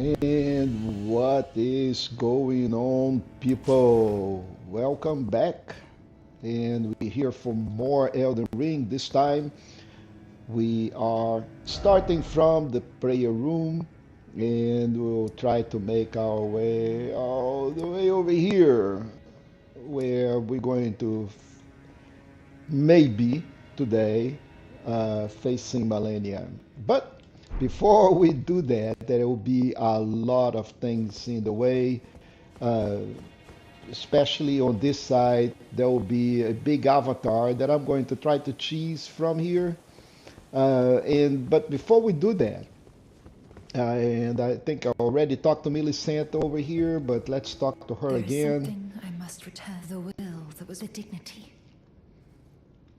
And what is going on, people? Welcome back. And we're here for more Elden Ring. This time we are starting from the prayer room and we'll try to make our way all the way over here where we're going to maybe today facing Millennium. But before we do that, there will be a lot of things in the way. Uh, Especially on this side, there will be a big avatar that I'm going to try to cheese from here. But before we do that, and I think I already talked to Millicent over here, but let's talk to her There is again. something I must return. The will that was a dignity.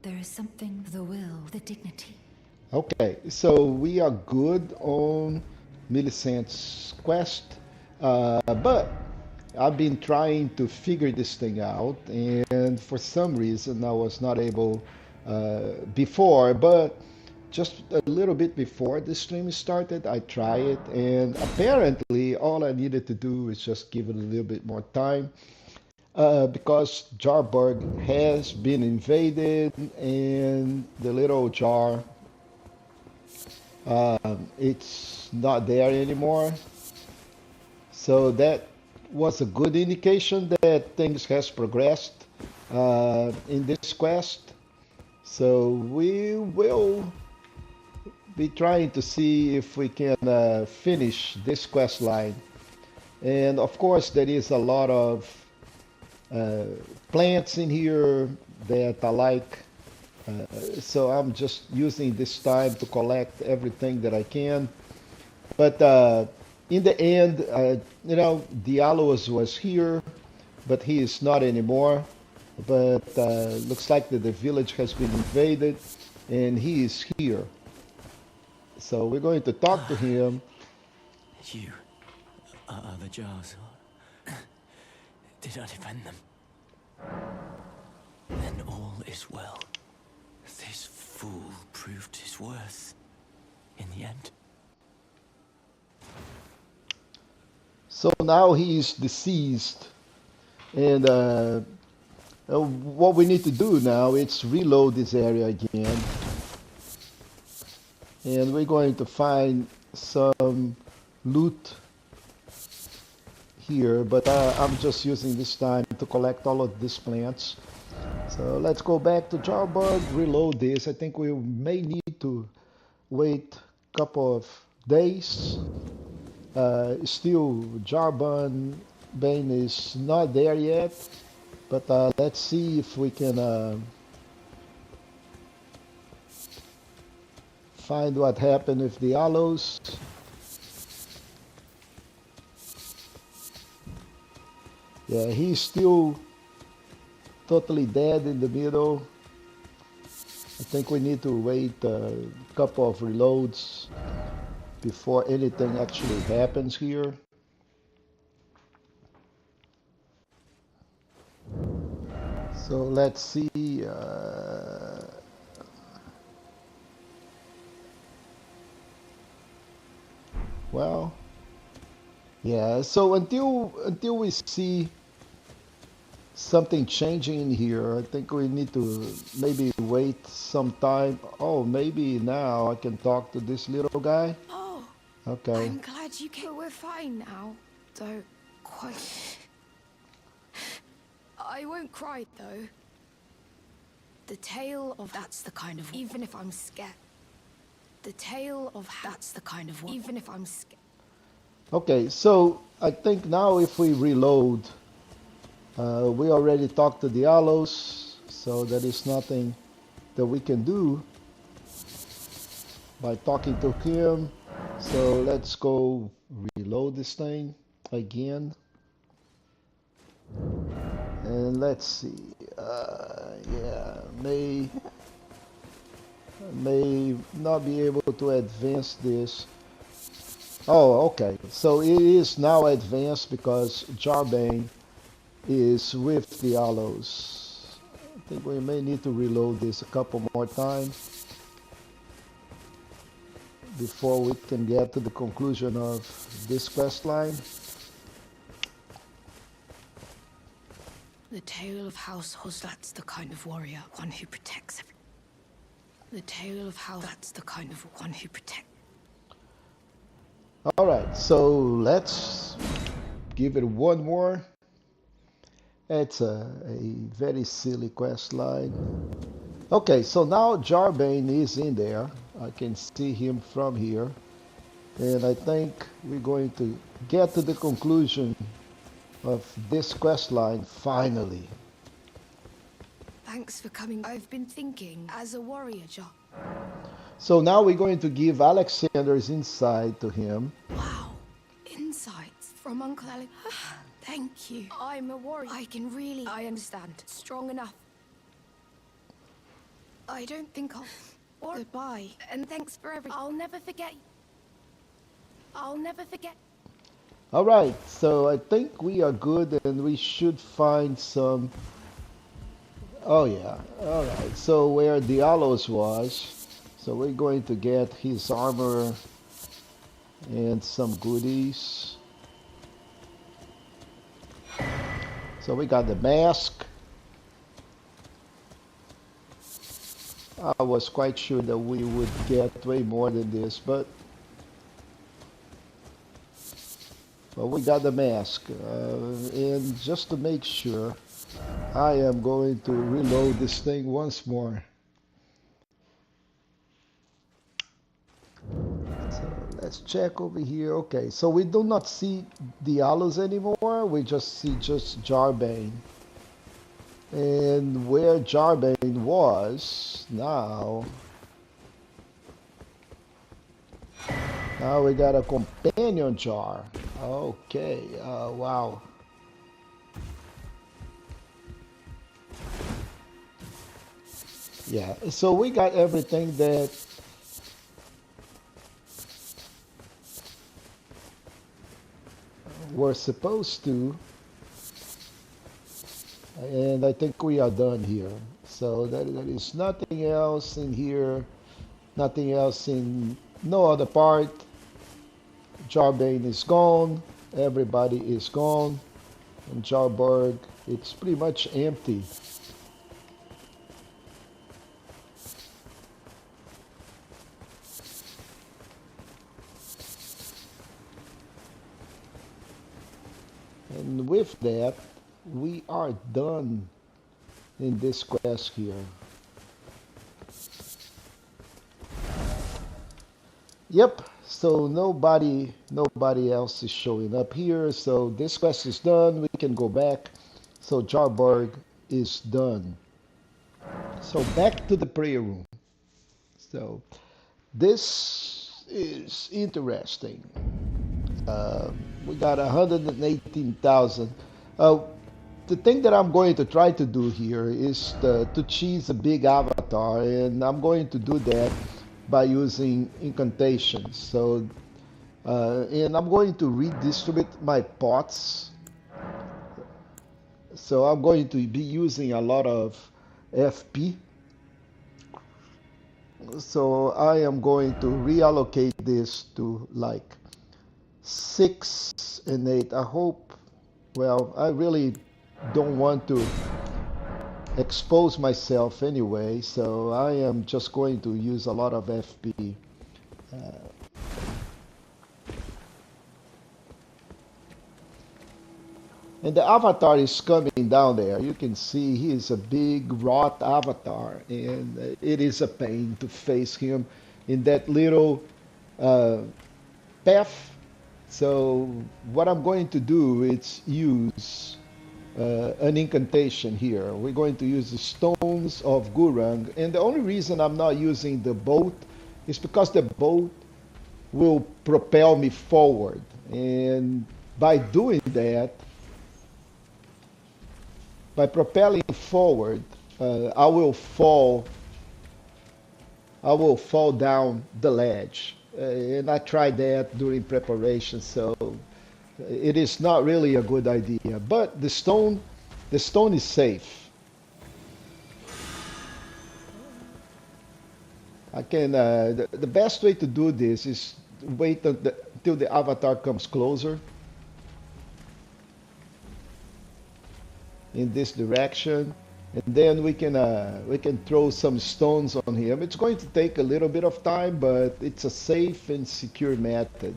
There is something, the will, the dignity. Okay, so we are good on Millicent's quest, but I've been trying to figure this thing out, and for some reason I was not able before, but just a little bit before the stream started, I tried it, and apparently all I needed to do is just give it a little bit more time because Jarburg has been invaded, and the little jar it's not there anymore. So that was a good indication that things has progressed in this quest. So we will be trying to see if we can finish this quest line. And of course, there is a lot of uh, plants in here that I like. So I'm just using this time to collect everything that I can. But in the end, Diallos was here, but he is not anymore. But looks like that the village has been invaded, and he is here. So we're going to talk to him. You are the jars. Did I defend them? Then all is well. This fool proved his worth in the end. So now he is deceased, and what we need to do now is reload this area again, and we're going to find some loot here, but I'm just using this time to collect all of these plants. So let's go back to Jarburg, reload this. I think we may need to wait a couple of days. Still, Jarburg Bane is not there yet, but let's see if we can find what happened with the aloes. Yeah, he's still totally dead in the middle. I think we need to wait a couple of reloads before anything actually happens here. So let's see. Well, yeah. So until we see something changing in here, I think we need to maybe wait some time. Oh, maybe now I can talk to this little guy. Oh, Okay. I'm glad you came. We're fine now. Don't quite. I won't cry though. The tale of that's the kind of even if I'm scared. The tale of that's the kind of even if I'm scared. Okay, so I think now if we reload, we already talked to Diallos, so there is nothing that we can do by talking to him. So let's go reload this thing again. And let's see. Yeah, may not be able to advance this. Oh, okay. So it is now advanced because Jarbane is with the aloes. I think we may need to reload this a couple more times. before we can get to the conclusion of this quest line. The tale of House Hus, that's the kind of warrior, one who protects everyone. The tale of House, that's the kind of one who protects. All right, so let's give it one more. It's a very silly quest line. Okay, so now Jarbane is in there. I can see him from here. And I think we're going to get to the conclusion of this quest line finally. Thanks for coming. I've been thinking, as a warrior, Jar. So now we're going to give Alexander's insight to him. Wow, insights from Uncle Alec. Thank you. I'm a warrior. I understand. Strong enough. I don't think I'll... Or goodbye. And thanks for everything. I'll never forget. I'll never forget. All right, so I think we are good and we should find some... Oh yeah, all right. So where Diallos was, so we're going to get his armor and some goodies. So we got the mask. I was quite sure that we would get way more than this, but we got the mask. And just to make sure, I am going to reload this thing once more. So let's check over here. Okay, so we do not see Diallos anymore. We just see Jarbane. And where Jarbane was, now we got a companion jar. Okay, wow. Yeah, so we got everything that we're supposed to, and I think we are done here. So there is nothing else in here, nothing else in no other part. Jarbane is gone, everybody is gone, and Jarburg, it's pretty much empty. And with that, we are done in this quest here. Yep, so nobody else is showing up here, so this quest is done. We can go back. So Jarburg is done. So back to the prayer room. So this is interesting. We got 118,000. The thing that I'm going to try to do here is to choose a big avatar, and I'm going to do that by using incantations. So, and I'm going to redistribute my pots. So I'm going to be using a lot of FP. So I am going to reallocate this to like 6 and 8. I hope, well, I really don't want to expose myself anyway, so I am just going to use a lot of FP. And the avatar is coming down there. You can see he is a big rot avatar, and it is a pain to face him in that little path. So what I'm going to do is use an incantation here. We're going to use the stones of Gurang, and the only reason I'm not using the boat is because the boat will propel me forward, and by doing that, by propelling forward, I will fall down the ledge. And I tried that during preparation, so it is not really a good idea. But the stone is safe. I can. The best way to do this is wait until the avatar comes closer in this direction, and then we can throw some stones on him. It's going to take a little bit of time, but it's a safe and secure method.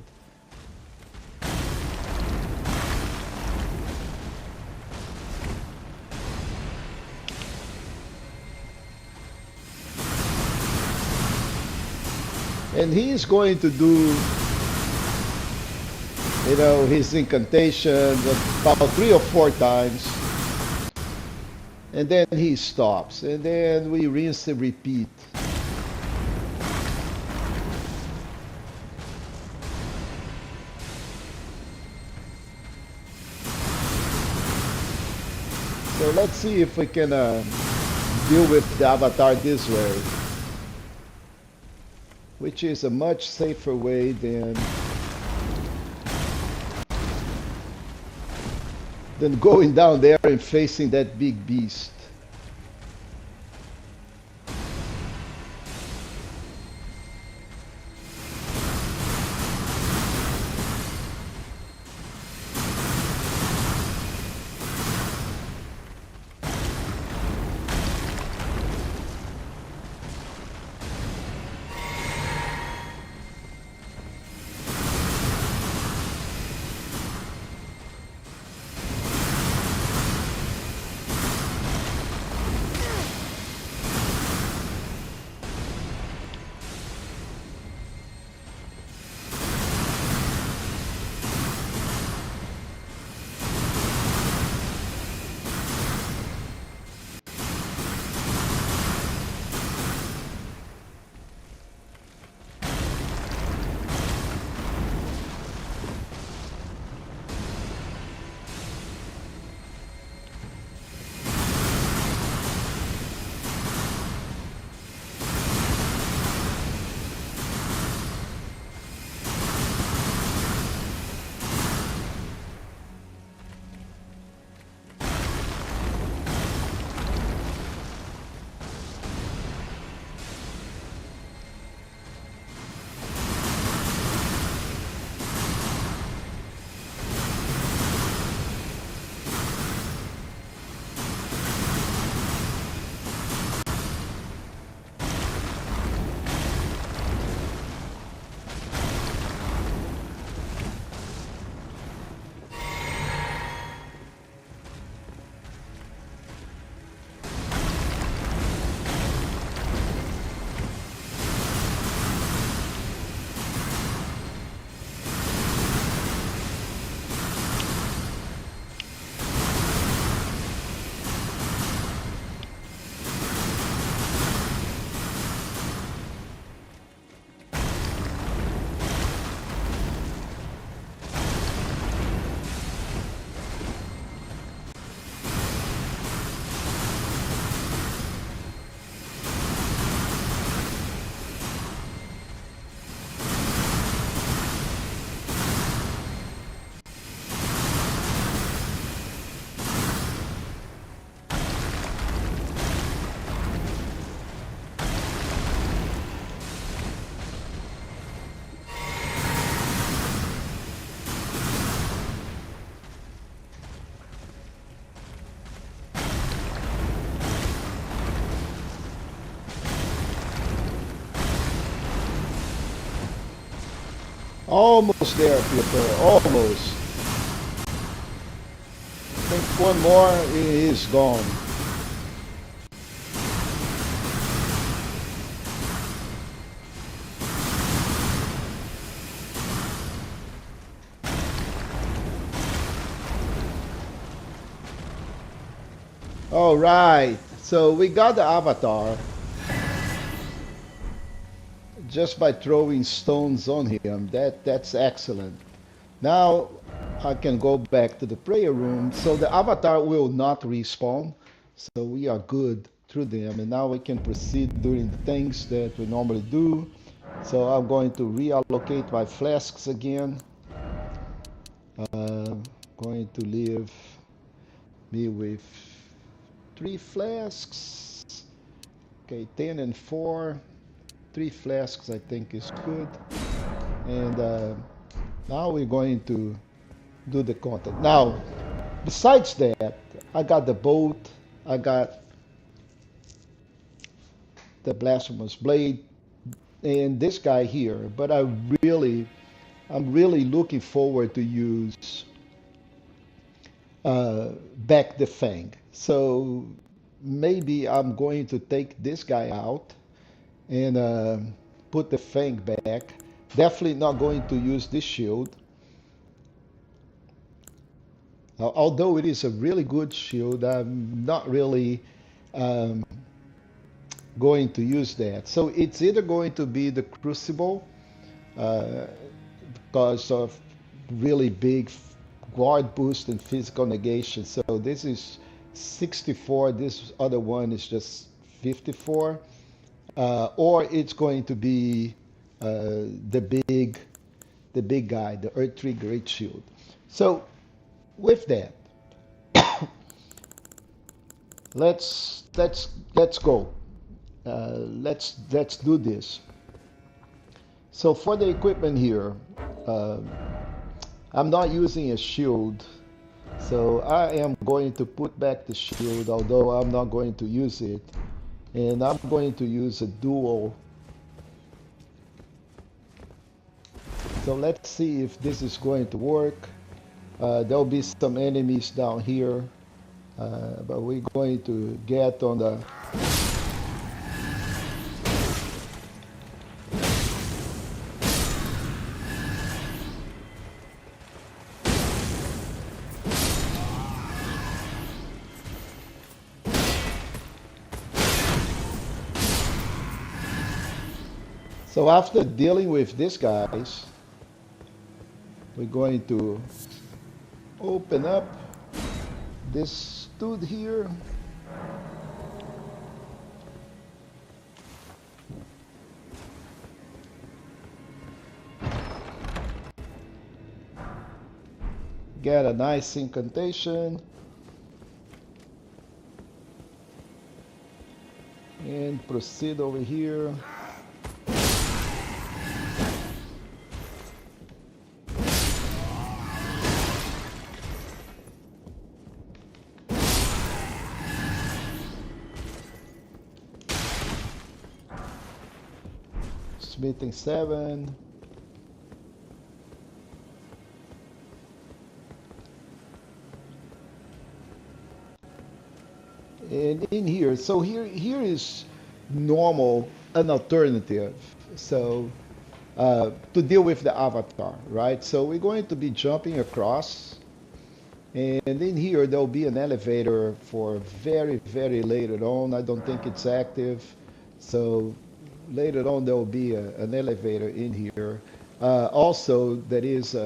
And he is going to do, you know, his incantations about 3 or 4 times. And then he stops. And then we rinse and repeat. So let's see if we can deal with the avatar this way, which is a much safer way than going down there and facing that big beast. Almost there, Peter. Almost. I think one more, he is gone. All right. So we got the avatar just by throwing stones on him. That's excellent. Now I can go back to the prayer room. So the avatar will not respawn. So we are good through them. And now we can proceed doing the things that we normally do. So I'm going to reallocate my flasks again. Going to leave me with 3 flasks. Okay, 10 and 4. 3 flasks I think is good. And now we're going to do the content. Now, besides that, I got the boat, I got the blasphemous blade, and this guy here. But I'm really looking forward to use back the fang. So maybe I'm going to take this guy out and put the fang back. Definitely not going to use this shield. Although it is a really good shield, I'm not really um, going to use that. So it's either going to be the Crucible uh, because of really big guard boost and physical negation. So this is 64. This other one is just 54. Or it's going to be the big guy, the Earth Tree Great Shield. So with that, let's go. Let's do this. So for the equipment here, uh, I'm not using a shield, so I am going to put back the shield, although I'm not going to use it, and I'm going to use a dual. So let's see if this is going to work. There'll be some enemies down here, but we're going to get on the So after dealing with these guys, we're going to open up this dude here. Get a nice incantation. And proceed over here. Smithing 7. And in here, so here is normal, an alternative. So to deal with the avatar, right? So we're going to be jumping across, and in here there'll be an elevator for very, very later on. I don't think it's active, so later on there will be an elevator in here. Also, there is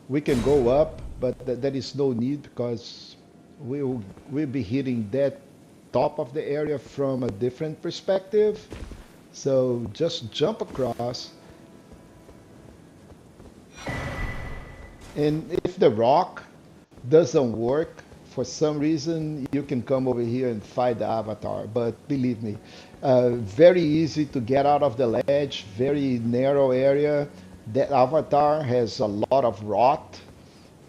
we can go up, but there is no need because we'll be hitting that top of the area from a different perspective. So just jump across, and if the rock doesn't work for some reason, you can come over here and fight the avatar. But believe me, very easy to get out of the ledge, very narrow area. That avatar has a lot of rot,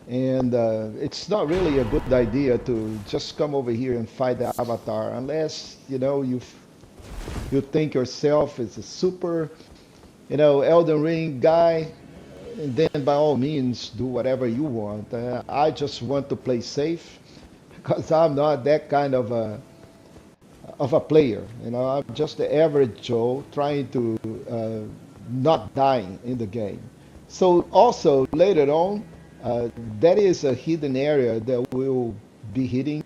and it's not really a good idea to just come over here and fight the avatar unless you think yourself is a super Elden Ring guy, and then by all means do whatever you want. I just want to play safe because I'm not that kind of a player. I'm just the average Joe trying to not dying in the game. So also later on, that is a hidden area that we'll be hitting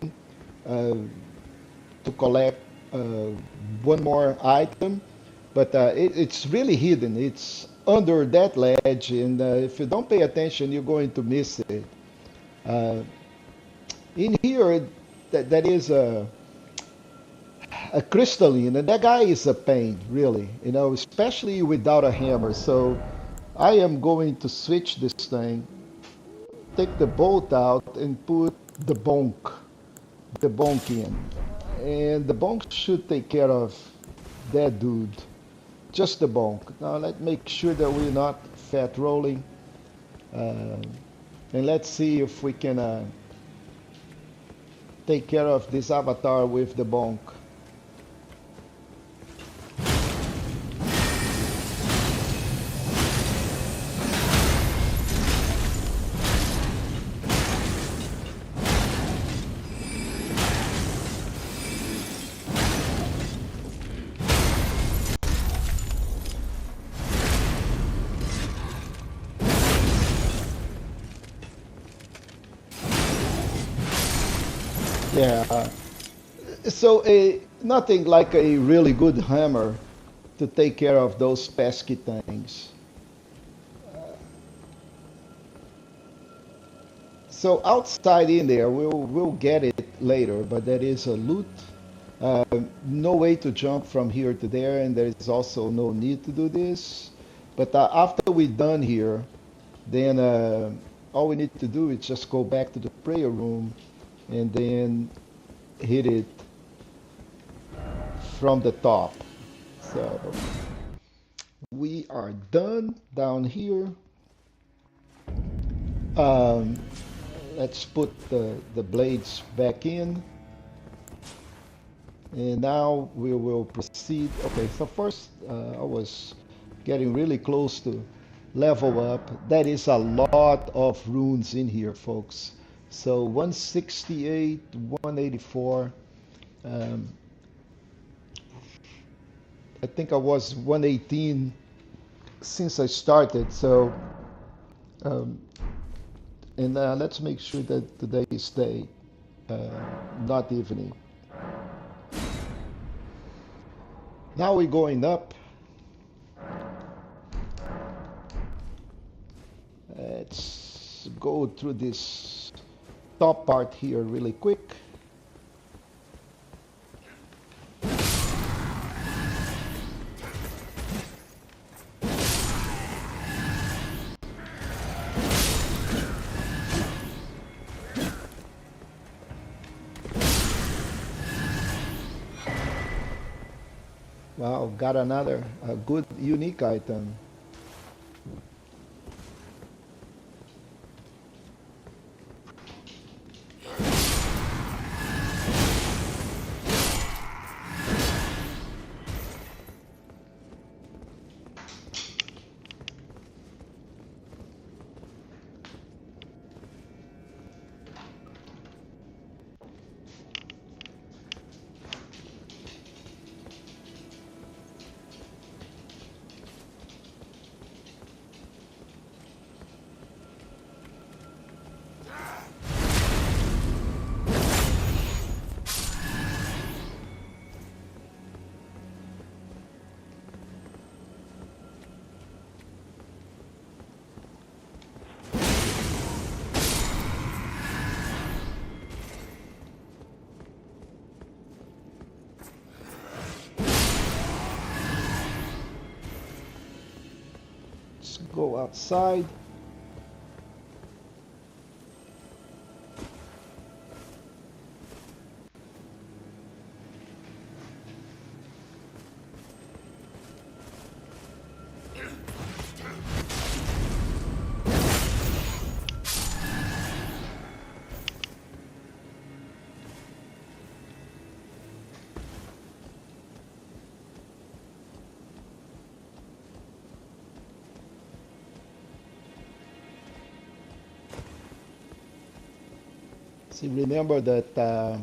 to collect one more item, but it's really hidden. It's under that ledge, and if you don't pay attention, you're going to miss it. In here, that is a crystalline, and that guy is a pain, really, especially without a hammer. So I am going to switch this thing, take the bolt out, and put the bonk in. And the bonk should take care of that dude. just the bonk. Now let's make sure that we're not fat rolling. Uh, and let's see if we can take care of this avatar with the bonk. Yeah. So nothing like a really good hammer to take care of those pesky things. So outside in there, we'll get it later, but there is a loot. Uh, no way to jump from here to there, and there is also no need to do this. But after we're done here, then all we need to do is just go back to the prayer room and then hit it from the top. So we are done down here. Um, let's put the blades back in. And now we will proceed. Okay, so first I was getting really close to level up. That is a lot of runes in here, folks. So 168, 184. Um, I think I was 118 since I started. So, um, and let's make sure that today is day, not evening. Now we're going up. Let's go through this top part here really quick. Wow, got another good unique item. Let's go outside. See, remember that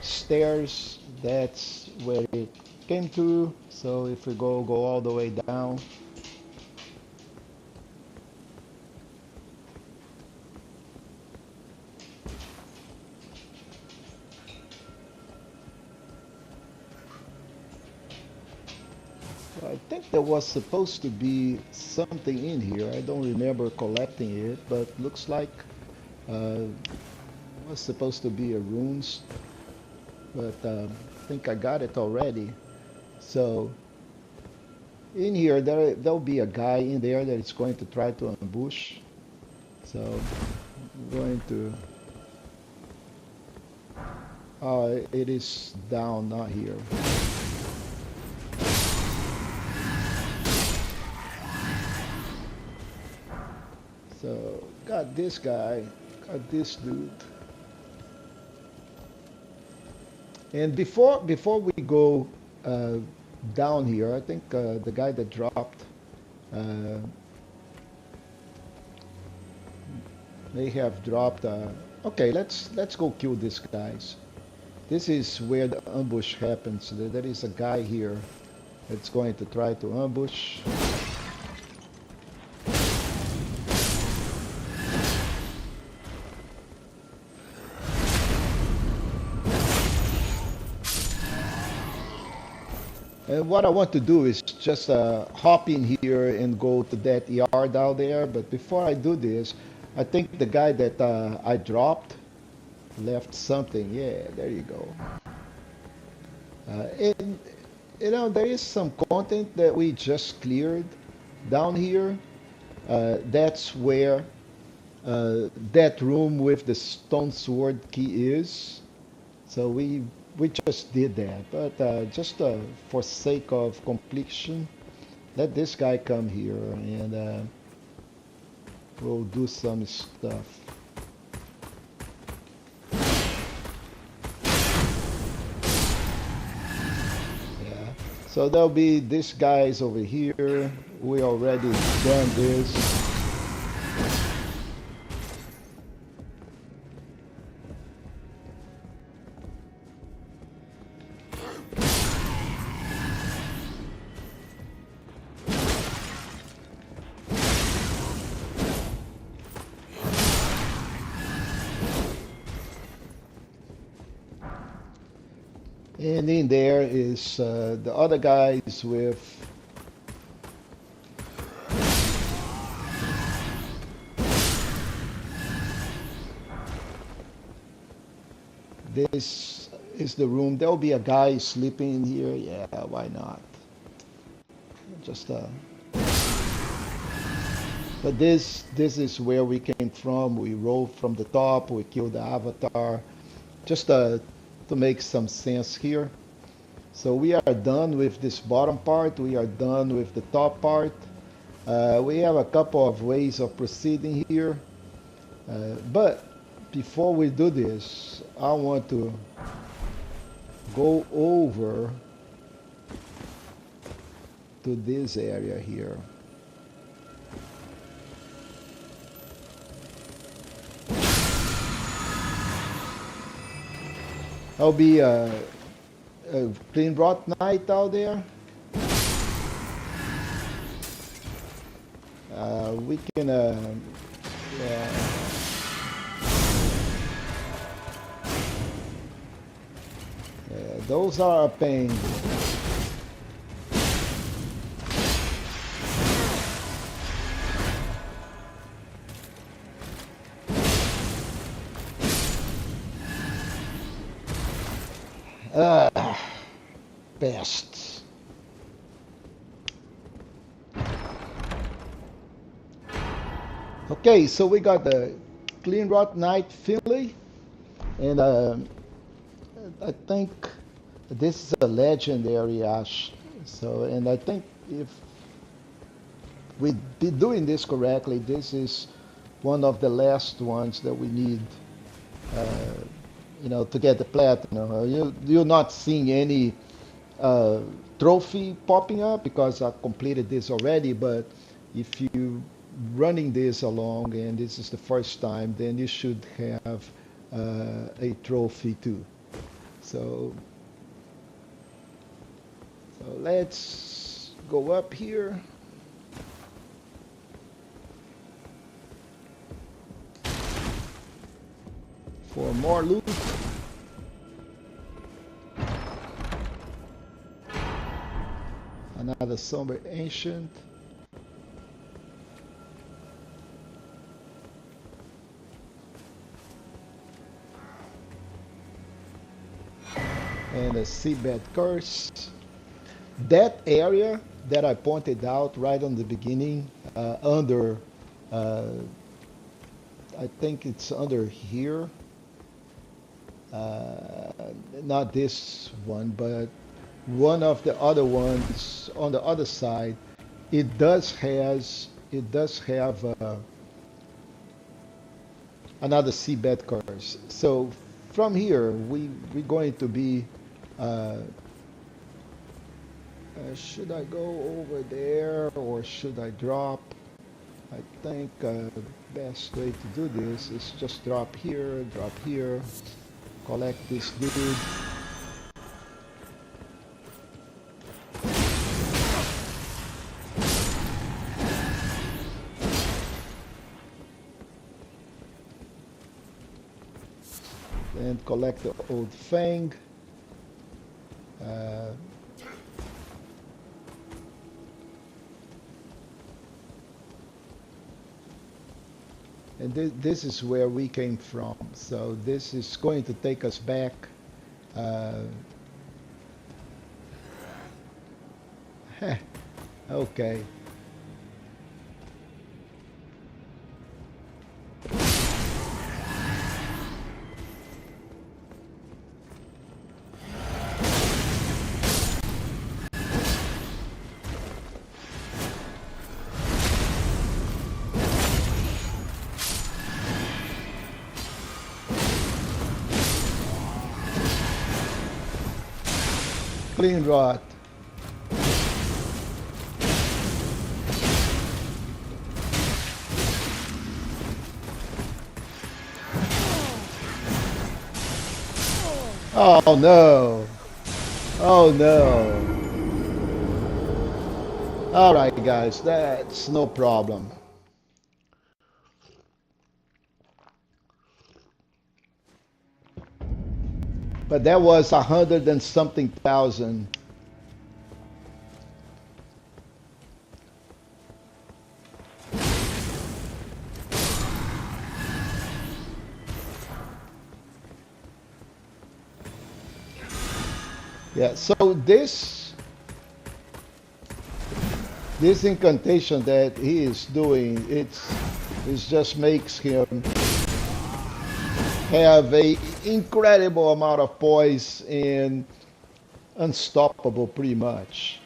stairs, that's where it came to. So if we go all the way down. I think there was supposed to be something in here. I don't remember collecting it, but looks like it was supposed to be a runes. But I think I got it already. So in here, there'll be a guy in there that is going to try to ambush. So I'm going to... it is down, not here. So got this guy, got this dude. And before we go uh, down here, I think the guy that dropped uh, may have dropped. Okay, let's go kill these guys. This is where the ambush happens. There is a guy here that's going to try to ambush. And what I want to do is just hop in here and go to that yard out there. But before I do this, I think the guy that I dropped left something. Yeah, there you go. And you know, there is some content that we just cleared down here. That's where that room with the stone sword key is. So we just did that, but just for sake of completion, let this guy come here and we'll do some stuff. Yeah. So there'll be these guys over here. We already done this. And in there is the other guys with this is the room. There'll be a guy sleeping in here. Yeah, why not? Just but this is where we came from. We rolled from the top. We killed the avatar. Just to make some sense here. So we are done with this bottom part. We are done with the top part. We have a couple of ways of proceeding here. But before we do this, I want to go over to this area here. There'll be a clean rot night out there. We can, yeah. Those are a pain. Best. Okay, so we got the clean rot night Finley, and I think this is a legendary ash. So, and I think if we be doing this correctly, this is one of the last ones that we need. You know, to get the platinum. You're not seeing any trophy popping up because I completed this already, but if you running this along and this is the first time, then you should have a trophy too. So let's go up here. For more loot. Another somber ancient. And a seabed curse. That area that I pointed out right on the beginning, under, I think it's under here. Not this one, but one of the other ones on the other side. It does have another seabed curse. So from here, we're going to be. Uh, should I go over there or should I drop? I think best way to do this is just drop here, collect this dude. And collect the old fang. Uh, and this is where we came from. So this is going to take us back. Uh, okay. Clean rot. Oh no. Oh no. All right, guys, that's no problem. But that was 100 and something thousand. Yeah, so this incantation that he is doing, it just makes him have a incredible amount of poise and unstoppable pretty much.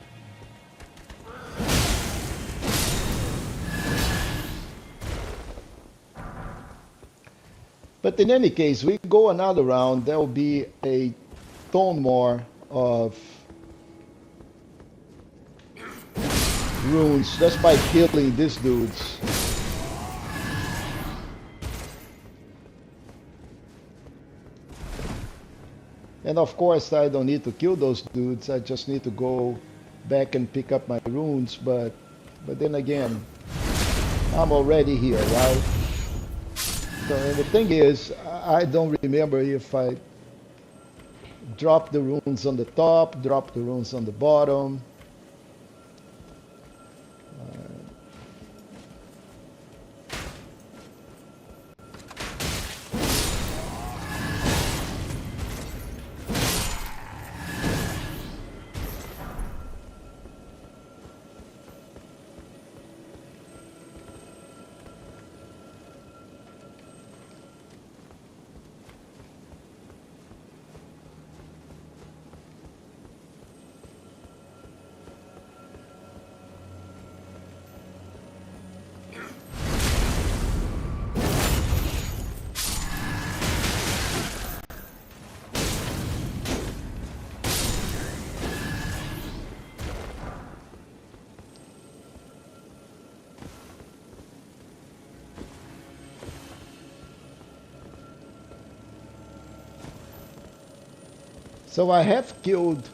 But in any case, we go another round, there will be a ton more of runes just by killing these dudes. And of course, I don't need to kill those dudes. I just need to go back and pick up my runes. But then again, I'm already here, right? So and the thing is, I don't remember if I drop the runes on the top, drop the runes on the bottom. So I have killed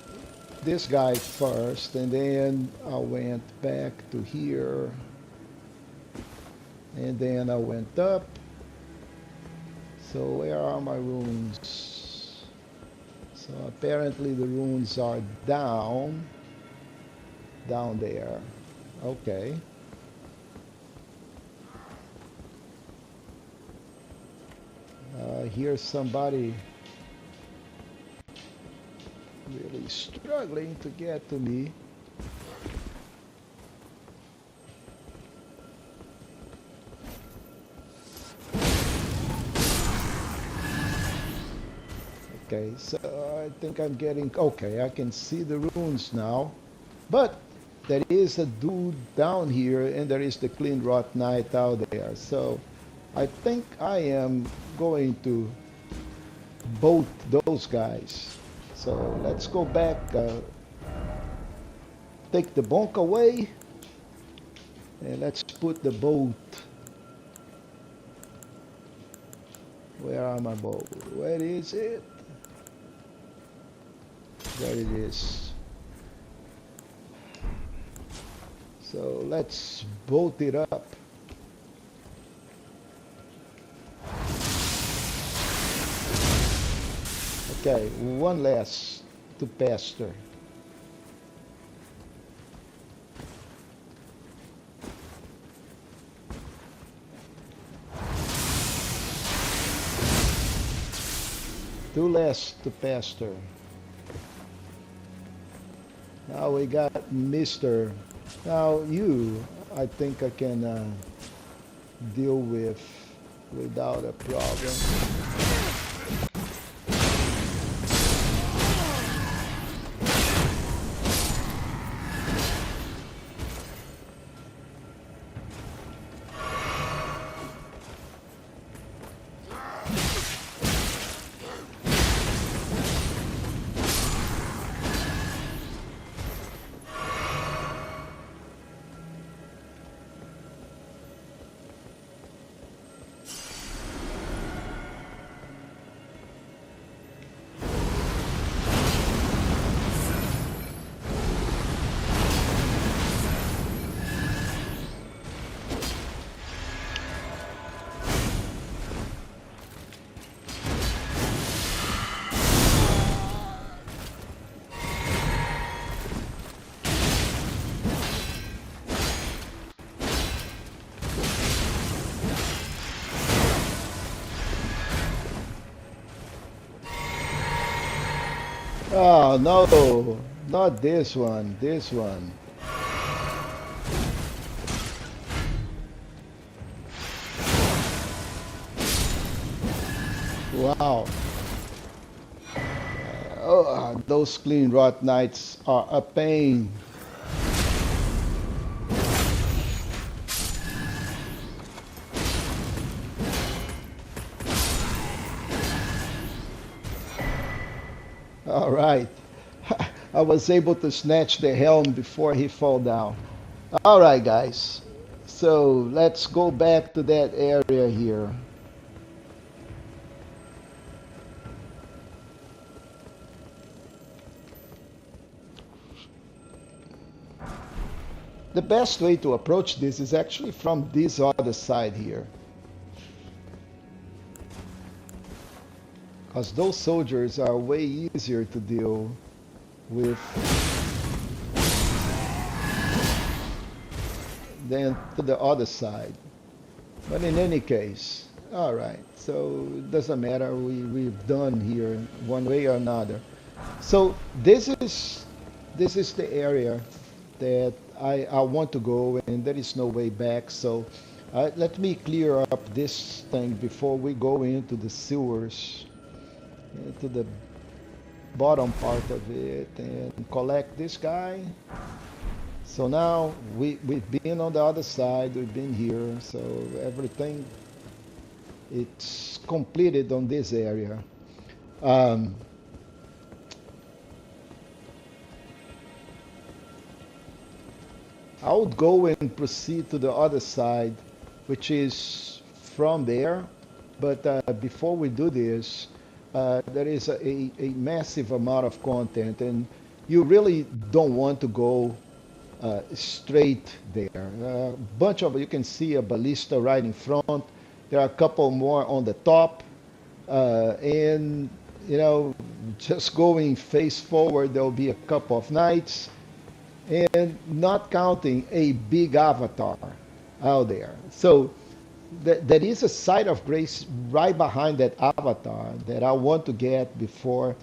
this guy first, and then I went back to here, and then I went up. So where are my runes? So apparently the runes are down there. Okay. Here's somebody really struggling to get to me. Okay, so I think I'm getting, okay, I can see the runes now. But there is a dude down here and there is the Clean Rot Knight out there. So I think I am going to boat those guys. So let's go back, take the bunk away, and let's put the boat. Where are my boat? Where is it? There it is. So let's boat it up. Okay, one less to pasture. Two less to pasture. Now we got Mr. Now you, I think I can deal with without a problem. Oh no, not this one, this one. Wow. Oh, those clean rot knights are a pain. All right. I was able to snatch the helm before he fell down. All right, guys. So let's go back to that area here. The best way to approach this is actually from this other side here. Because those soldiers are way easier to deal with than to the other side. But in any case, all right, so it doesn't matter, we've done here one way or another. So this is the area that I want to go, and there is no way back. So let me clear up this thing before we go into the sewers, into the bottom part of it, and collect this guy. So now we've been on the other side, we've been here, so everything it's completed on this area. Um, I would go and proceed to the other side, which is from there. But before we do this, there is a massive amount of content, and you really don't want to go straight there. A bunch of, you can see a ballista right in front. There are a couple more on the top, and you know, just going face forward, there will be a couple of knights, and not counting a big avatar out there. So there is a site of grace right behind that avatar that I want to get before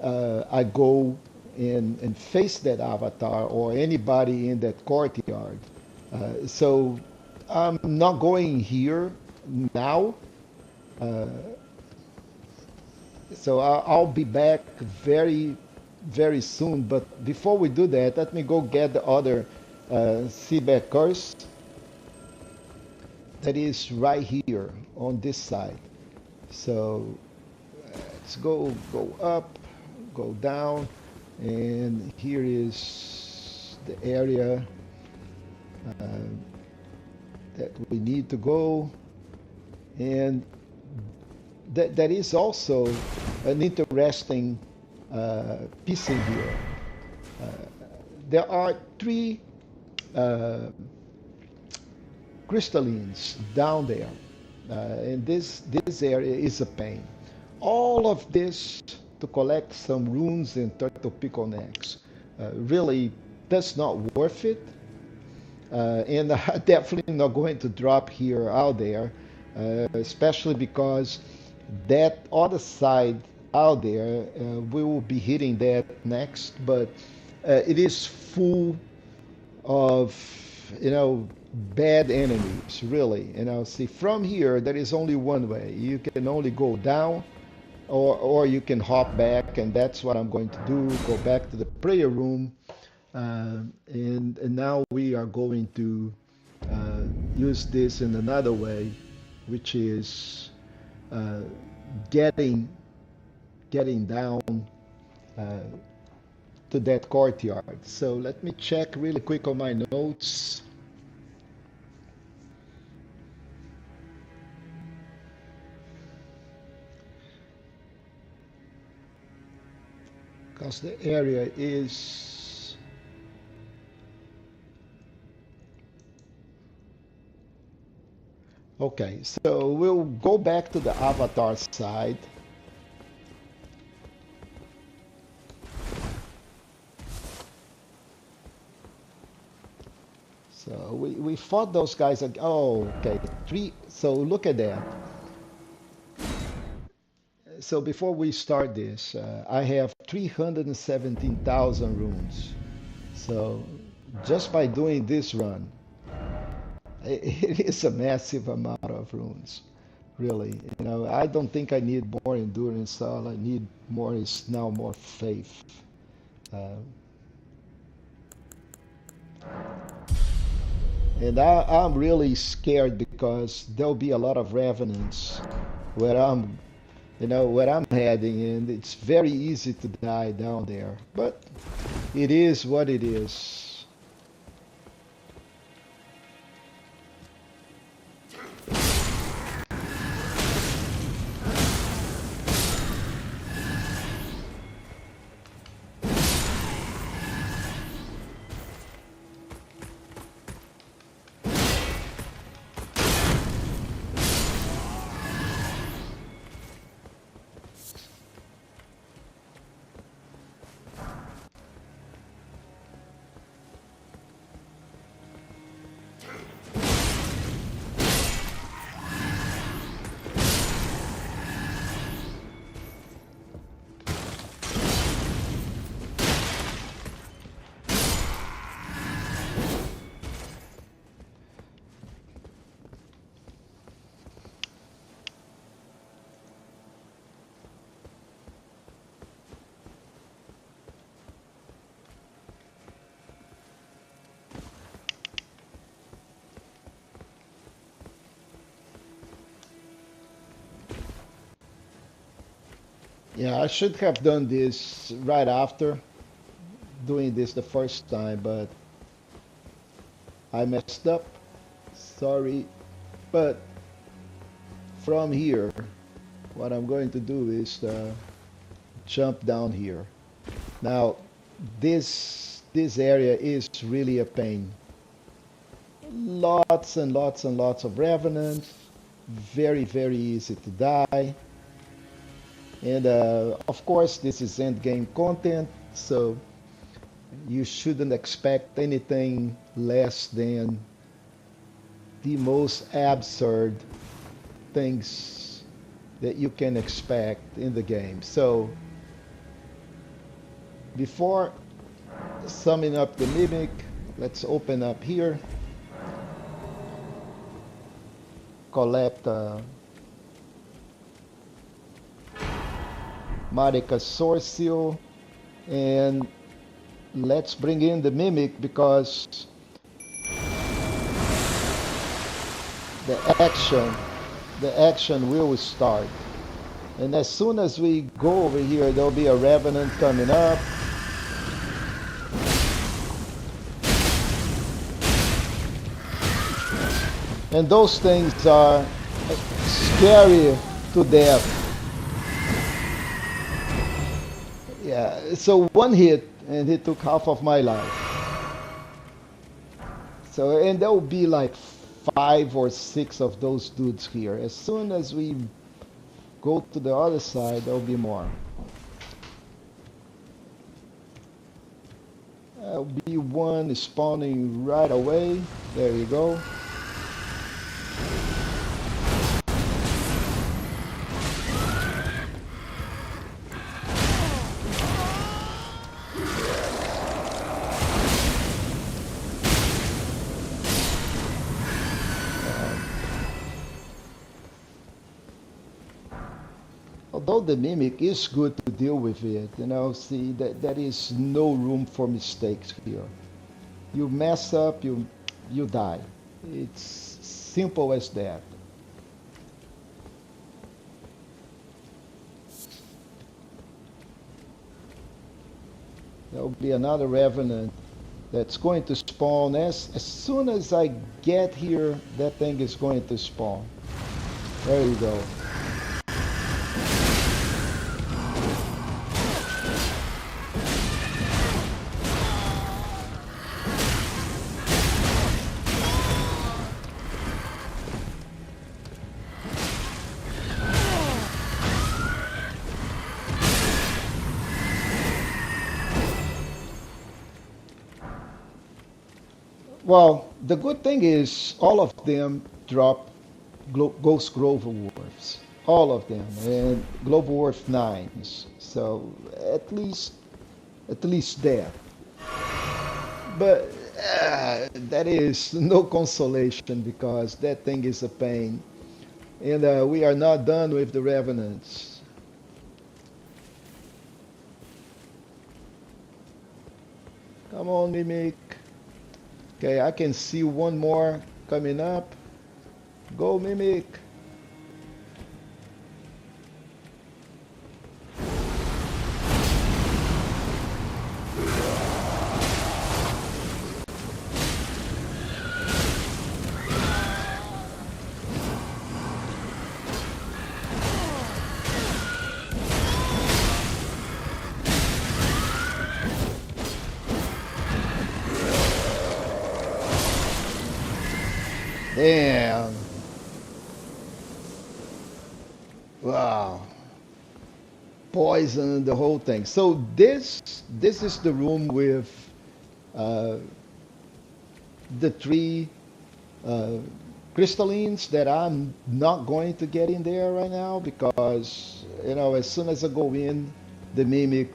I go and face that avatar or anybody in that courtyard. So I'm not going here now. So I'll be back very soon. But before we do that, let me go get the other Seaback curse. that is right here on this side. So let's go up, go down, and here is the area uh, that we need to go. And that is also an interesting piece in here. Uh, there are three uh, crystallines down there, and this area is a pain. All of this to collect some runes and turtle pickle necks really that's not worth it. And I'm definitely not going to drop here out there, especially because that other side out there, we will be hitting that next, but it is full of, bad enemies, really. See, from here, there is only one way. You can only go down or you can hop back, and that's what I'm going to do, go back to the prayer room. And now we are going to use this in another way, which is uh, getting getting down uh, to that courtyard. So let me check really quick on my notes. Because the area is okay. So we'll go back to the avatar side. So we fought those guys. Oh, okay. Three. So look at that. So before we start this, I have 317,000 runes. So just by doing this run, it is a massive amount of runes. Really, I don't think I need more endurance. All I need more is now more faith. Uh, and I'm really scared because there'll be a lot of revenants where where I'm heading, and it's very easy to die down there. But it is what it is. Yeah, I should have done this right after doing this the first time, but I messed up. Sorry. But from here, what I'm going to do is jump down here. Now, this area is really a pain. Lots and lots and lots of revenants. Very, very easy to die. And of course, this is end game content, so you shouldn't expect anything less than the most absurd things that you can expect in the game. So before summing up the mimic, let's open up here, collect Marika's sword seal, and let's bring in the mimic because the action, the action will start. And as soon as we go over here, there'll be a revenant coming up. And those things are scary to death. Yeah, so one hit and he took half of my life. So, and there will be like 5 or 6 of those dudes here. As soon as we go to the other side, there'll be more. There'll be one spawning right away. There you go. Although the mimic is good to deal with it, see that there is no room for mistakes here. You mess up, you die. It's simple as that. There'll be another revenant that's going to spawn. As soon as I get here, that thing is going to spawn. There you go. Well, the good thing is all of them drop Ghost Gloverworths. All of them. And Gloverworth 9s. So at least that. But that is no consolation because that thing is a pain. And we are not done with the Revenants. Come on, Mimic. Okay, I can see one more coming up. Go, Mimic. Damn. Wow. Poison the whole thing. So this is the room with the 3 crystallines that I'm not going to get in there right now because as soon as I go in, the mimic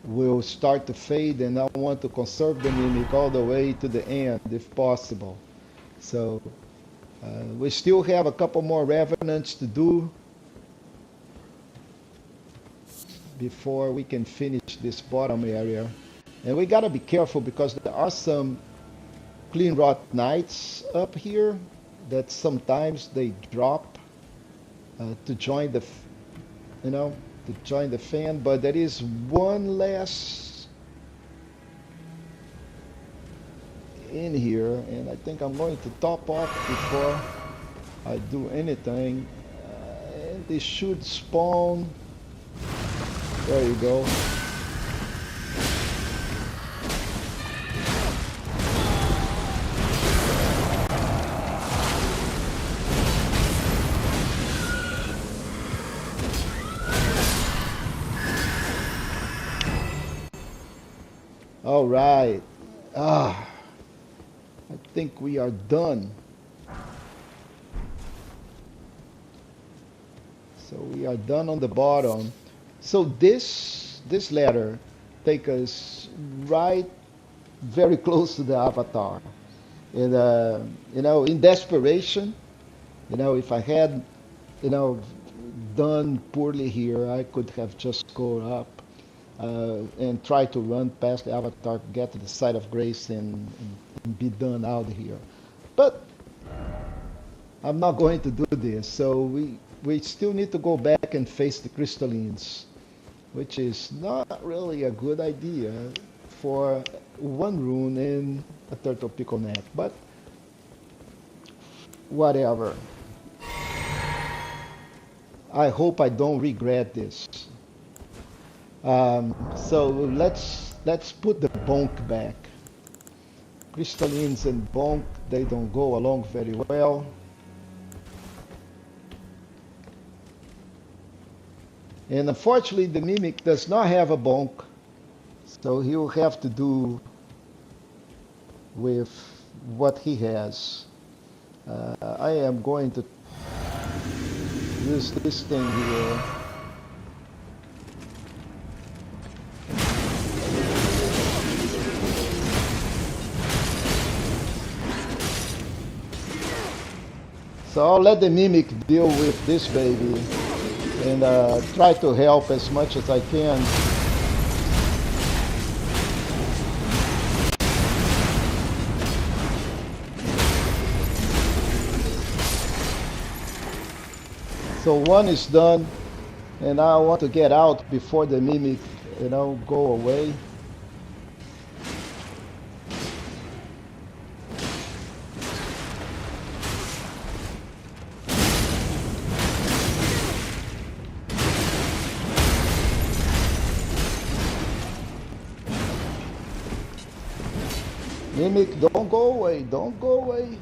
will start to fade, and I want to conserve the mimic all the way to the end if possible. So we still have a couple more revenants to do before we can finish this bottom area. And we gotta be careful because there are some clean rot knights up here that sometimes they drop to join the fan, but there is one less in here, and I think I'm going to top off before I do anything. And they should spawn. There you go. All right. I think we are done. So we are done on the bottom. So this ladder takes us right very close to the avatar. And in desperation, if I had done poorly here, I could have just gone up and try to run past the avatar, get to the site of grace, and be done out of here. But I'm not going to do this. So we still need to go back and face the crystallines, which is not really a good idea for one rune in a turtle pickle neck, but whatever. I hope I don't regret this. So let's put the bonk back. Crystallines and bonk, they don't go along very well. And unfortunately, the mimic does not have a bonk, so he'll have to do with what he has. I am going to use this thing here. So I'll let the mimic deal with this baby and try to help as much as I can. So one is done, and I want to get out before the mimic, go away. Mimic, don't go away, don't go away.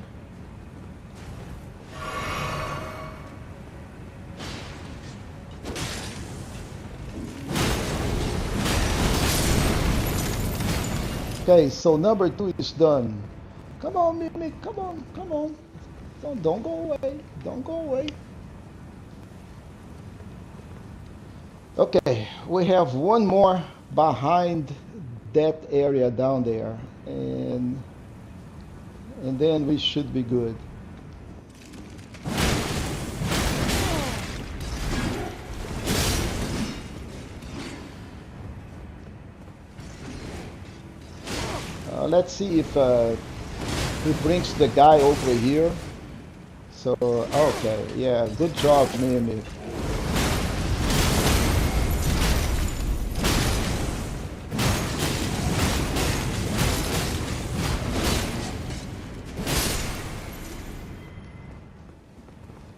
Okay, so number 2 is done. Come on, Mimic, come on, come on. Don't go away, don't go away. Okay, we have one more behind that area down there, and then we should be good. Let's see if he brings the guy over here. So, okay, yeah, good job, Mimic.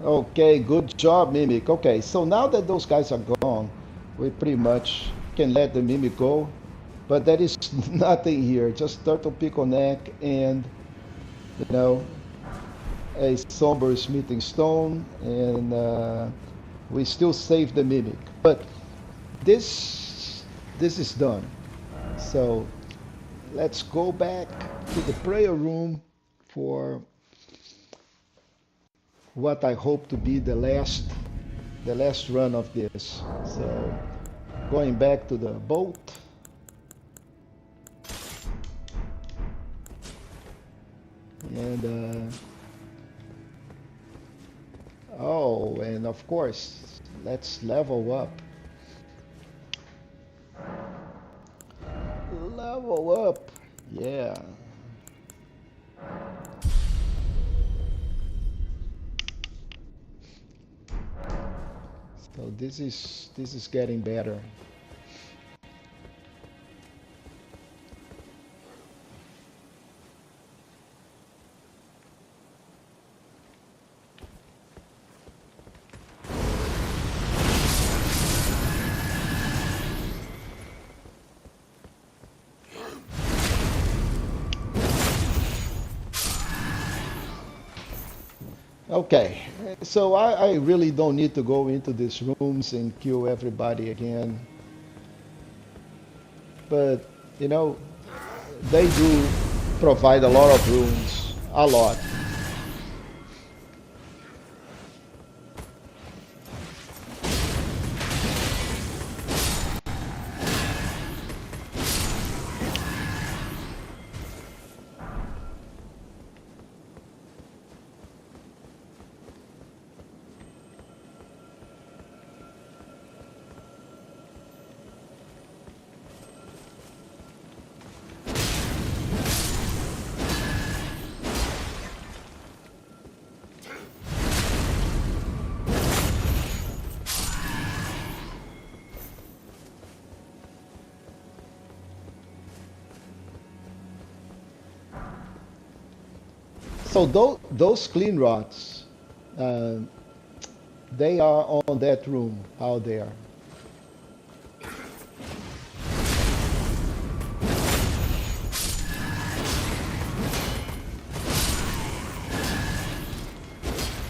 Okay, good job, Mimic. Okay, so now that those guys are gone, we pretty much can let the Mimic go. But there is nothing here, just turtle pickle neck and, a somber smithing stone, and we still save the Mimic. But this is done. So let's go back to the prayer room for what I hope to be the last run of this. So going back to the boat. And oh, and of course, let's level up. Level up, yeah. So this is getting better. Okay, so I really don't need to go into these rooms and kill everybody again. But, they do provide a lot of rooms, a lot. So those clean rods, uh, they are on that room out there.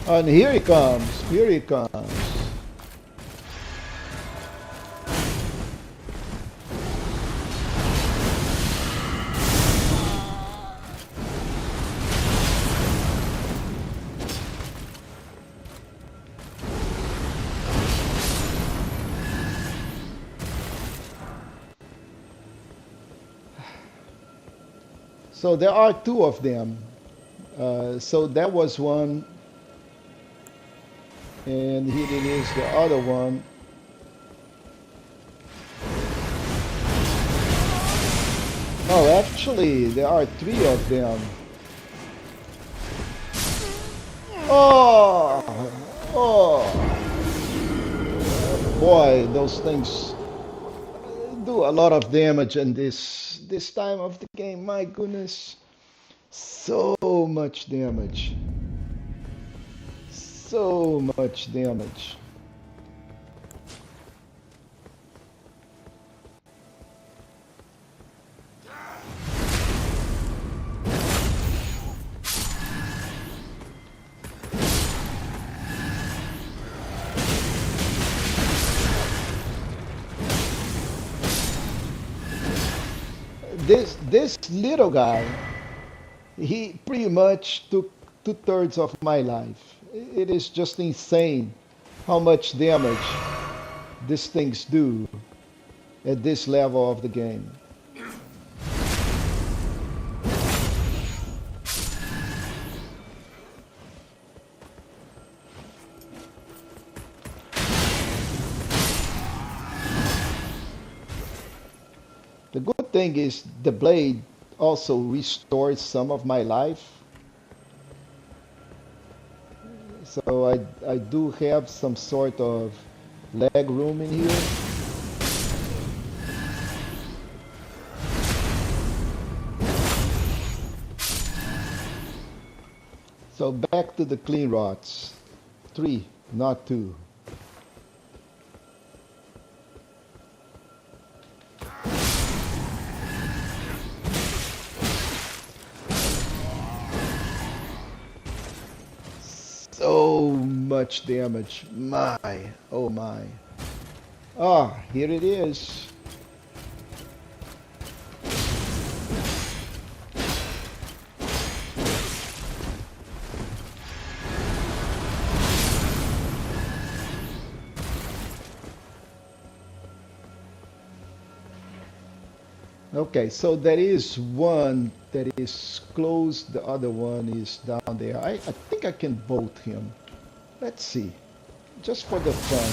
And here he comes. Here he comes. So there are two of them. So that was one, and here it is, the other one. Oh, actually, there are three of them. Oh, oh, boy, those things do a lot of damage in this time of the game. My goodness, so much damage, so much damage. This little guy, he pretty much took 2/3 of my life. It is just insane how much damage these things do at this level of the game. The good thing is the blade also restores some of my life. So I do have some sort of leg room in here. So back to the clean rods. 3, not 2. So much damage. My, oh my. Ah, here it is. Okay, so there is one that is close, the other one is down there. I think I can bolt him. Let's see, just for the fun.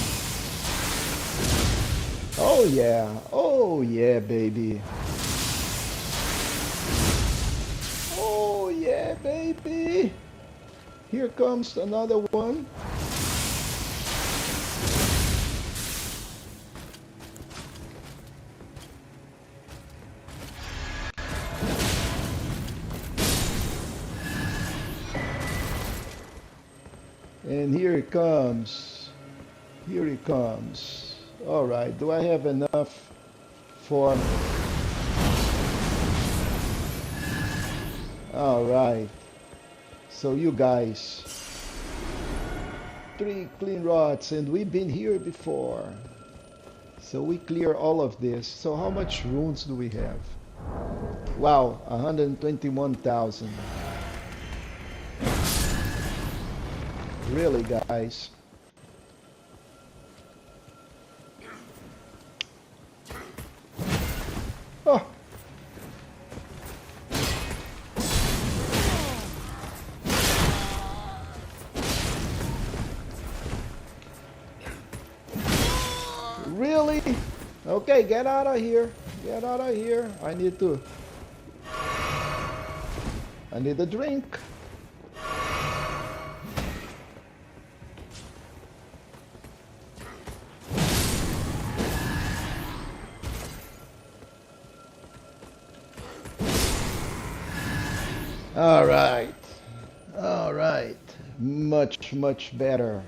Oh yeah, baby. Oh yeah, baby. Here comes another one. And here it comes. Here it comes. All right, do I have enough for... All right. So you guys, 3 clean rods, and we've been here before. So we clear all of this. So how much runes do we have? Wow, 121,000. Really, guys? Oh. Really? Okay, get out of here. Get out of here. I need a drink. All right. Much, much better.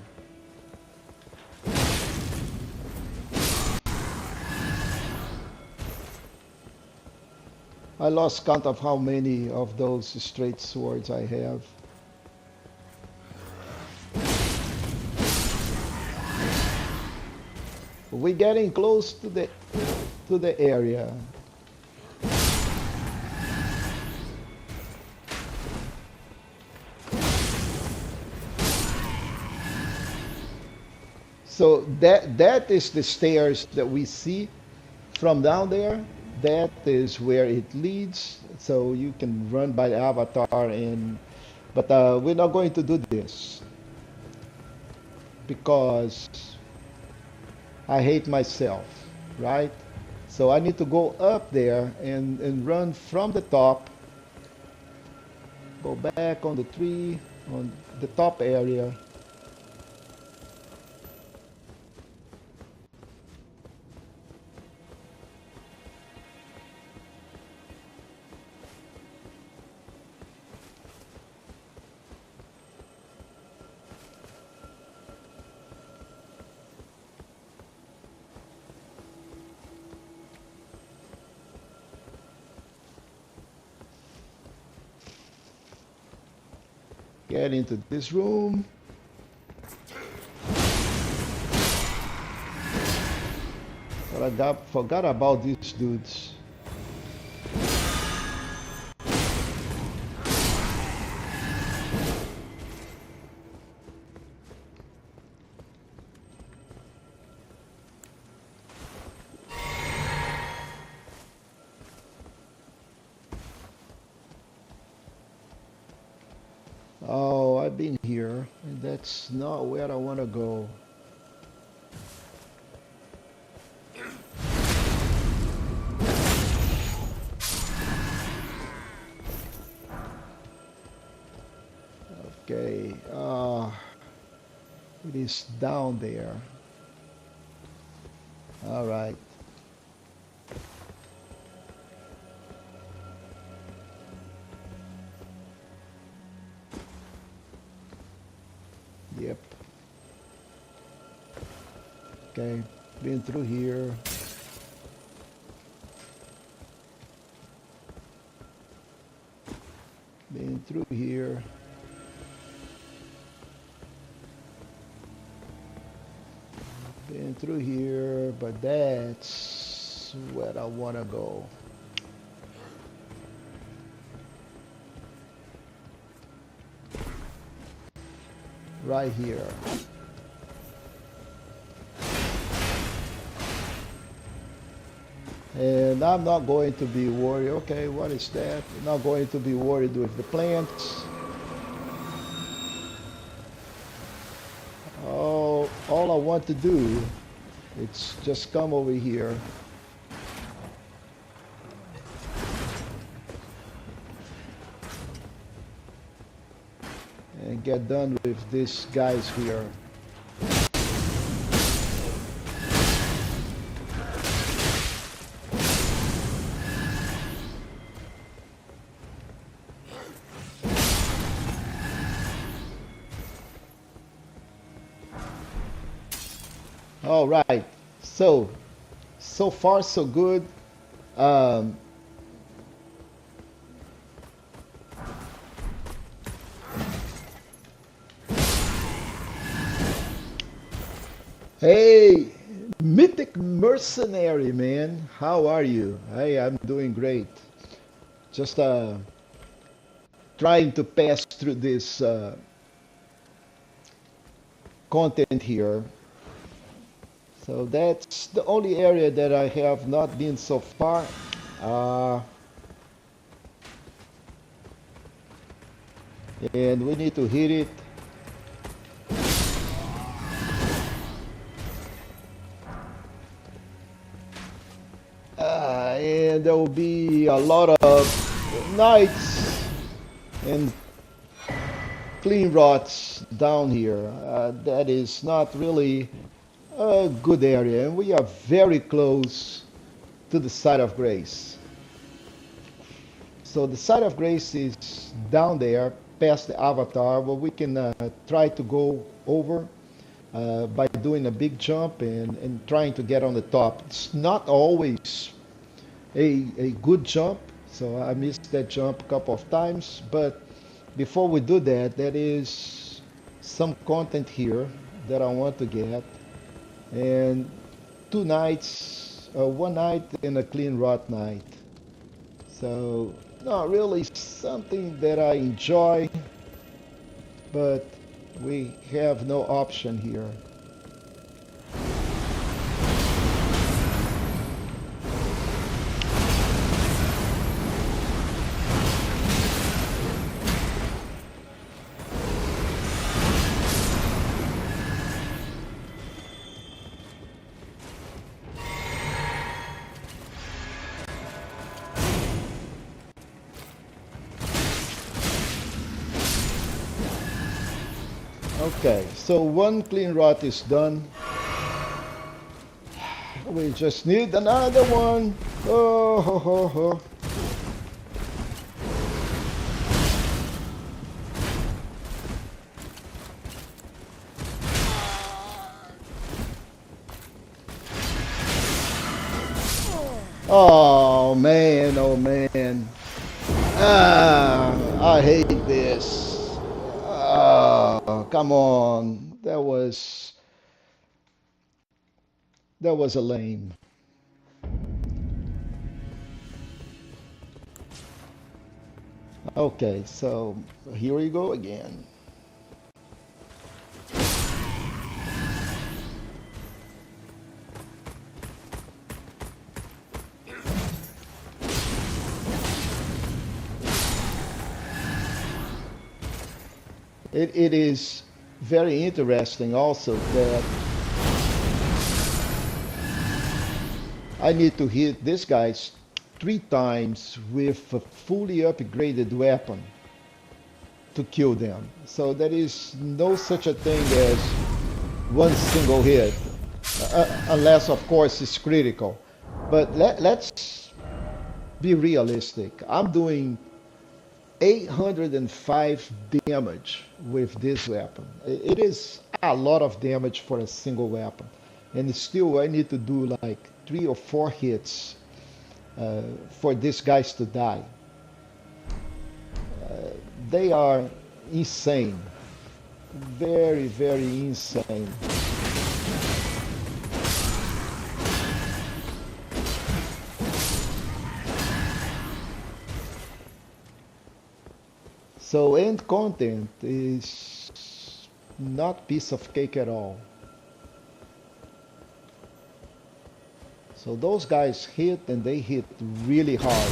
I lost count of how many of those straight swords I have. We're getting close to the area. So that is the stairs that we see from down there. That is where it leads. So you can run by the avatar and but we're not going to do this because I hate myself, right? So I need to go up there and run from the top, go back on the tree, on the top area. Get into this room. But I forgot about these dudes. Oh, I've been here, and that's not where I want to go. Okay, it is down there. All right. Yep. Okay, been through here. Been through here. Been through here, but that's where I want to go. Right here. And I'm not going to be worried. Okay, what is that? I'm not going to be worried with the plants. All I want to do is just come over here. And get done with these guys here. All right, so far so good. Um, hey, Mythic Mercenary, man, how are you? Hey, I'm doing great. Just trying to pass through this content here. So that's the only area that I have not been so far. And we need to hit it. And there will be a lot of knights and clean rots down here. That is not really a good area, and we are very close to the site of grace. So the site of grace is down there past the avatar, but we can try to go over by doing a big jump and trying to get on the top. It's not always a good jump, so I missed that jump a couple of times. But before we do that, there is some content here that I want to get, and 2 nights, one night and a clean rot night. So not really something that I enjoy, but we have no option here. Okay, so one clean rot is done. We just need another one. Oh, ho, ho, ho. Oh man, oh man. I hate this. Oh, come on. That was a lame. Okay, so here we go again. It is very interesting also that I need to hit these guys 3 times with a fully upgraded weapon to kill them. So there is no such a thing as one single hit, unless of course it's critical. But let's be realistic. I'm doing 805 damage with this weapon. It is a lot of damage for a single weapon. And still I need to do like 3 or 4 hits for these guys to die. They are insane. Very, very insane. So end content is not piece of cake at all. So those guys hit and they hit really hard.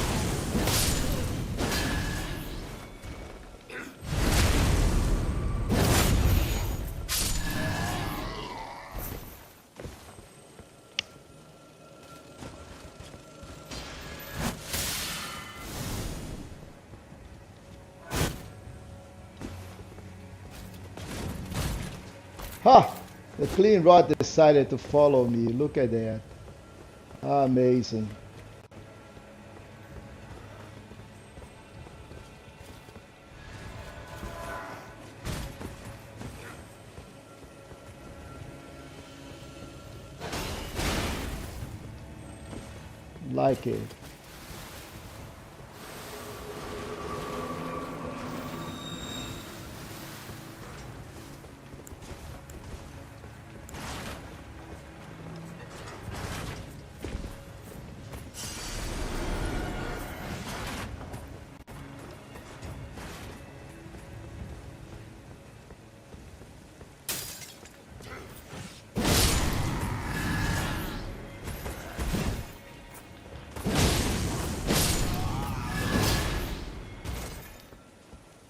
Ha! The clean rod decided to follow me. Look at that. Amazing. Like it.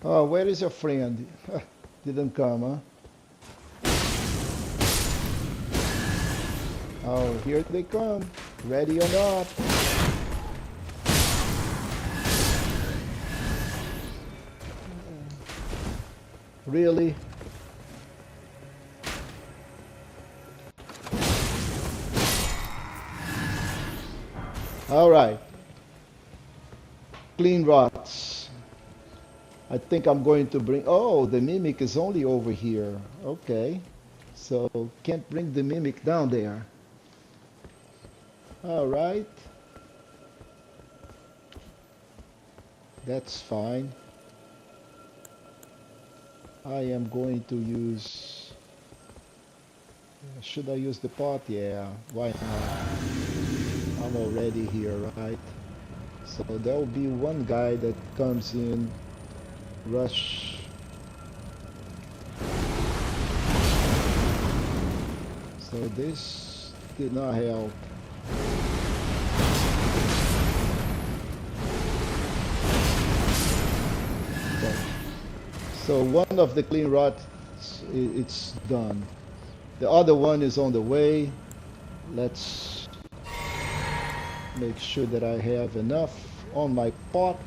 Oh, where is your friend? Didn't come, huh? Oh, here they come. Ready or not. Really? All right. Clean rods. I think I'm going to bring, oh, the mimic is only over here. Okay. So can't bring the mimic down there. All right. That's fine. I am going to use, should I use the pot? Yeah, why not? I'm already here, right? So there will be one guy that comes in, rush. So this did not help. Okay. So one of the clean rods, it's done. The other one is on the way. Let's make sure that I have enough on my pot.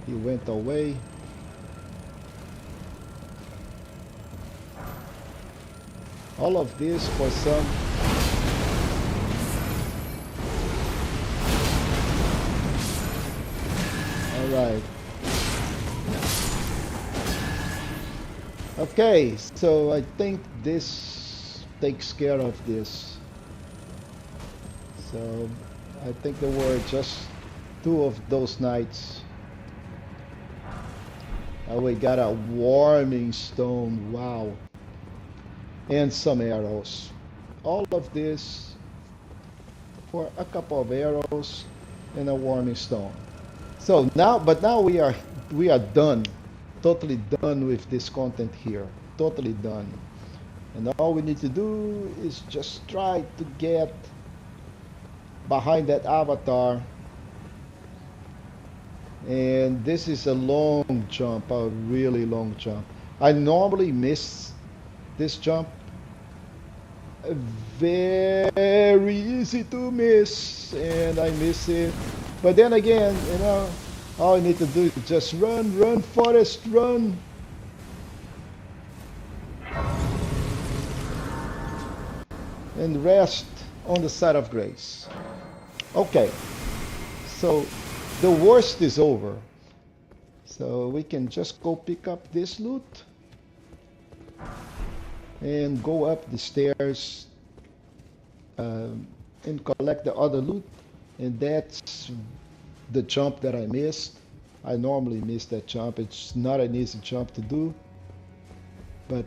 He went away. All of this for some. All right. Okay, so I think this takes care of this. So I think there were just 2 of those knights. We got a warming stone, wow. And some arrows. All of this for a couple of arrows and a warming stone. So now, but now we are done. Totally done with this content here. Totally done. And all we need to do is just try to get behind that avatar. And this is a long jump, a really long jump. I normally miss this jump. Very easy to miss, and I miss it. But then again, you know, all I need to do is just run, run, Forest, run. And rest on the side of grace. Okay, so the worst is over. So we can just go pick up this loot and go up the stairs and collect the other loot. And that's the jump that I missed. I normally miss that jump. It's not an easy jump to do, but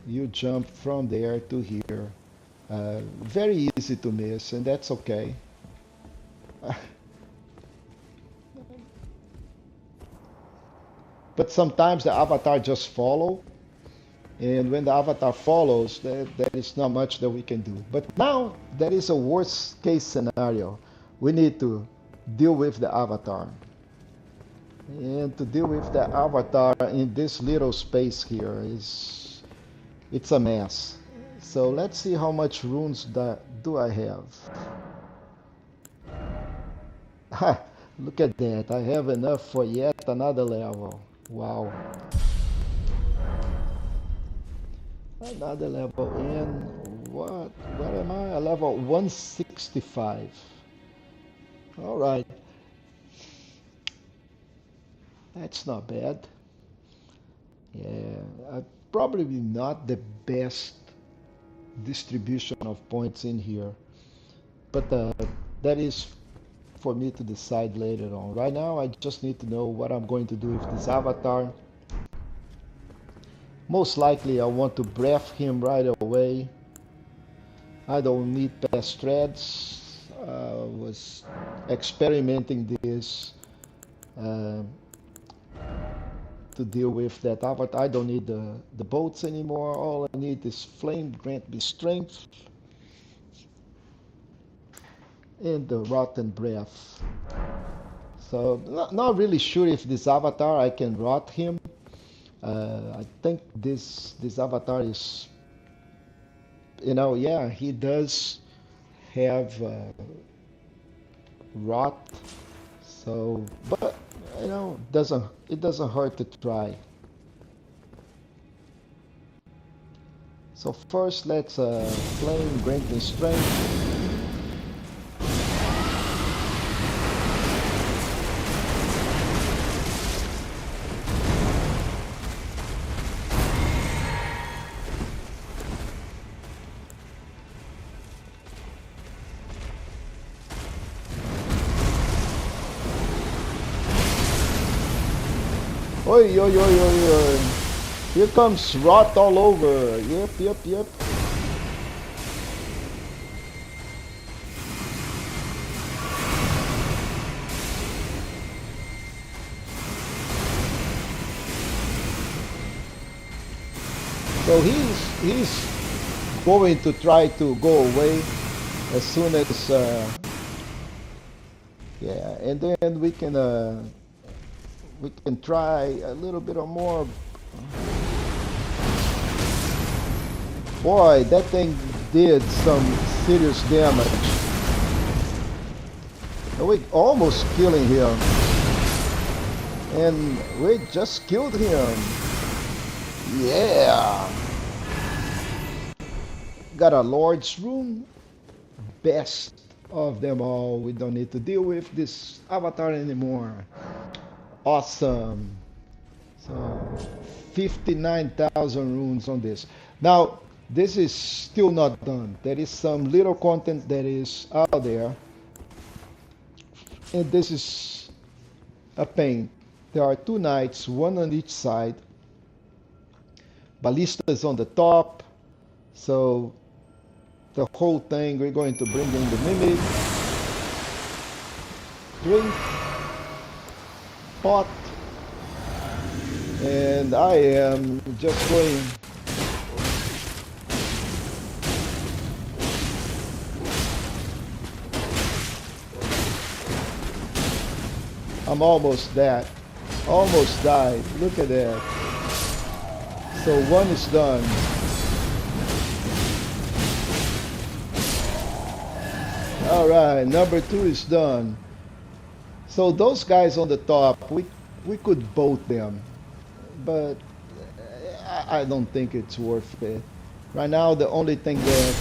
you jump from there to here. Very easy to miss, and that's okay. But sometimes the avatar just follow, and when the avatar follows, there is not much that we can do. But now that is a worst case scenario. We need to deal with the avatar. And to deal with the avatar in this little space here it's a mess. So let's see how much runes do I have. Look at that. I have enough for yet another level. Wow. Another level in. What am I? A level 165. All right. That's not bad. Yeah, probably not the best distribution of points in here. But that is for me to decide later on. Right now, I just need to know what I'm going to do with this avatar. Most likely, I want to breath him right away. I don't need past threads. I was experimenting this to deal with that avatar. I don't need the boats anymore. All I need is flame, grant me strength, and the rotten breath. So not really sure if this avatar I can rot him. I think this avatar is, you know, yeah, he does have rot. So, but you know, it doesn't hurt to try. So first, let's flame, grant me strength. Oi, oi, oi, oi, oi. Here comes rot all over. Yep, yep, yep. So he's going to try to go away as soon as yeah, and then we can try a little bit or more. Boy, that thing did some serious damage. And we almost killing him. And we just killed him. Yeah. Got a Lord's Rune. Best of them all. We don't need to deal with this avatar anymore. Awesome. So 59,000 runes on this. Now, this is still not done. There is some little content that is out there. And this is a pain. There are 2 knights, one on each side. Ballista is on the top. So the whole thing, we're going to bring in the mimic. Drink. Pot. And I am just going I'm almost dead. Almost died. Look at that. So one is done. Alright, number 2 is done. So those guys on the top, we could boat them. But I don't think it's worth it. Right now, the only thing that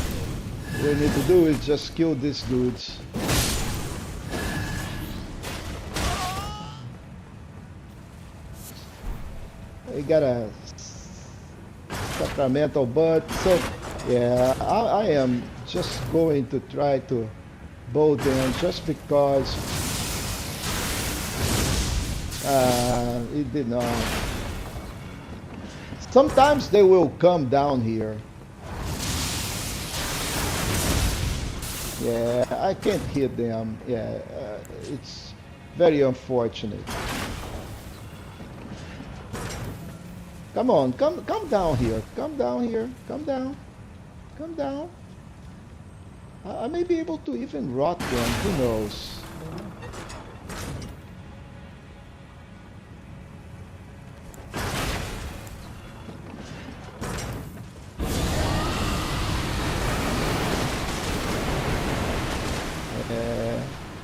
we need to do is just kill these dudes. We got a sacramental butt. So, yeah, I am just going to try to boat them just because it did not. Sometimes they will come down here. Yeah, I can't hit them. Yeah, it's very unfortunate. Come on, come down here. Come down here. Come down. Come down. I may be able to even rot them. Who knows?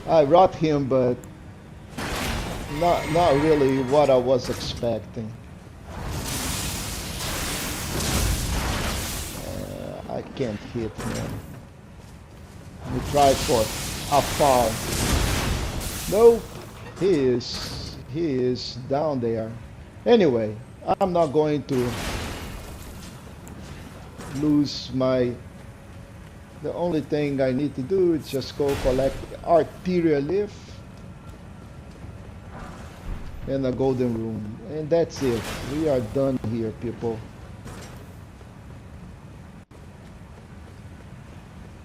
I rot him, but not really what I was expecting. I can't hit him. We try for afar. Nope, he is down there. Anyway, I'm not going to lose my. The only thing I need to do is just go collect arterial leaf and a golden rune, and that's it. We are done here, people.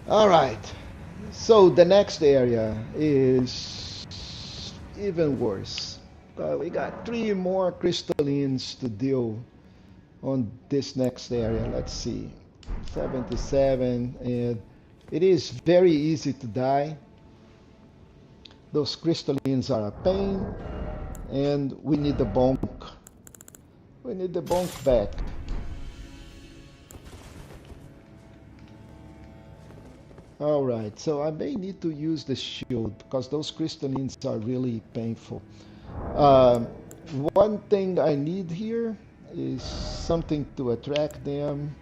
All right, so the next area is even worse. We got 3 more crystallines to deal on this next area. Let's see. 77, and it is very easy to die. Those crystallines are a pain, and we need the bonk. We need the bonk back. Alright, so I may need to use the shield because those crystallines are really painful. One thing I need here is something to attract them.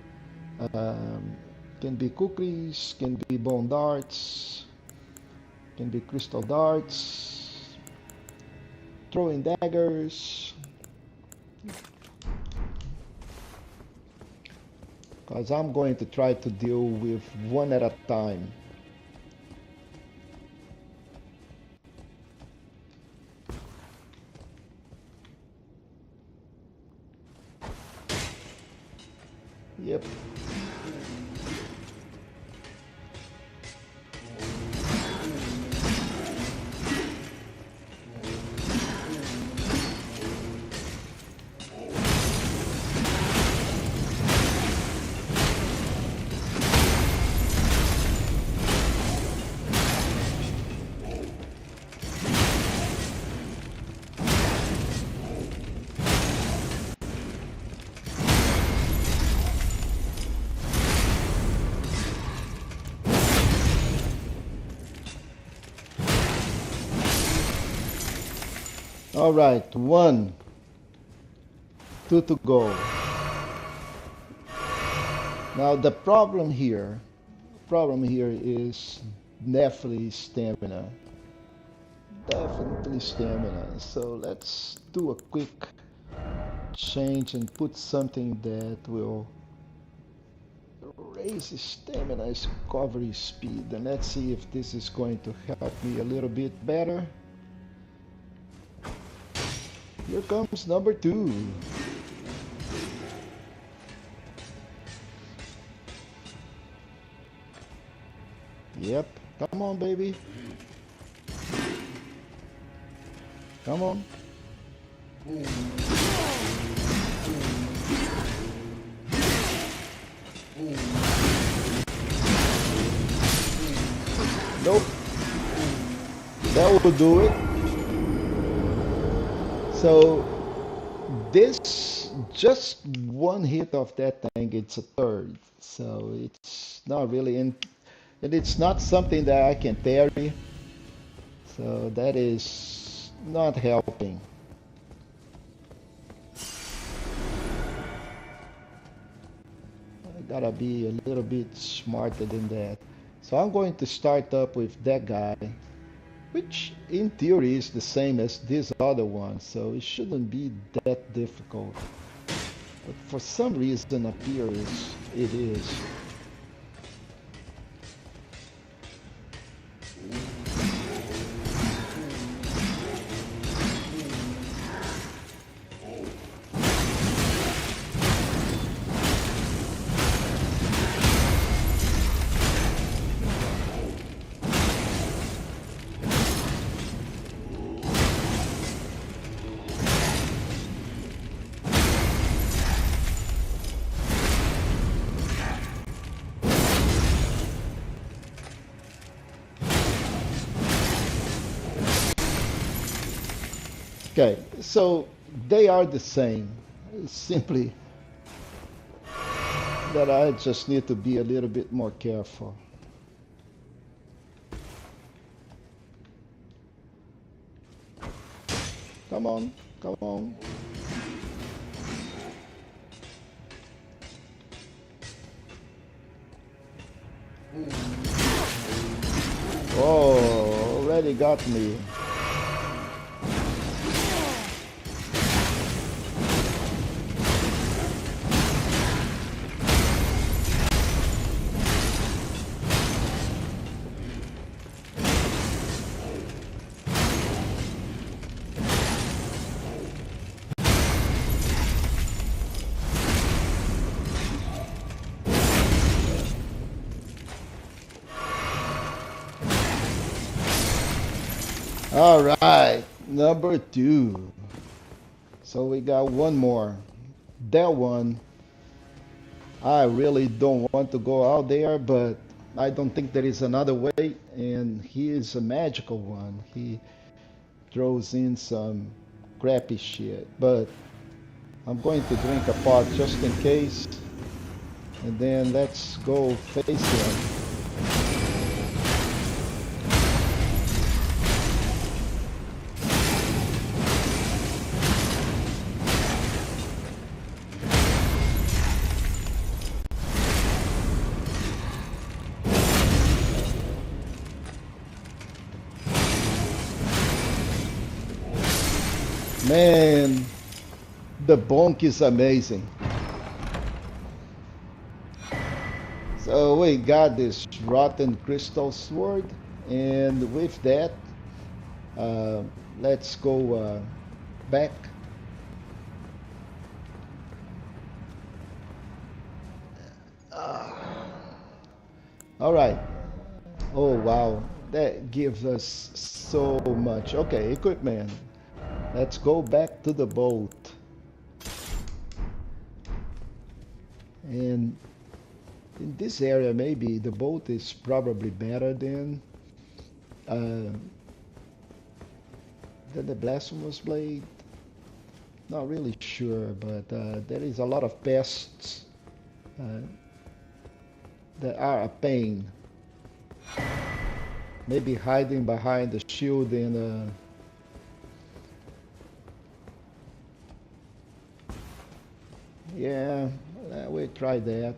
Can be cookies, can be bone darts, can be crystal darts, throwing daggers. Because I'm going to try to deal with one at a time. Yep. All right, one, two to go. Now the problem here is definitely stamina. Definitely stamina. So let's do a quick change and put something that will raise his stamina, his recovery speed. And let's see if this is going to help me a little bit better. Here comes number 2. Yep, come on, baby. Come on. Nope. That will do it. So this, just one hit of that thing, it's a third. So it's not really in, and it's not something that I can parry. So that is not helping. I gotta be a little bit smarter than that. So I'm going to start up with that guy, which in theory is the same as this other one, so it shouldn't be that difficult. But for some reason appears it is. Okay, so they are the same. It's simply that I just need to be a little bit more careful. Come on, come on. Oh, already got me. All right, number 2. So we got one more. That one, I really don't want to go out there, but I don't think there is another way. And he is a magical one. He throws in some crappy shit. But I'm going to drink a pot just in case. And then let's go face him. Man, the bonk is amazing. So we got this rotten crystal sword, and with that, uh, let's go back All right. Oh, wow. That gives us so much. Okay, equipment. Let's go back to the boat. And in this area, maybe the boat is probably better uh, than the blasphemous blade. Not really sure, but there is a lot of pests uh, that are a pain. Maybe hiding behind the shield and yeah, we'll try that.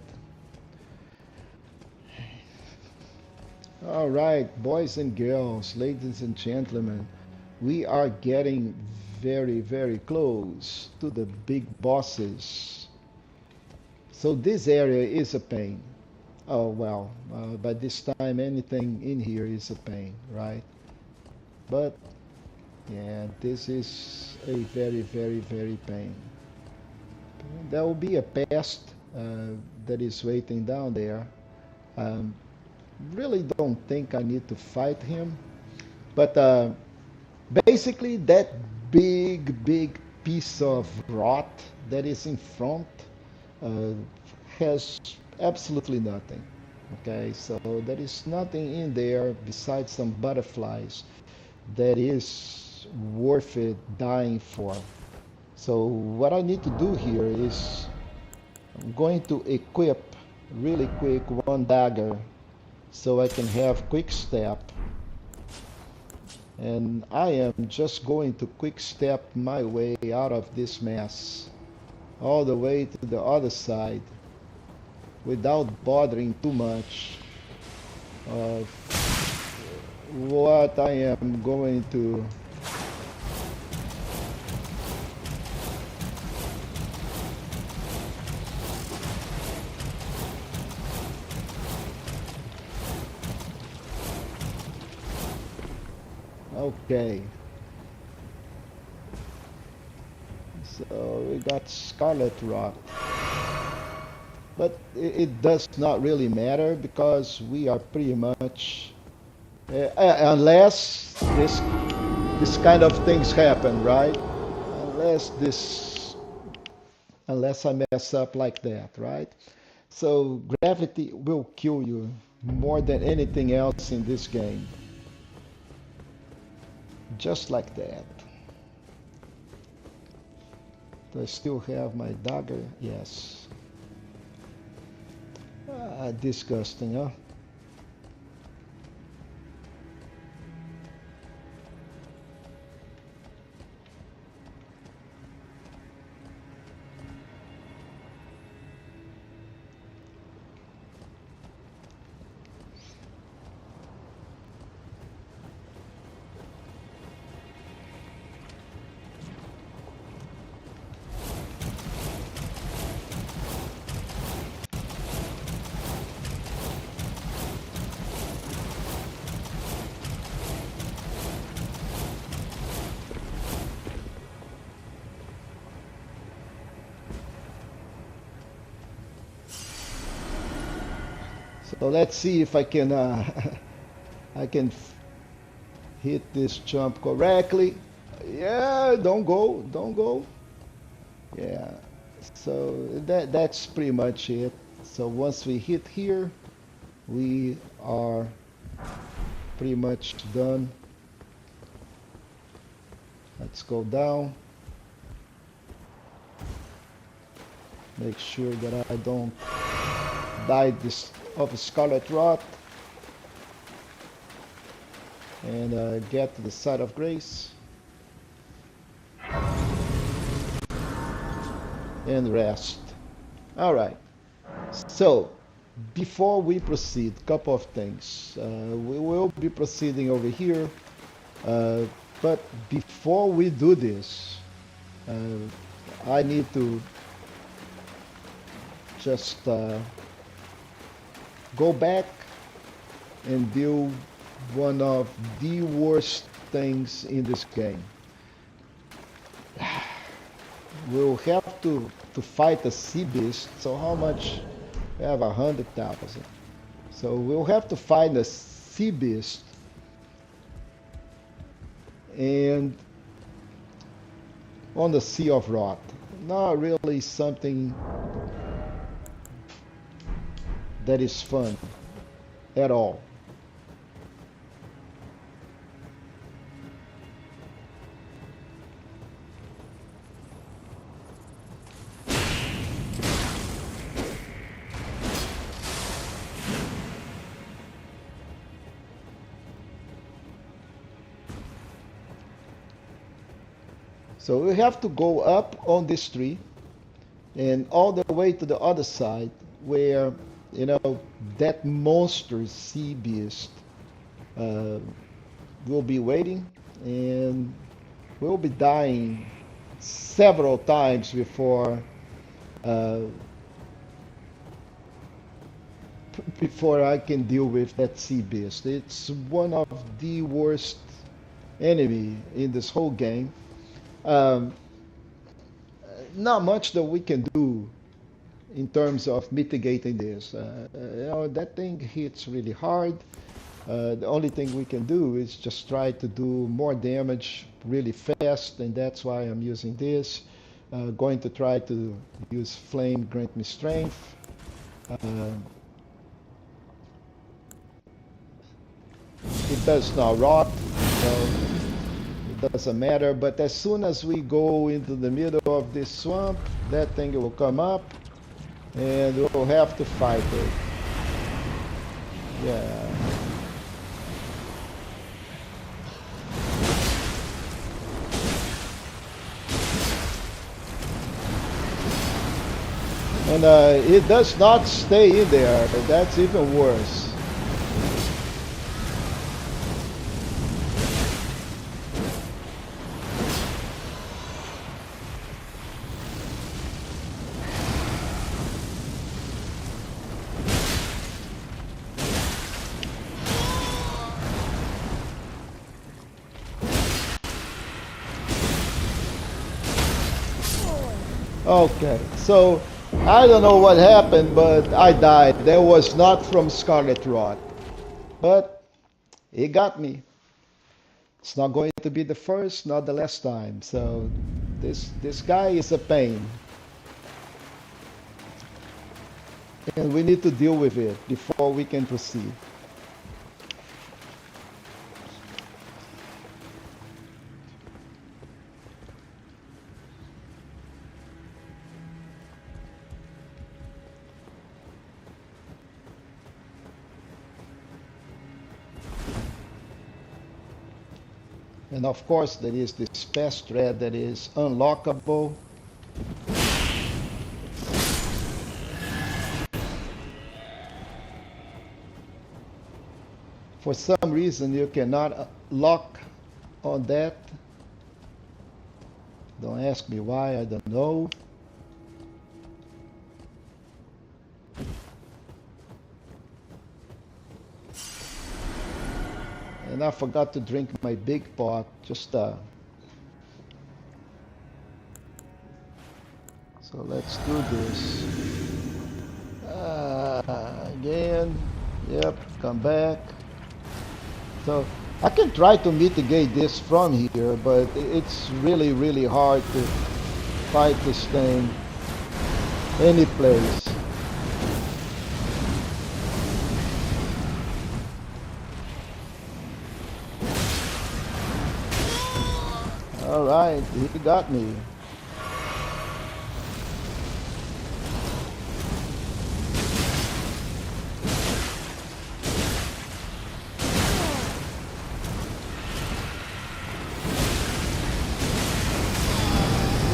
All right, boys and girls, ladies and gentlemen, we are getting very, very close to the big bosses. So this area is a pain. Oh well, by this time anything in here is a pain, right? But yeah, this is a very, very, very pain. There will be a pest that is waiting down there. Um, really don't think I need to fight him. But basically, that big, big piece of rot that is in front uh, has absolutely nothing. Okay, so there is nothing in there besides some butterflies that is worth it dying for. So what I need to do here is I'm going to equip really quick one dagger so I can have quick step, and I am just going to quick step my way out of this mess all the way to the other side without bothering too much of what I am going to okay. So we got Scarlet Rot. But it does not really matter because we are pretty much unless this kind of things happen, right? Unless this unless I mess up like that, right? So gravity will kill you more than anything else in this game. Just like that. Do I still have my dagger? Yes. Disgusting, huh? So let's see if I can I can hit this jump correctly. Yeah, don't go, don't go. Yeah. So that's pretty much it. So once we hit here, we are pretty much done. Let's go down. Make sure that I don't die this of Scarlet Rot. And get to the side of grace. And rest. All right. So, before we proceed, couple of things. We will be proceeding over here, but before we do this, I need to just go back and do one of the worst things in this game. We'll have to fight a sea beast, so how much We have 100,000. So we'll have to find a sea beast and on the Sea of Rot. Not really something that is fun at all. So we have to go up on this tree and all the way to the other side where, you know, that monster sea beast uh, will be waiting, and we'll be dying several times uh, before I can deal with that sea beast. It's one of the worst enemy in this whole game. Um, Not much that we can do in terms of mitigating this. You know, that thing hits really hard. The only thing we can do is just try to do more damage really fast, and that's why I'm using this. Going to try to use Flame Grant Me Strength. It does not rot, so it doesn't matter. But as soon as we go into the middle of this swamp, that thing will come up, and we'll have to fight it. Yeah. And it does not stay in there. That's even worse. Okay, so I don't know what happened, but I died. That was not from Scarlet Rot, but it got me. It's not going to be the first, not the last time. So this guy is a pain, and we need to deal with it before we can proceed. And of course, there is this fast thread that is unlockable. For some reason, you cannot lock on that. Don't ask me why, I don't know. And I forgot to drink my big pot. So let's do this. Again. Yep, come back. So I can try to mitigate this from here, but it's really, really hard to fight this thing any place. All right, he got me.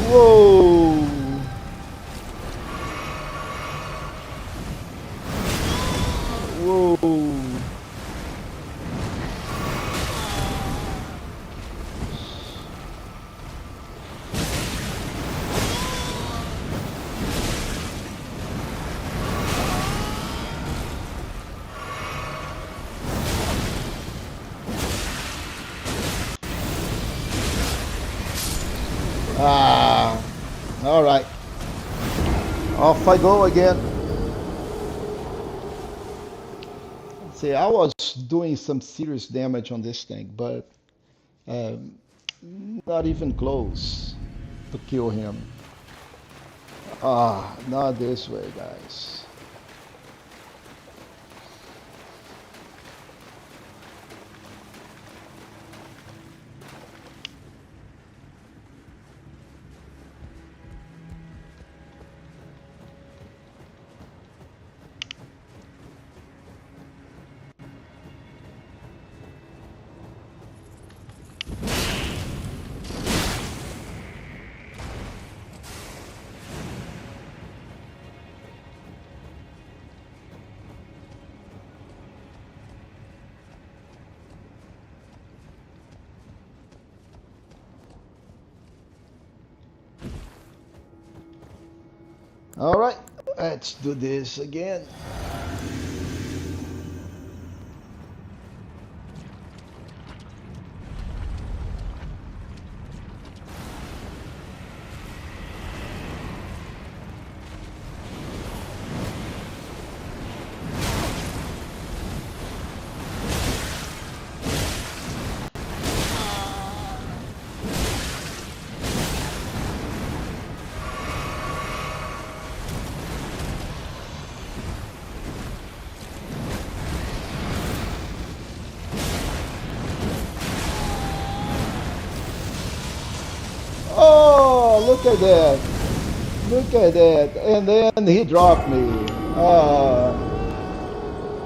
Whoa! Whoa! All right. Off I go again. See, I was doing some serious damage on this thing, but um, not even close to kill him. Ah, not this way, guys. All right, let's do this again. Oh, look at that. Look at that. And then he dropped me.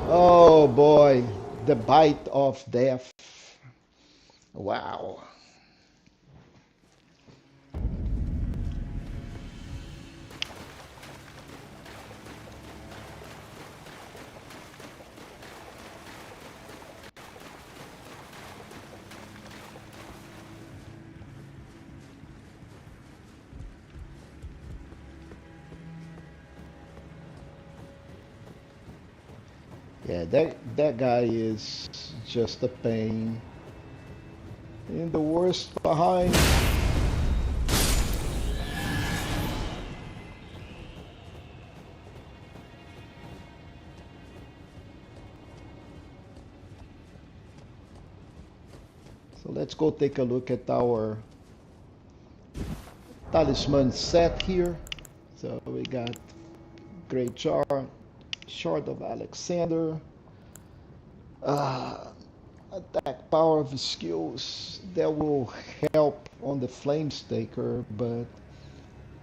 Oh boy. The bite of death. Wow. Yeah, that guy is just a pain in the worst behind. So let's go take a look at our talisman set here. So we got Great Jar, Shard of Alexander, uh, attack power of skills that will help on the Flame Staker, but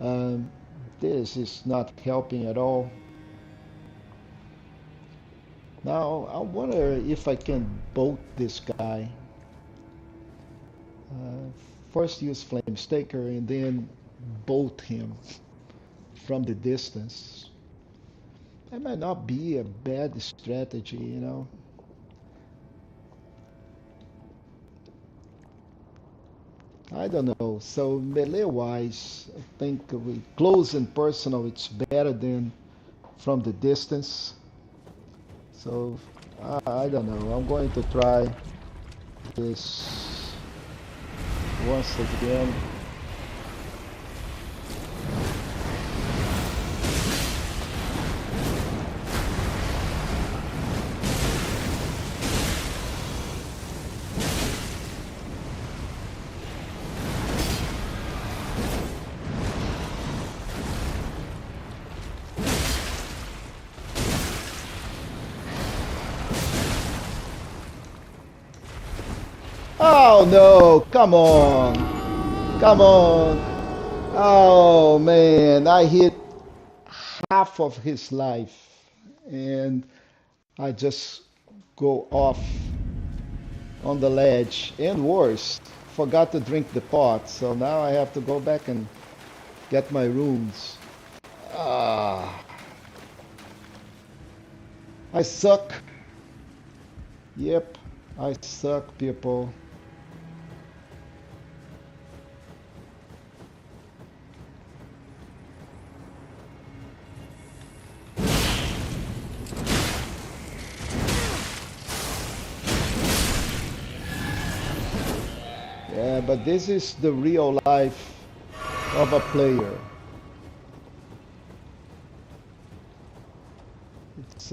um, this is not helping at all. Now I wonder if I can bolt this guy. First use Flame Staker and then bolt him from the distance. That might not be a bad strategy, you know. I don't know. So melee wise, I think with close and personal, it's better than from the distance. So I don't know. I'm going to try this once again. Oh no, come on. Come on. Oh man, I hit half of his life and I just go off on the ledge. And worse, forgot to drink the pot. So now I have to go back and get my runes. Ah, I suck. Yep, I suck, people. Yeah, but this is the real life of a player. It's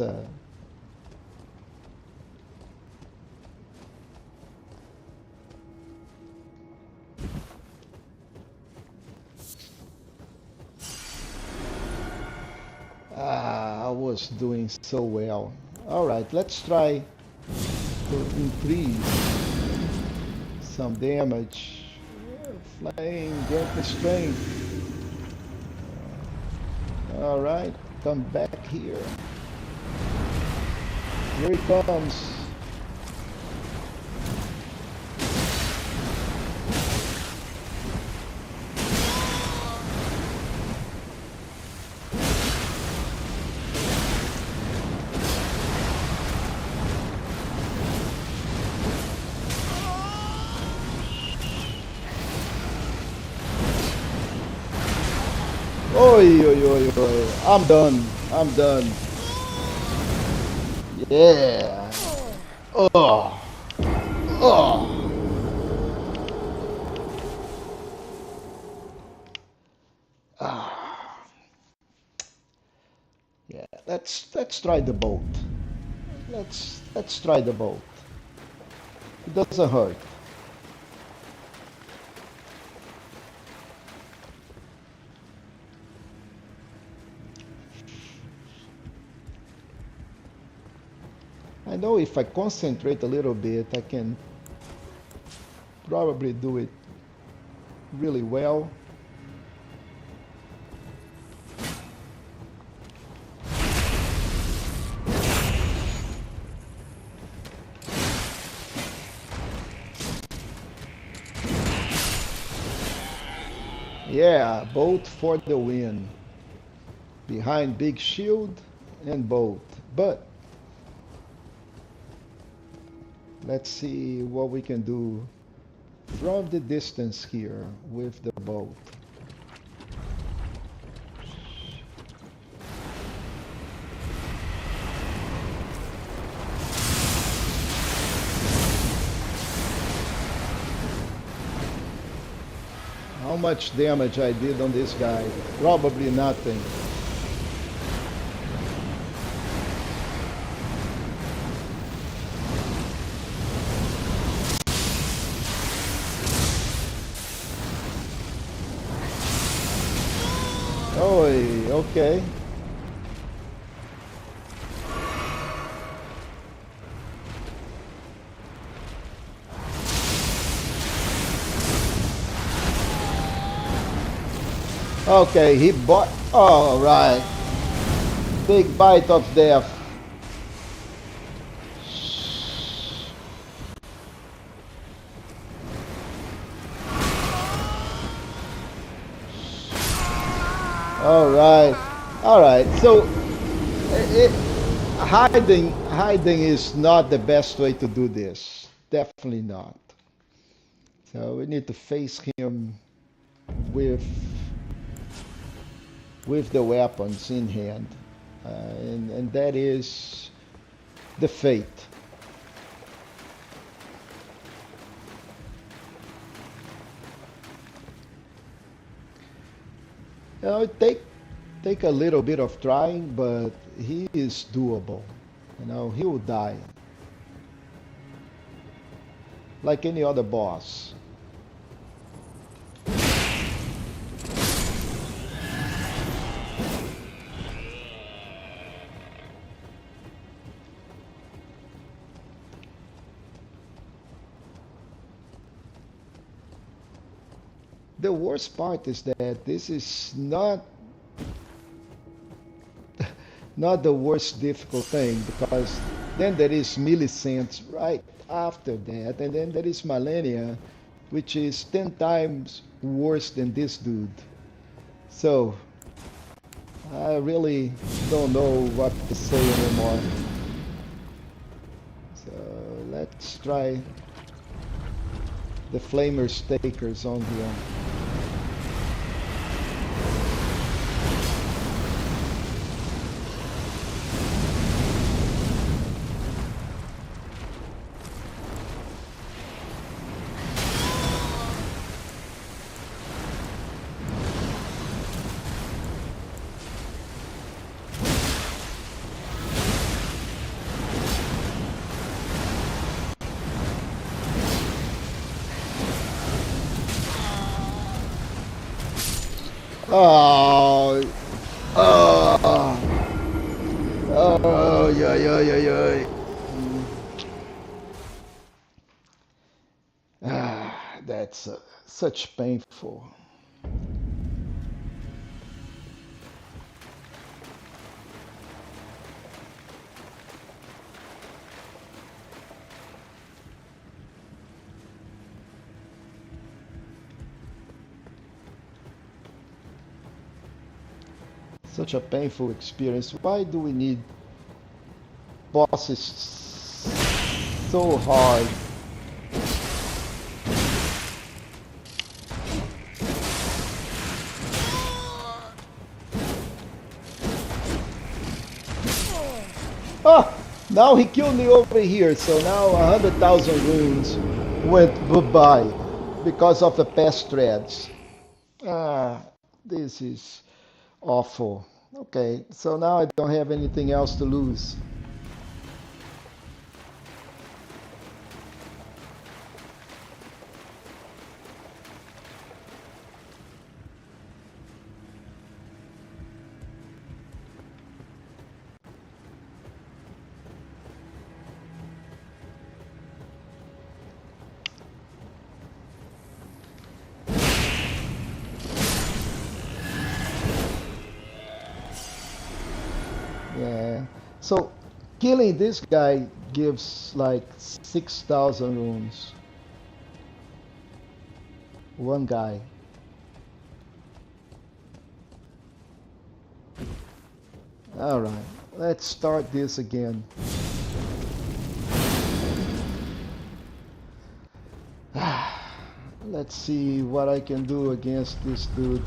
was doing so well. Alright, let's try to increase some damage. Flame, get the strength. Alright, come back here. Here he comes. Oi, oi, oi, oi. I'm done. I'm done. Yeah. Oh. Oh. Ah. Yeah. Let's try the boat. Let's try the boat. It doesn't hurt. I know if I concentrate a little bit, I can probably do it really well. Yeah, boat for the win. Behind big shield and boat. But let's see what we can do from the distance here with the boat. How much damage I did on this guy? Probably nothing. Oh, okay. Okay, he bought. All right. Big bite of death. All right. All right. So hiding is not the best way to do this. Definitely not. So we need to face him with the weapons in hand, and that is the fate. You know, take a little bit of trying, but he is doable. You know, he will die like any other boss. The worst part is that this is not the worst difficult thing, because then there is Miicent right after that, and then there is Malenia, which is 10 times worse than this dude. So I really don't know what to say anymore. So let's try the Flamer Stakers on here. Oh, oh, Oh, yeah, yeah, yeah, yeah. Ah, that's such painful. Such a painful experience. Why do we need bosses so hard? Ah, now he killed me over here, so now 100,000 runes went goodbye because of the past threads. Ah, this is awful. Okay, so now I don't have anything else to lose. Yeah. So killing this guy gives like 6,000 runes. One guy. All right. Let's start this again. Let's see what I can do against this dude.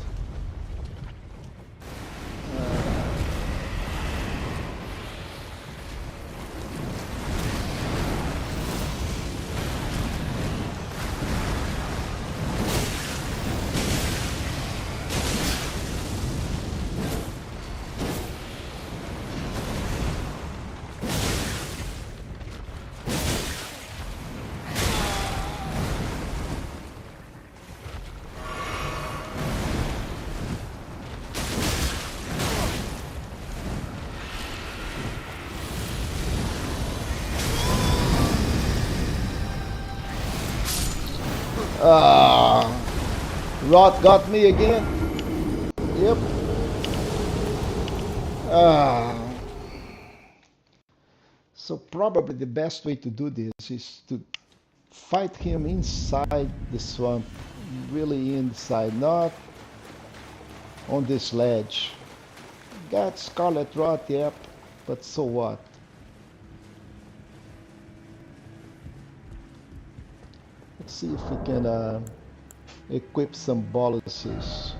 Ah, Rot got me again. Yep. Ah. So probably the best way to do this is to fight him inside the swamp, really inside, not on this ledge. Got Scarlet Rot, yep, but so what? Let's see if we can equip some boluses.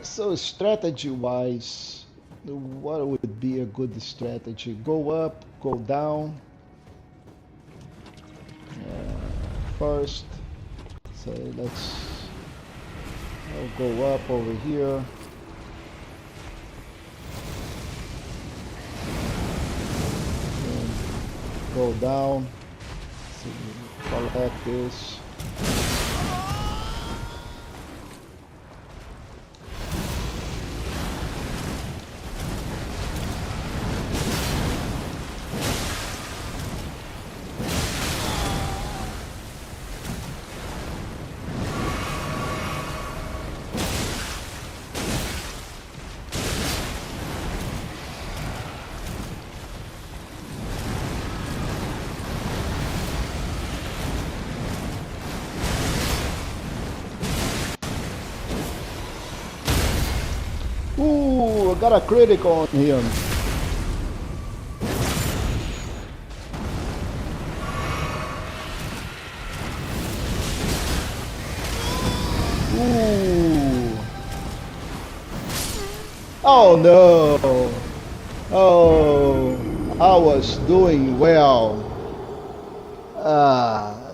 So strategy-wise, what would be a good strategy? Go up, go down. First, so I'll go up over here. And go down. So collect this. Ooh, I got a critical on him. Ooh. Oh no! Oh, I was doing well.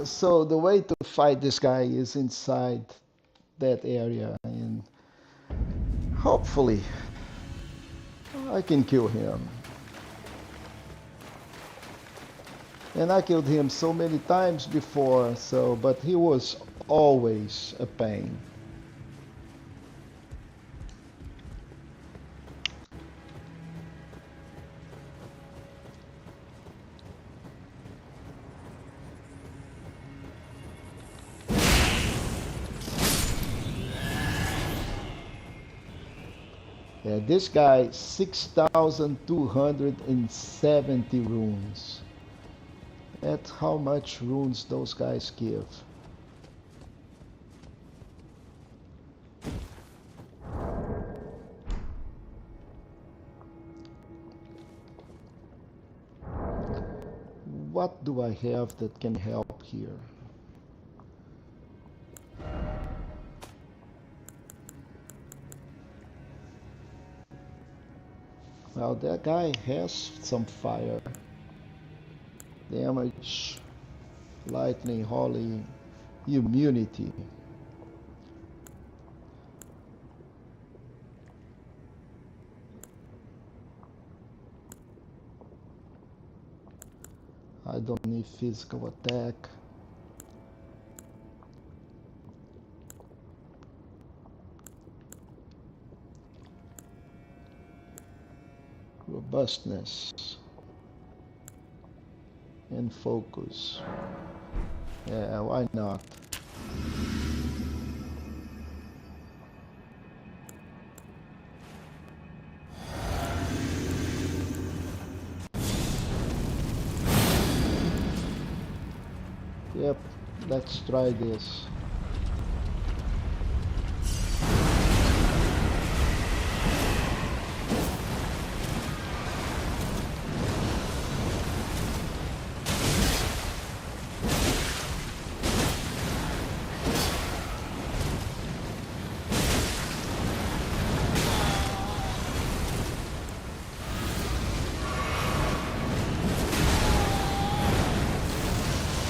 So the way to fight this guy is inside that area, and hopefully I can kill him. And I killed him so many times before, so but he was always a pain. Yeah, this guy 6,270 runes. That's how much runes those guys give. What do I have that can help here? Well, that guy has some fire. Damage, lightning, holy, immunity. I don't need physical attack. Robustness and focus. Yeah, why not? Yep, let's try this.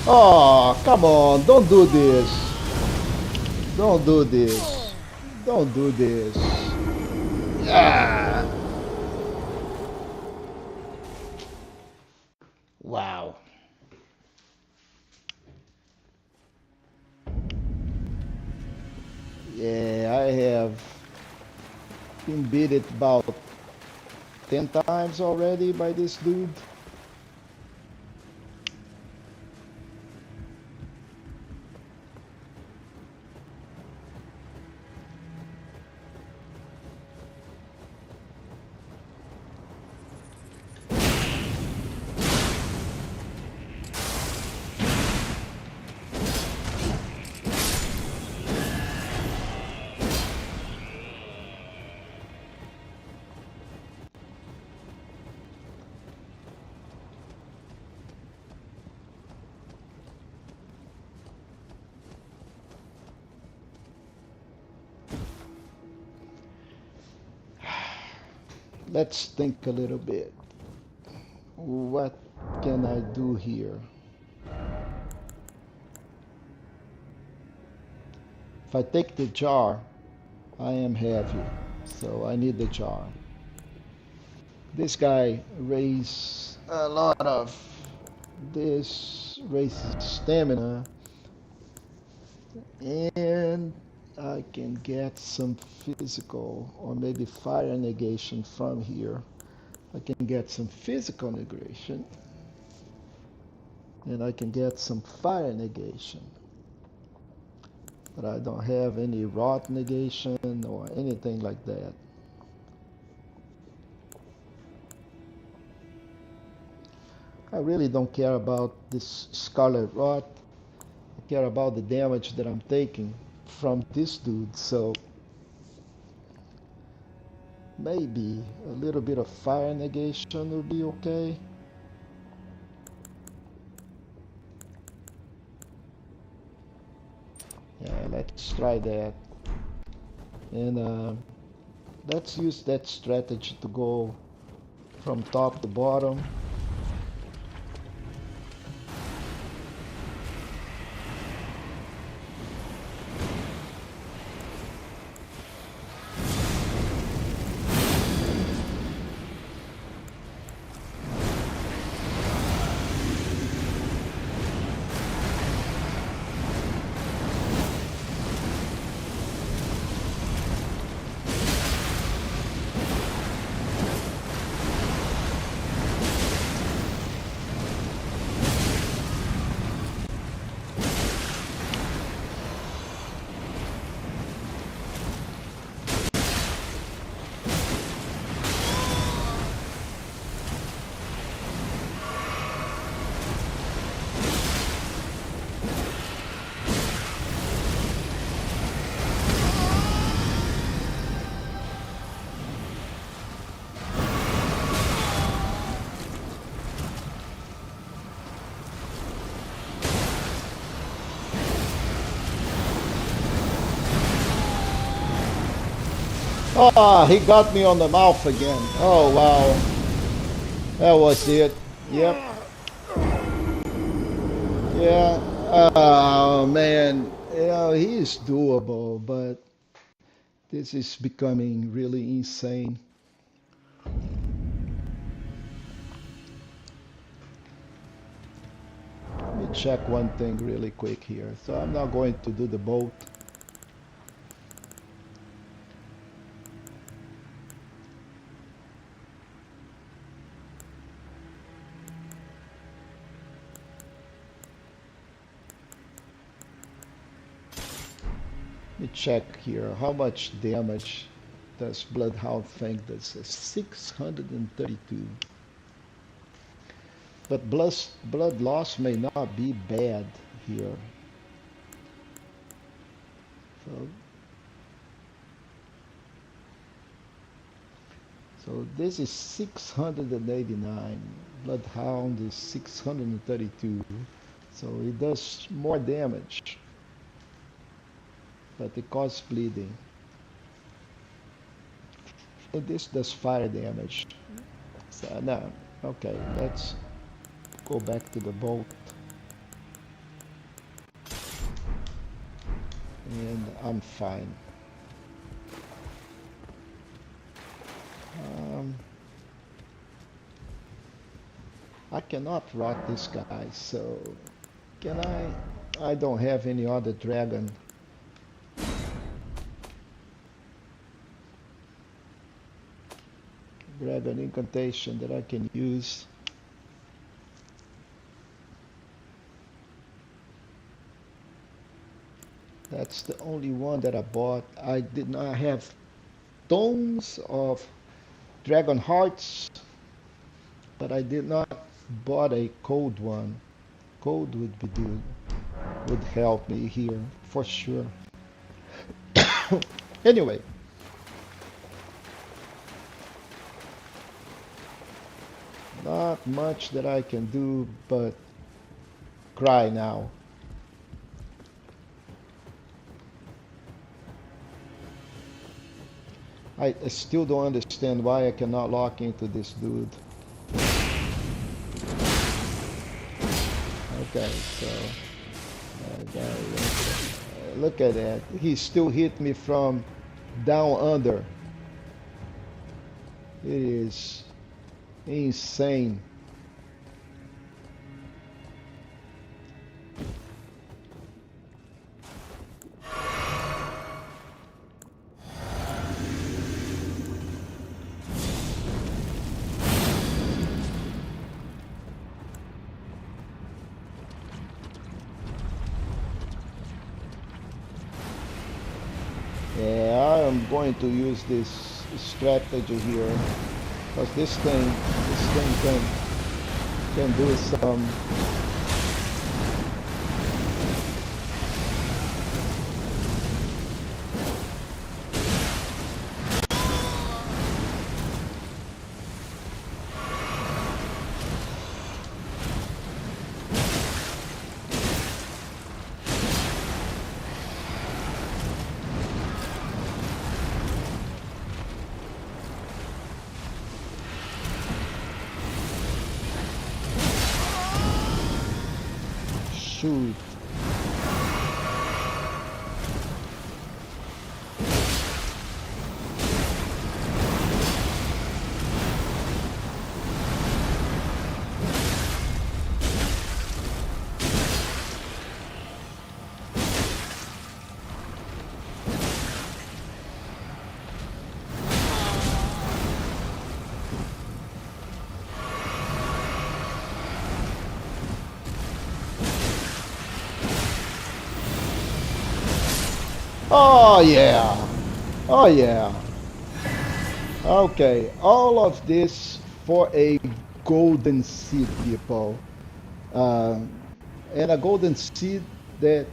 Oh, come on, don't do this. Don't do this. Don't do this. Ah. Wow. Yeah, I have been beat it about 10 times already by this dude. Let's think a little bit. What can I do here? If I take the jar, I am heavy, so I need the jar. This guy raises a lot of this, raises stamina, and I can get some physical or maybe fire negation from here. I can get some physical negation, and I can get some fire negation. But I don't have any rot negation or anything like that. I really don't care about this scarlet rot. I care about the damage that I'm taking from this dude, so maybe a little bit of fire negation will be okay. Yeah, let's try that. And let's use that strategy to go from top to bottom. Ah, he got me on the mouth again. Oh, wow. That was it. Yep. Yeah. Oh, man. You know, he is doable, but this is becoming really insane. Let me check one thing really quick here. So I'm not going to do the boat. Let me check here. How much damage does Bloodhound think? That's 632. But blood loss may not be bad here. So this is 689. Bloodhound is 632. So it does more damage. But it causes bleeding. And this does fire damage. So no. Okay, let's go back to the boat. And I'm fine. I cannot rot this guy, so can I? I don't have any other dragon. Dragon incantation that I can use. That's the only one that I bought. I did not have tons of dragon hearts, but I did not bought a cold one. Cold would be good, would help me here for sure. Anyway, not much that I can do but cry now. I still don't understand why I cannot lock into this dude. Okay, so look at that. He still hit me from down under. It is insane. Yeah, I'm going to use this strategy here because this thing can do some. shoot. Oh yeah. Oh yeah. Okay. All of this for a golden seed, people. Uh, and a golden seed that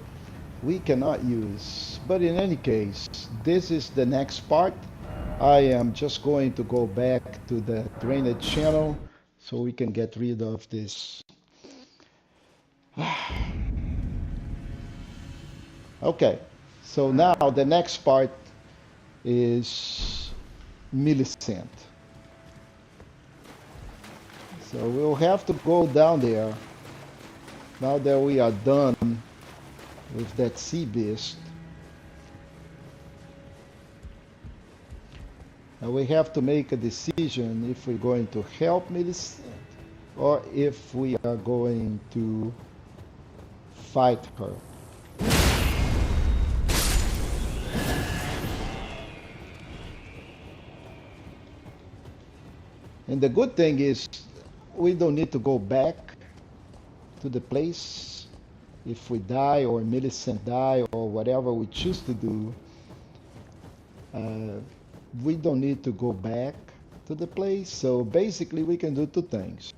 we cannot use. But in any case, this is the next part. I am just going to go back to the drainage channel so we can get rid of this. Okay, so now the next part is Miicent. So we'll have to go down there now that we are done with that sea beast. And we have to make a decision if we're going to help Miicent or if we are going to fight her. And the good thing is we don't need to go back to the place if we die or Miicent die or whatever we choose to do. We don't need to go back to the place. So basically we can do two things.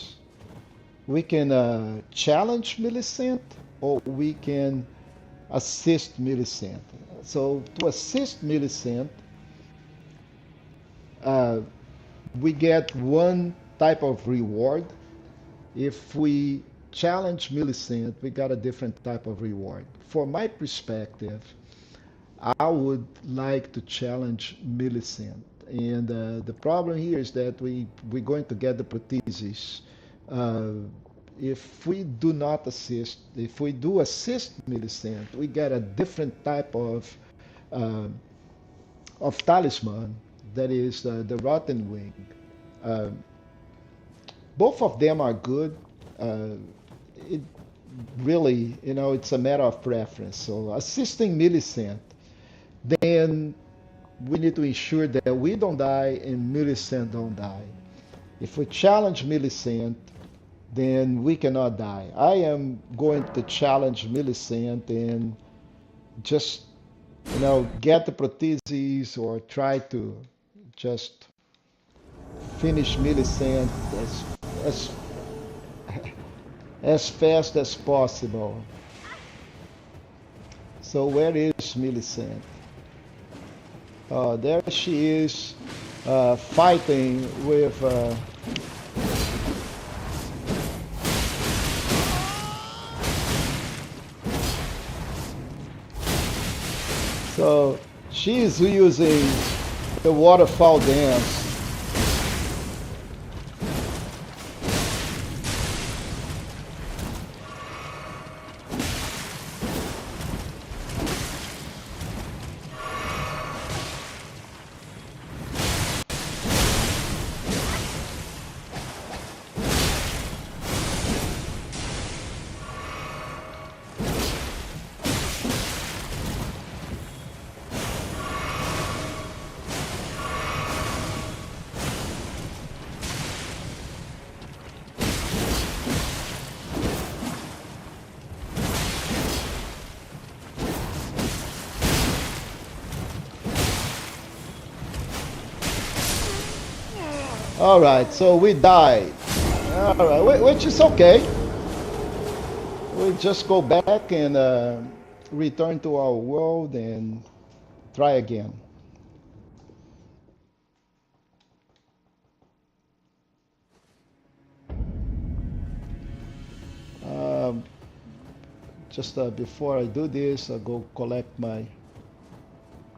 We can challenge Miicent or we can assist Miicent. So to assist Miicent, we get one type of reward. If we challenge Miicent, we got a different type of reward. For my perspective, I would like to challenge Miicent. And the problem here is that we're going to get the prothesis. If we do not assist, if we do assist Miicent, we get a different type uh, of talisman, that is the Rotten Wing. Uh, both of them are good. It really, it's a matter of preference. So assisting Miicent, then we need to ensure that we don't die and Miicent don't die. If we challenge Miicent, then we cannot die. I am going to challenge Miicent and just, get the protheses or try to just finish Miicent as as fast as possible. So where is Miicent? There she is, fighting with. So she is using the waterfall dance. All right, so we died. All right, which is okay. We just go back and return to our world and try again. Um, just before I do this, I'll go collect my.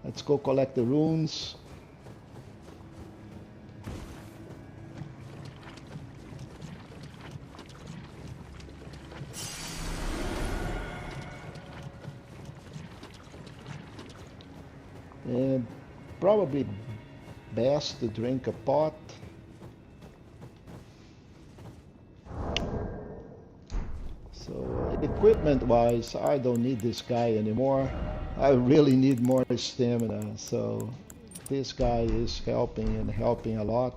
Let's go collect the runes. And probably best to drink a pot. So equipment wise, I don't need this guy anymore. I really need more stamina. So this guy is helping and helping a lot,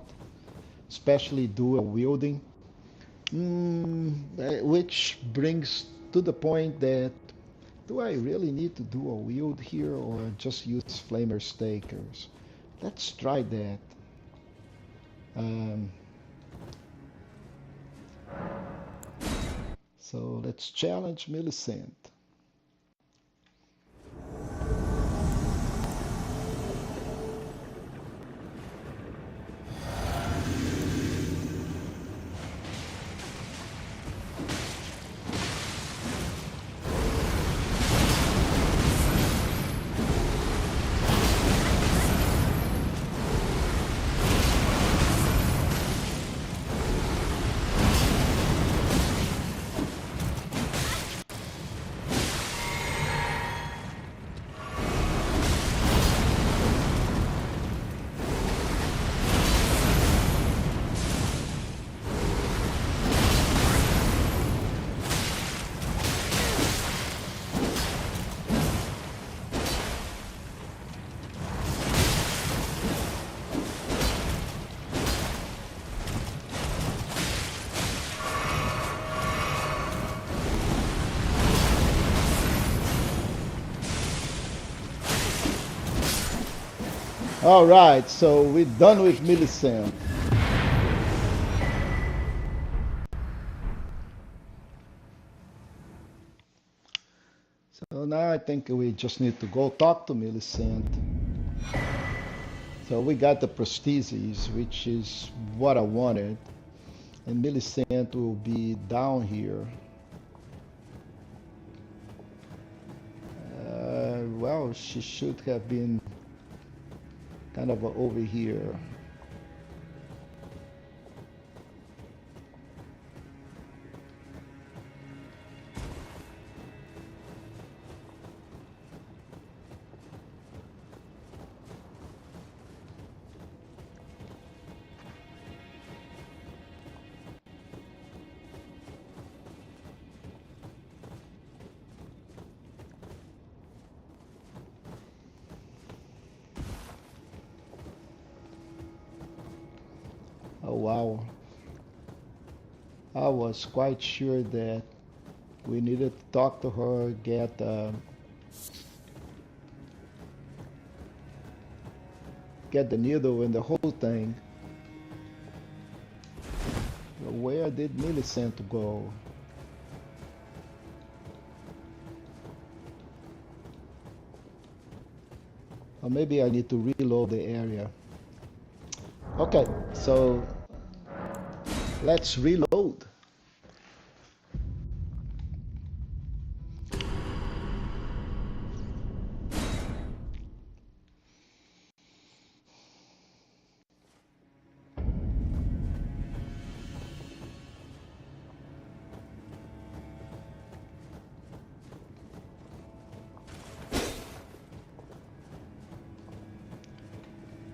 especially dual wielding. Which brings to the point that do I really need to dual wield here or just use flamer stakers? Let's try that. Um, so let's challenge Miicent. All right, so we're done with Miicent. So now I think we just need to go talk to Miicent. So we got the prostheses, which is what I wanted. And Miicent will be down here. Well, she should have been kind of over here. Oh wow. I was quite sure that we needed to talk to her, get the needle and the whole thing. But where did Miicent go? Or maybe I need to reload the area. Okay, so let's reload.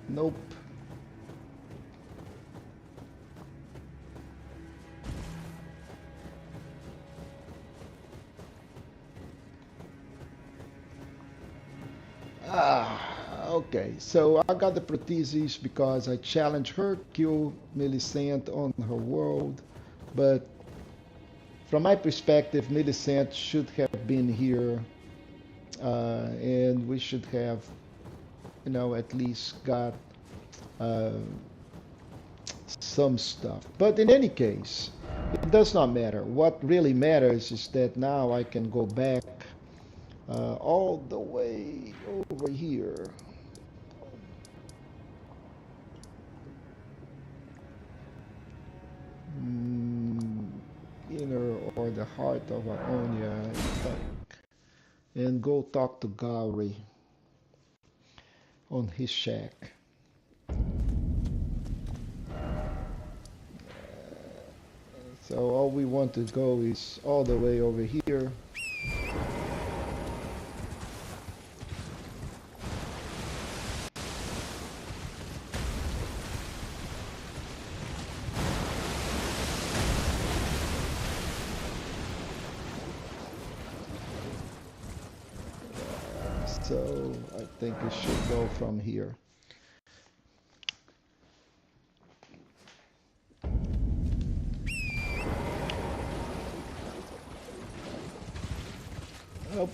Nope. Okay, so I got the prostheses because I challenged her, kill Miicent on her world, but from my perspective, Miicent should have been here, and we should have, at least got uh, some stuff. But in any case, it does not matter. What really matters is that now I can go back all the way over here. Inner or the heart of Aonia, and go talk to Gowry on his shack. So all we want to go is all the way over here. So I think it should go from here. Oh,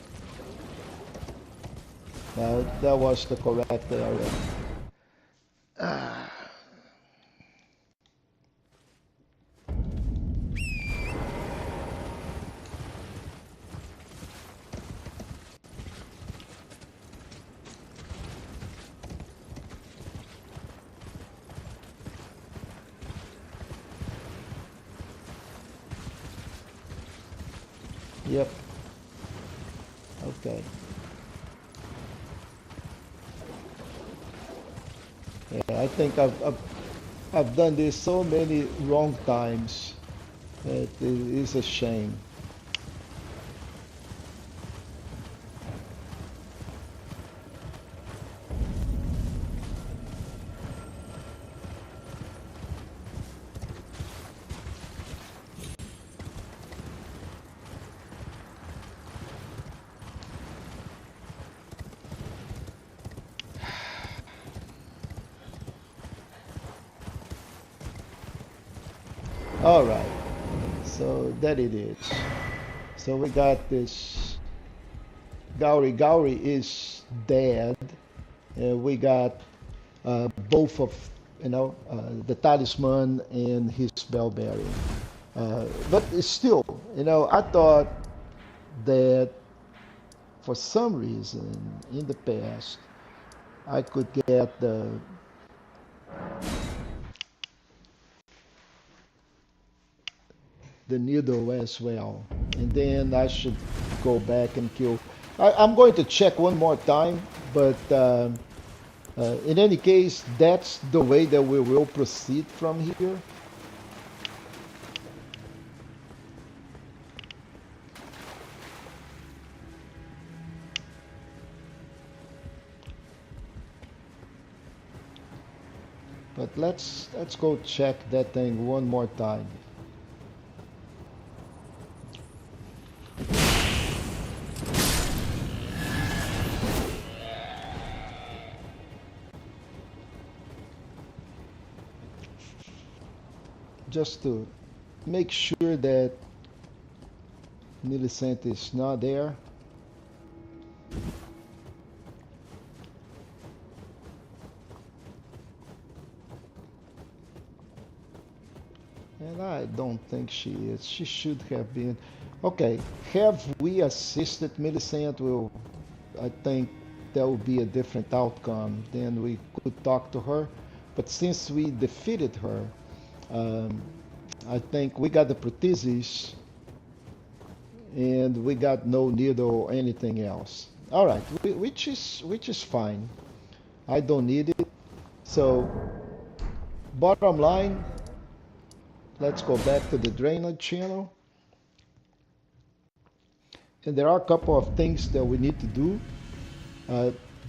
no, that was the correct area. Ah. Yep. Okay. Yeah, I think I've done this so many wrong times that it is a shame. All right. So that it is. So we got this Gauri. Gauri is dead. We got both of the talisman and his bell bearing. But it's still, I thought that for some reason in the past I could get the needle as well, and then I should go back and kill. I'm going to check one more time, but in any case, that's the way that we will proceed from here. But let's go check that thing one more time. Just to make sure that Miicent is not there. And I don't think she is. She should have been. Okay, have we assisted Miicent? Well, I think that would be a different outcome. Then we could talk to her. But since we defeated her, um, I think we got the prothesis and we got no needle or anything else. All right, which is fine. I don't need it. So bottom line, let's go back to the drainage channel. And there are a couple of things that we need to do.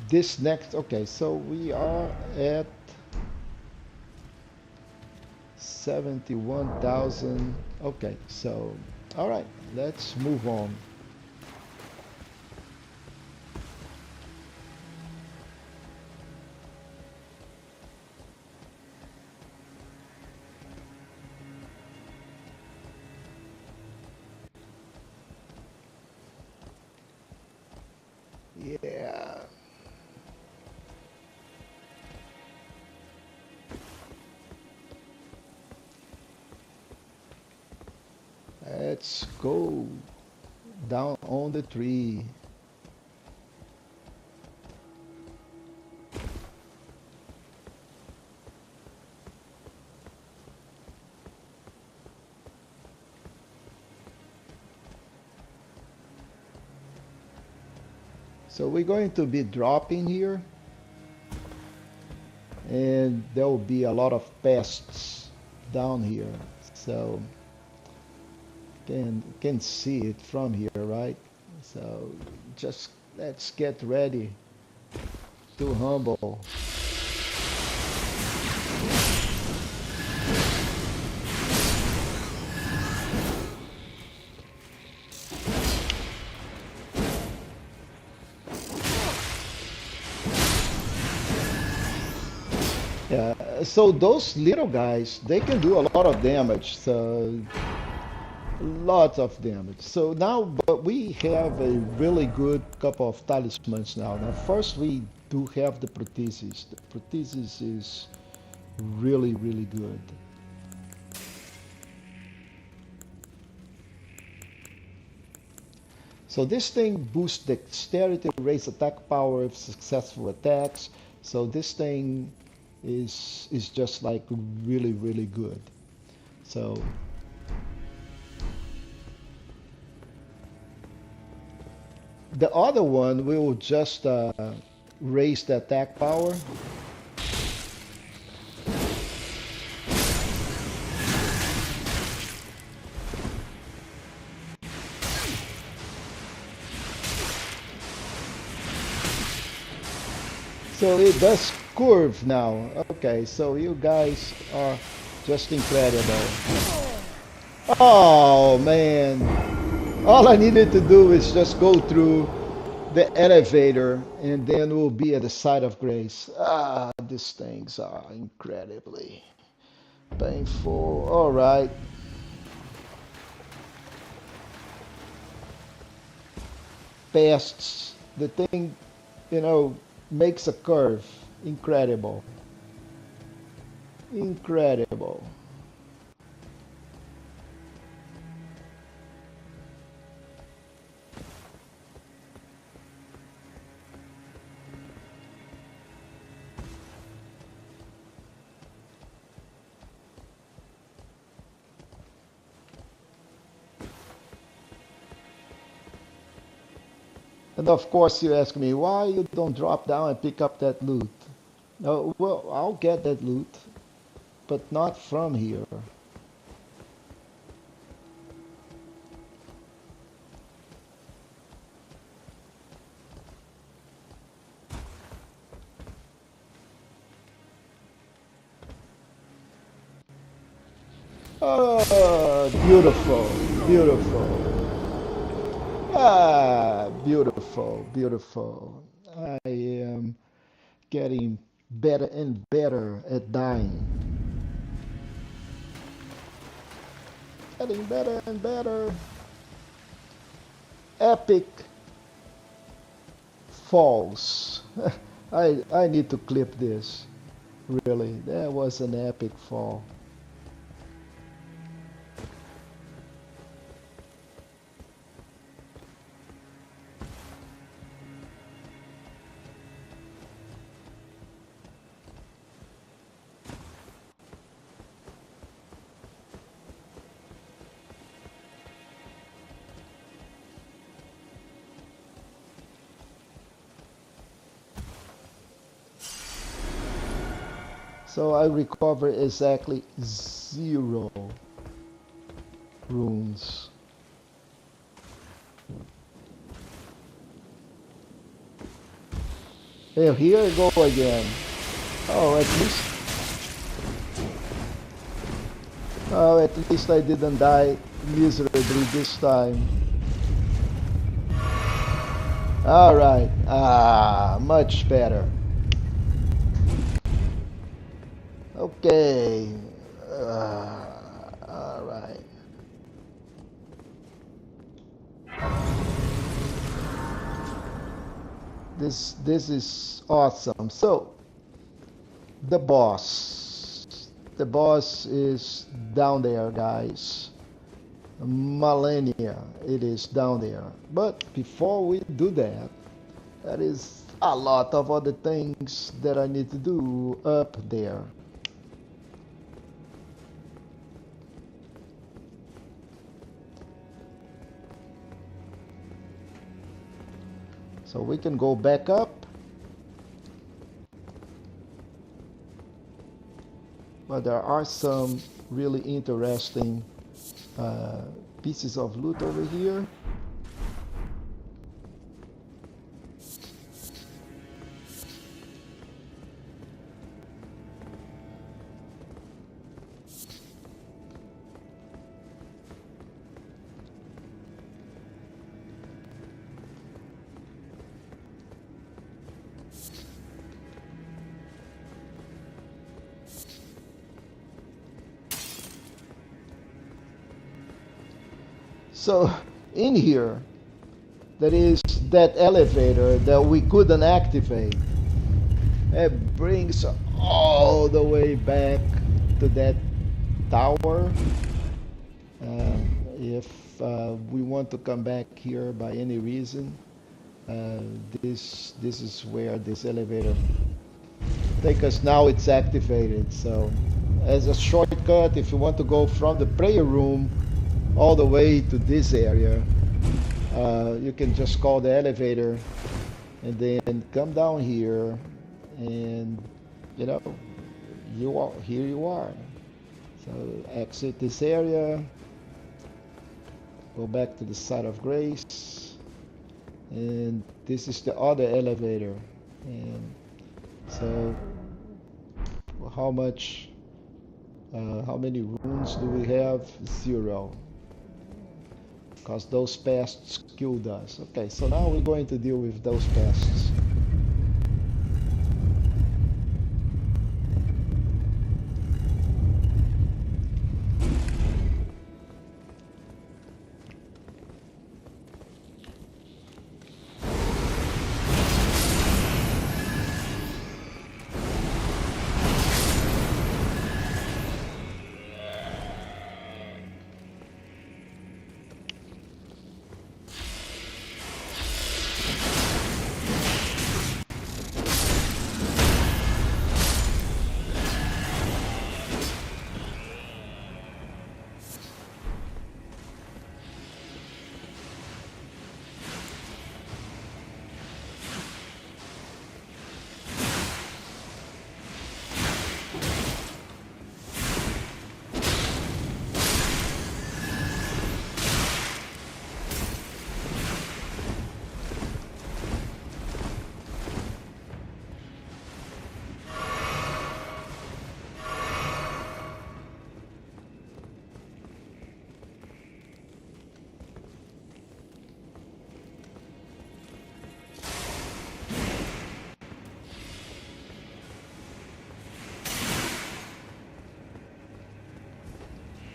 This next, okay, so we are at 71,000. Okay, so all right, let's move on. Yeah. Let's go down on the tree. So we're going to be dropping here, and there will be a lot of pests down here. So can see it from here, right? So just let's get ready to humble. Yeah, so those little guys, they can do a lot of damage. So lots of damage. So now, but we have a really good couple of talismans now. Now, first we do have the prothesis. The prothesis is really, really good. So this thing boosts dexterity, raise attack power of successful attacks. So this thing is just like really, really good. So the other one will just raise the attack power. So it does curve now. Okay, so you guys are just incredible. Oh man. All I needed to do is just go through the elevator and then we'll be at the site of grace. Ah, these things are incredibly painful. All right. Pests. The thing, you know, makes a curve. Incredible. Incredible. And of course, you ask me why you don't drop down and pick up that loot. No, well, I'll get that loot, but not from here. Oh, beautiful, beautiful. Ah, beautiful, beautiful. I am getting better and better at dying. Getting better and better. Epic falls. I need to clip this. Really, that was an epic fall. So I recover exactly 0 runes. Hey, here I go again. Oh, at least, oh, at least I didn't die miserably this time. All right. Ah, much better. Okay. All right. This is awesome. So the boss. The boss is down there, guys. Millennia. It is down there. But before we do that, there is a lot of other things that I need to do up there. So we can go back up. But there are some really interesting pieces of loot over here. So in here, there is that elevator that we couldn't activate. It brings all the way back to that tower. If we want to come back here by any reason, uh, this is where this elevator take us. Now it's activated. So as a shortcut, if you want to go from the prayer room all the way to this area, you can just call the elevator and then come down here, and you know, you are here. You are. So exit this area, go back to the site of grace, and this is the other elevator. And so how much, how many runes do we have? 0. Because those pests killed us. Okay, so now we're going to deal with those pests.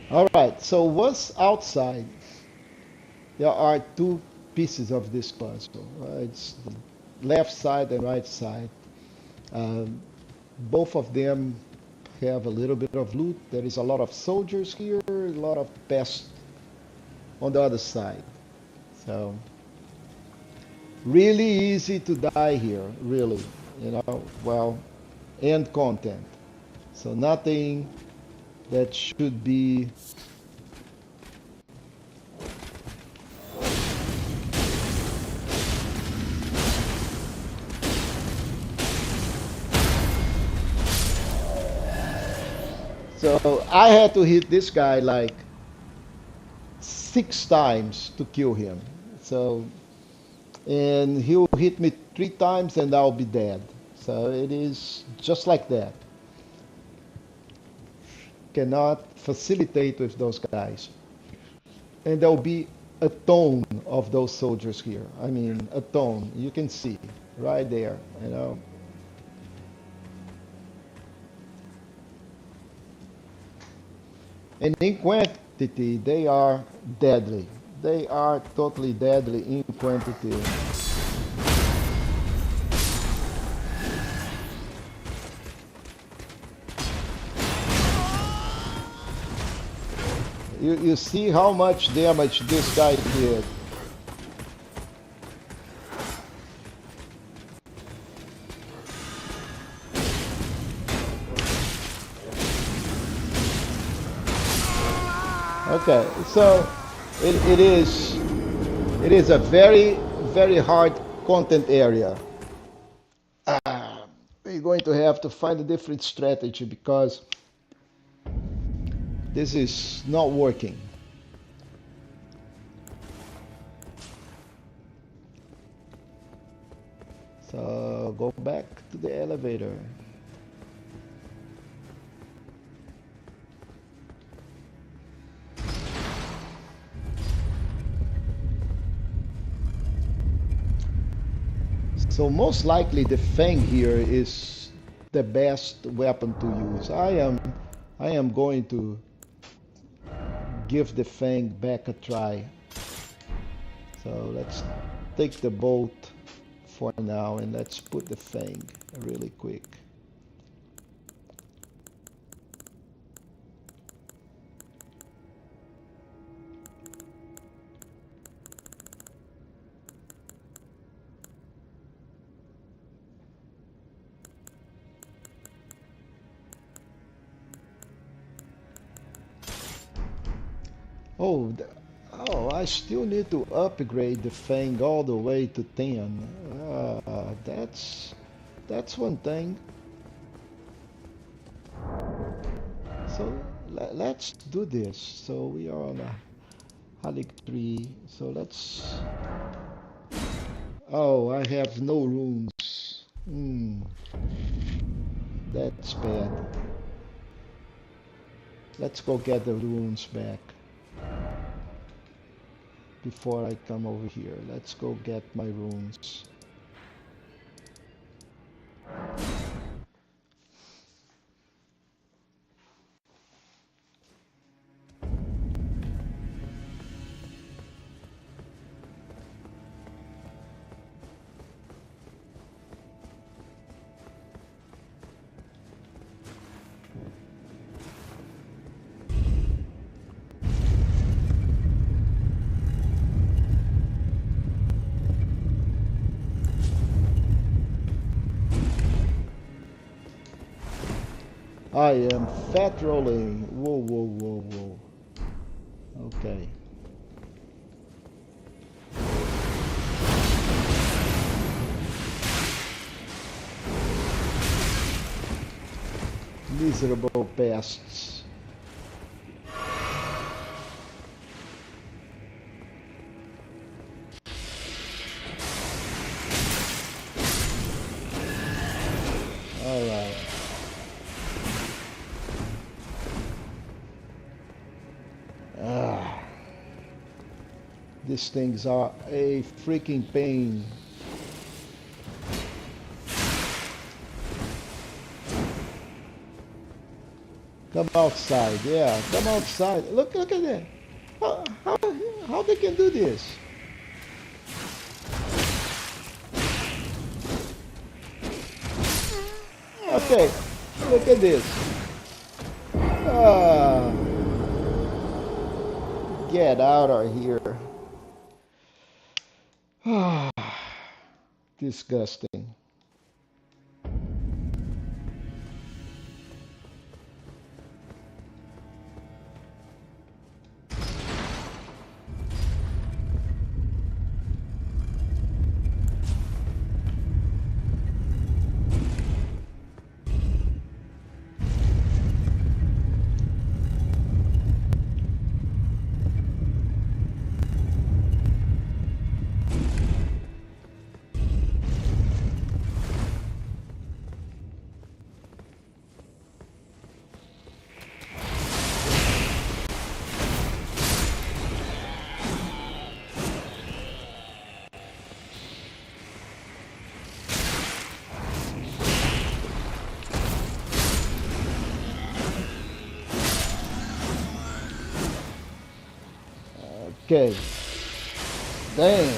All right, so once outside, there are two pieces of this puzzle. It's the left side and right side. Um, Both of them have a little bit of loot. There is a lot of soldiers here, a lot of pests on the other side. So really easy to die here, really. You know, well, end content. So nothing that should be so I had to hit this guy like 6 times to kill him. So, and he'll hit me 3 times and I'll be dead. So it is just like that. Cannot facilitate with those guys. And there'll be a ton of those soldiers here. I mean, a ton. You can see right there, you know. And in quantity, they are deadly. They are totally deadly in quantity. You see how much damage this guy did. Okay, so it is a very hard content area. We're going to have to find a different strategy because this is not working. So go back to the elevator. So most likely the Fang here is the best weapon to use. I am going to give the Fang back a try. So let's take the bolt for now and let's put the fang really quick. Oh, oh, I still need to upgrade the Fang all the way to 10. That's one thing. So let's do this. So we are on a Haligtree. So let's... Oh, I have no runes. That's bad. Let's go get the runes back before I come over here. Let's go get my runes. I am fat rolling. Whoa, whoa, whoa, whoa. Okay. Miserable pests. All right. These things are a freaking pain. Come outside, yeah, come outside. Look at that. How they can do this? Okay, look at this. Get out of here. Disgusting. Okay. Dang.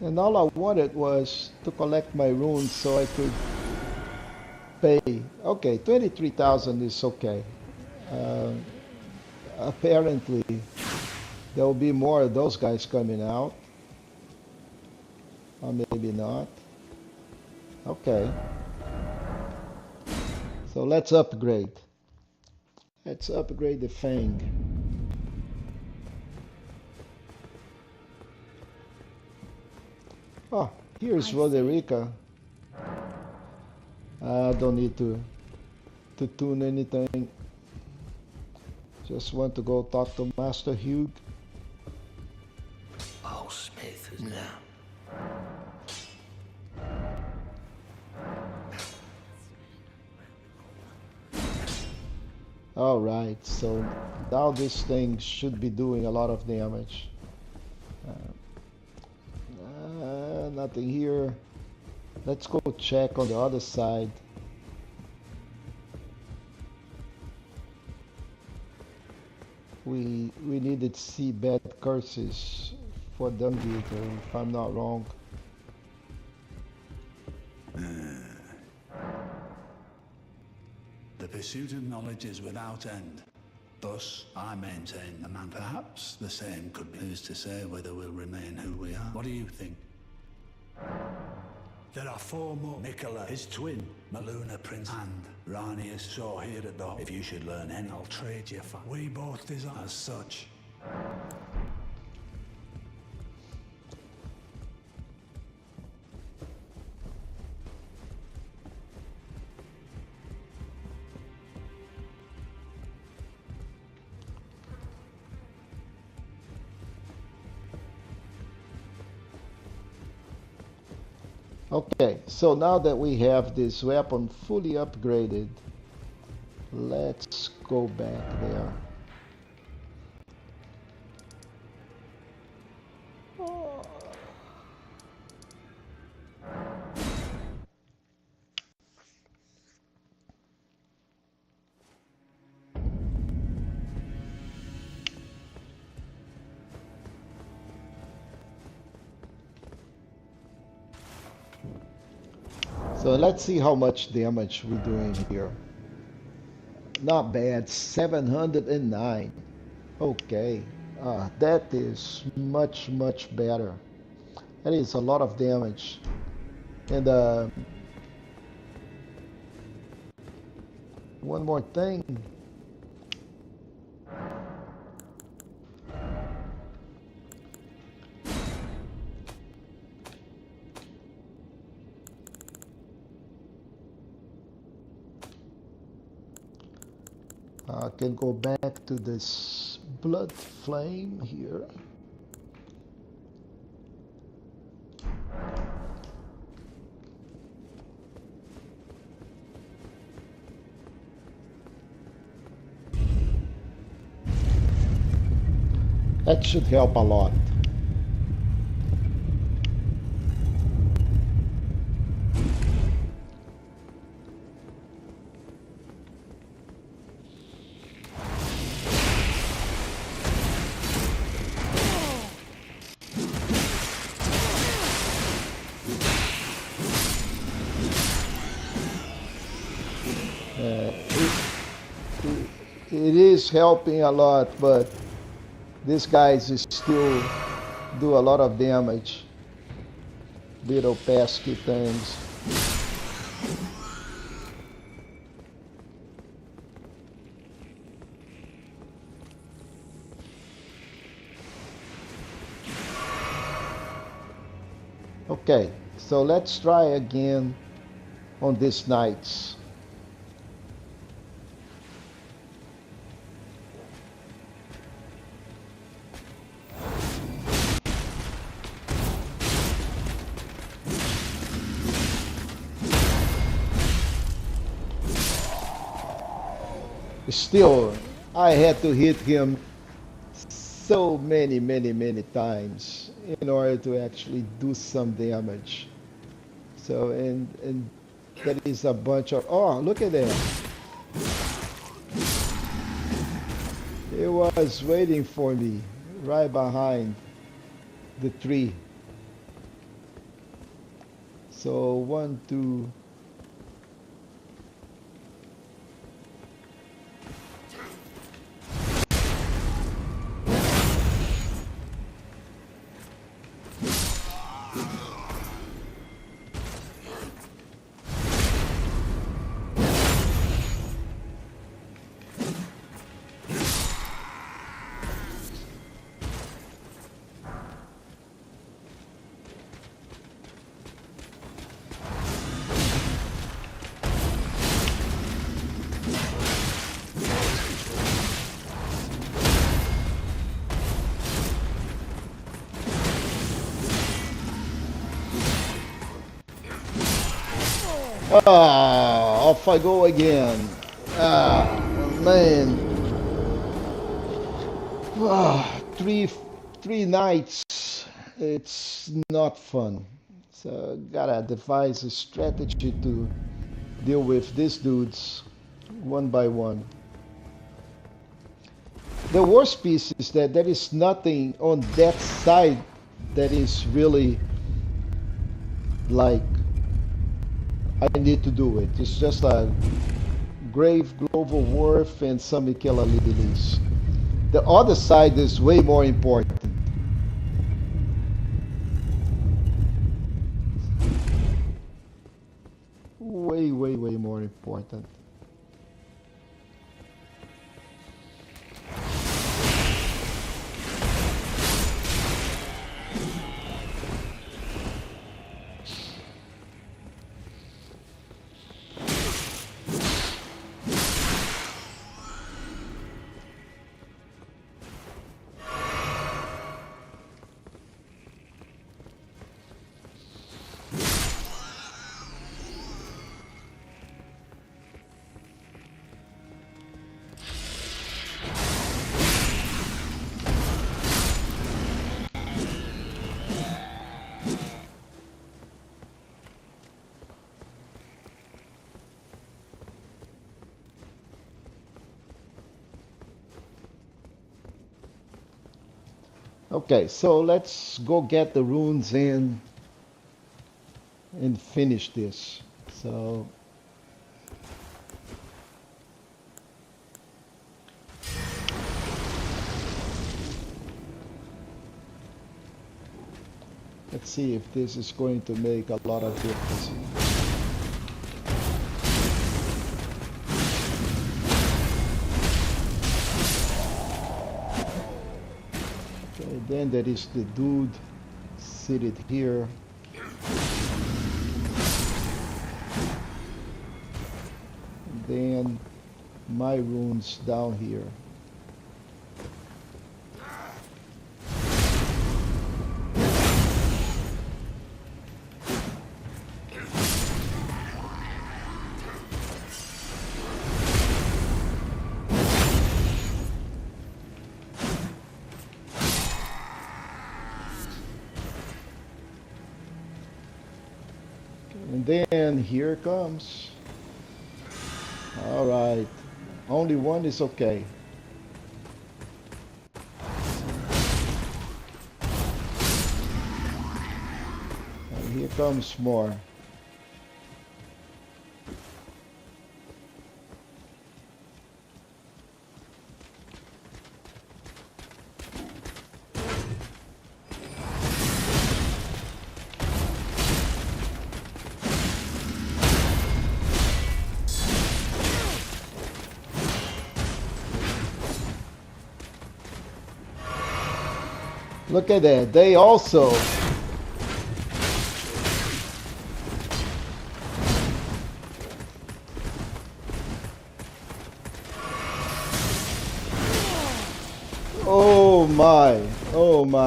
And all I wanted was to collect my runes so I could pay. Okay, 23,000 is okay. Apparently, there will be more of those guys coming out. Or maybe not. Okay. So let's upgrade. Let's upgrade the Fang. Oh, here's Roderica. I don't need to tune anything. Just want to go talk to Master Hugh. Old Smith is now. All right, so now this thing should be doing a lot of damage. Nothing here. Let's go check on the other side. We needed to see bad curses for Dungeon, if I'm not wrong. The pursuit of knowledge is without end. Thus, I maintain the man. Perhaps the same could be. Who's to say whether we'll remain who we are? What do you think? There are 4 more. Nicola, his twin, Maluna Prince, and Ranius saw here at the... If you should learn any, I'll trade you for... We both desire as such. Okay, so now that we have this weapon fully upgraded, let's go back there. So let's see how much damage we're doing here. Not bad, 709. Okay, that is much better. That is a lot of damage. And one more thing. I can go back to this blood flame here. That should help a lot. It is helping a lot, but these guys still do a lot of damage. Little pesky things. Okay, so let's try again on these knights. Still, I had to hit him so many times in order to actually do some damage. So, and that is a bunch of, oh, look at that. It was waiting for me right behind the tree. So 1, 2, off I go again. Man, three nights. It's not fun. So gotta devise a strategy to deal with these dudes one by one. The worst piece is that there is nothing on that side that is really like I need to do it. It's just a grave global warf and some Michaela lilies. The other side is way more important. Way more important. Okay, so let's go get the runes in and finish this. So let's see if this is going to make a lot of difference. Okay, then there is the dude seated here. And then my runes down here. And then here it comes. All right. Only one is okay. And here comes more. Look at that. They also oh my. Oh my.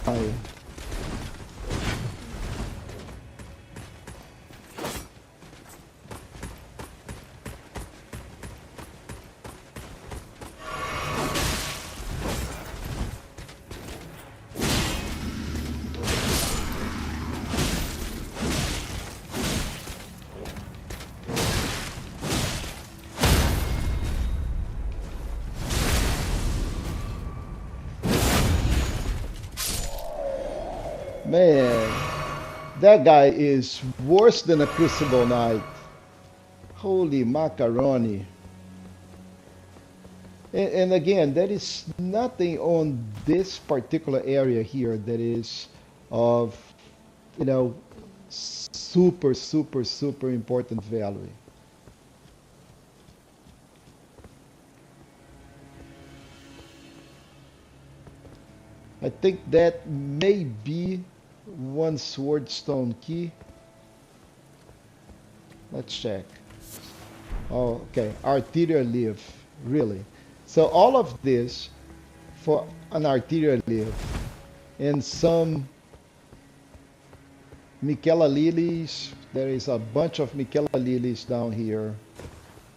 Man, that guy is worse than a Crucible Knight. Holy macaroni. And again, there is nothing on this particular area here that is of, you know, super important value. I think that may be one swordstone key. Let's check. Oh, okay, arterial leaf, really. So all of this for an arterial leaf and some Michaela lilies. There is a bunch of Michaela lilies down here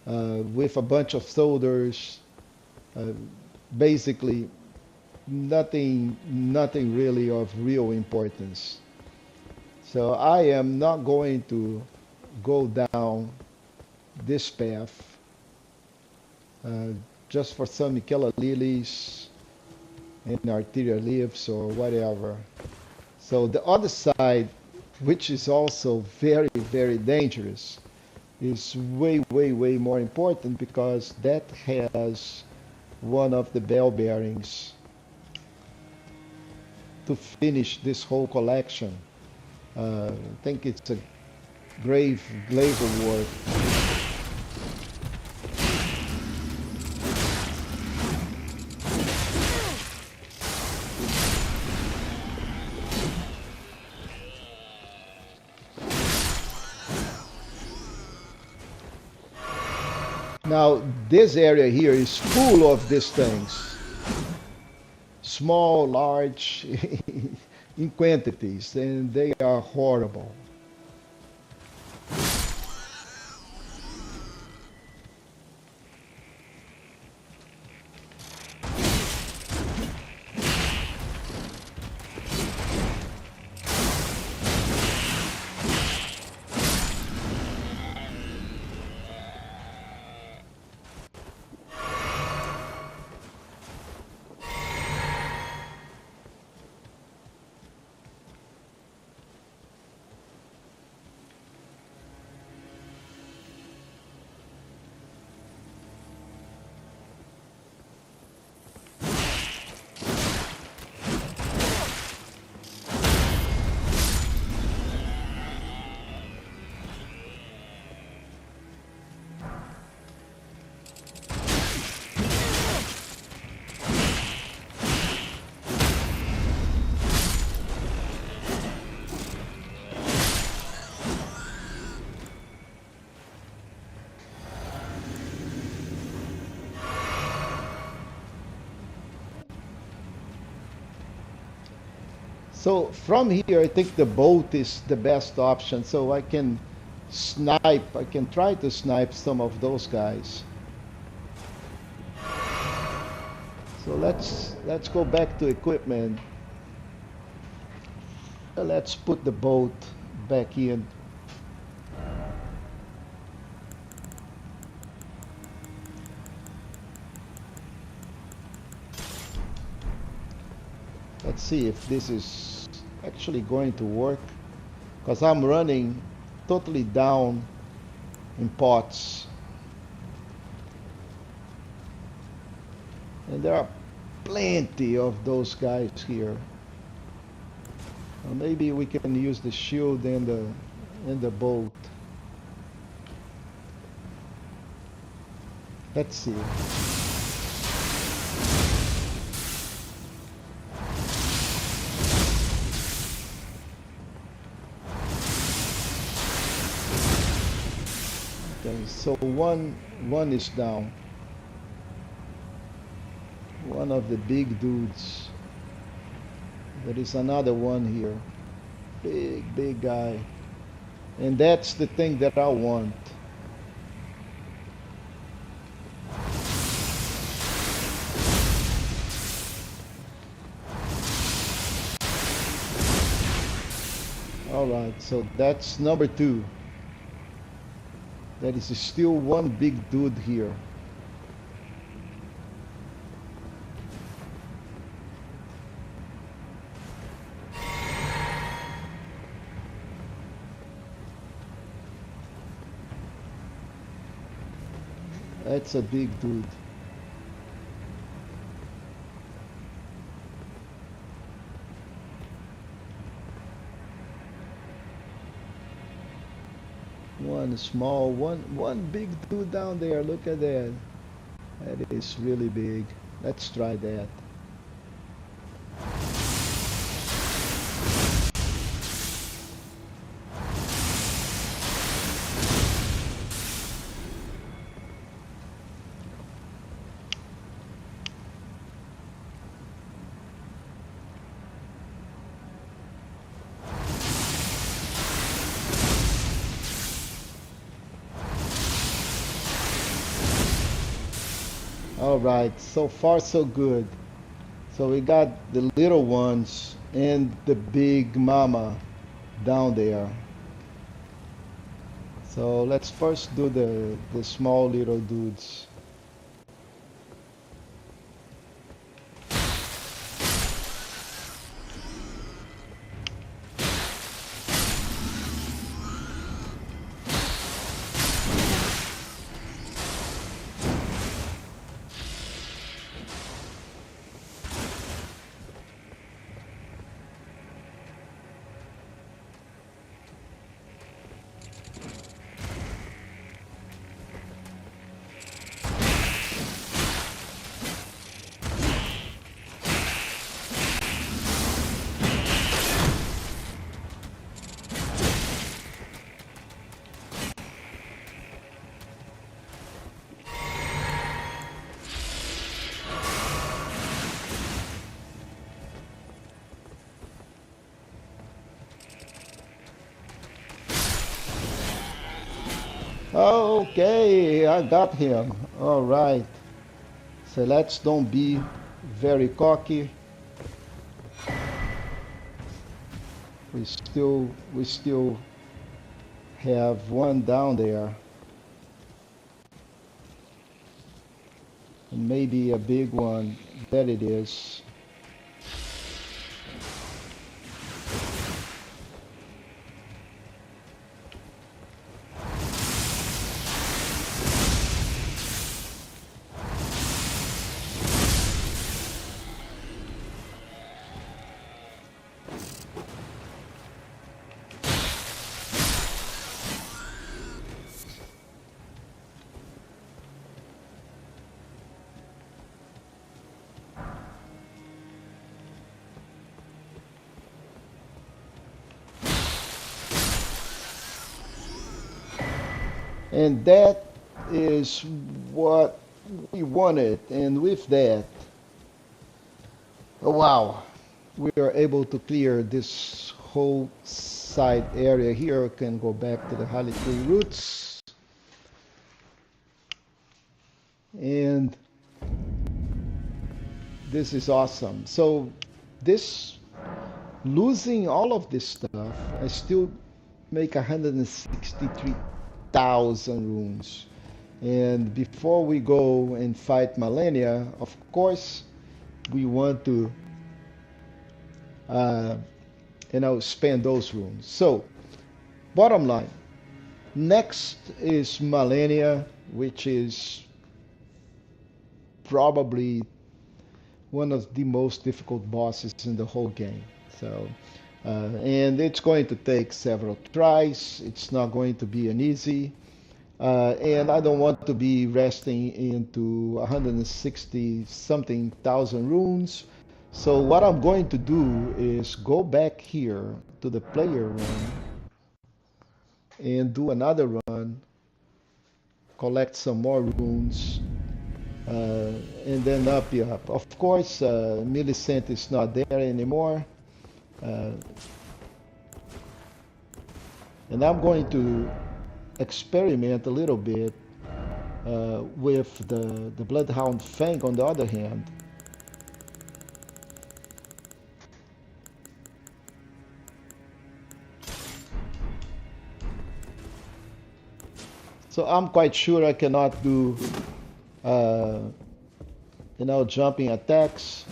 with a bunch of soldiers. Uh, Basically, nothing really of real importance. So I am not going to go down this path uh, just for some Michaela lilies and arterial leaves or whatever. So the other side, which is also very, very dangerous, is way more important because that has one of the bell bearings to finish this whole collection. I think it's a grave glazer ward. Now, this area here is full of these things. Small, large, in quantities, and they are horrible. So from here, I think the boat is the best option. So I can snipe, I can try to snipe some of those guys. So let's go back to equipment. Let's put the boat back in. Let's see if this is actually going to work, because I'm running totally down in pots. And there are plenty of those guys here. Maybe we can use the shield and the boat. Let's see. Okay, so one is down. One of the big dudes. There is another one here. Big guy. And that's the thing that I want. Alright, so that's number 2. There is still one big dude here. That's a big dude. One small, one big dude down there. Look at that. That is really big. Let's try that. All right, so far so good. So we got the little ones and the big mama down there. So let's first do the small little dudes. Okay, I got him. All right. So let's don't be very cocky. We still have one down there. And maybe a big one. There it is. And that is what we wanted. And with that, oh, wow, we are able to clear this whole side area here. We can go back to the Haligtree roots. And this is awesome. So this, losing all of this stuff, I still make 163,000 runes. And before we go and fight Malenia, of course, we want to, spend those runes. So, bottom line, next is Malenia, which is probably one of the most difficult bosses in the whole game. So, and it's going to take several tries. It's not going to be an easy. And I don't want to be resting into 160 something thousand runes. So what I'm going to do is go back here to the player run and do another run, collect some more runes, and then up you up. Of course, Miicent is not there anymore. And I'm going to experiment a little bit with the Bloodhound Fang on the other hand. So I'm quite sure I cannot do, jumping attacks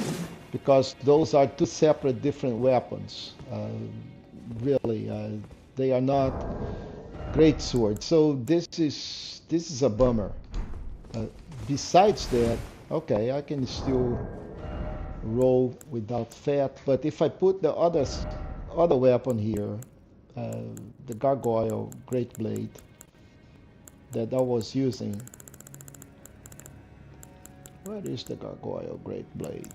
because those are two separate different weapons. Really, they are not great swords. So this is a bummer. Besides that, okay, I can still roll without fat, but if I put the other weapon here, the Gargoyle Great Blade that I was using. Where is the Gargoyle Great Blade?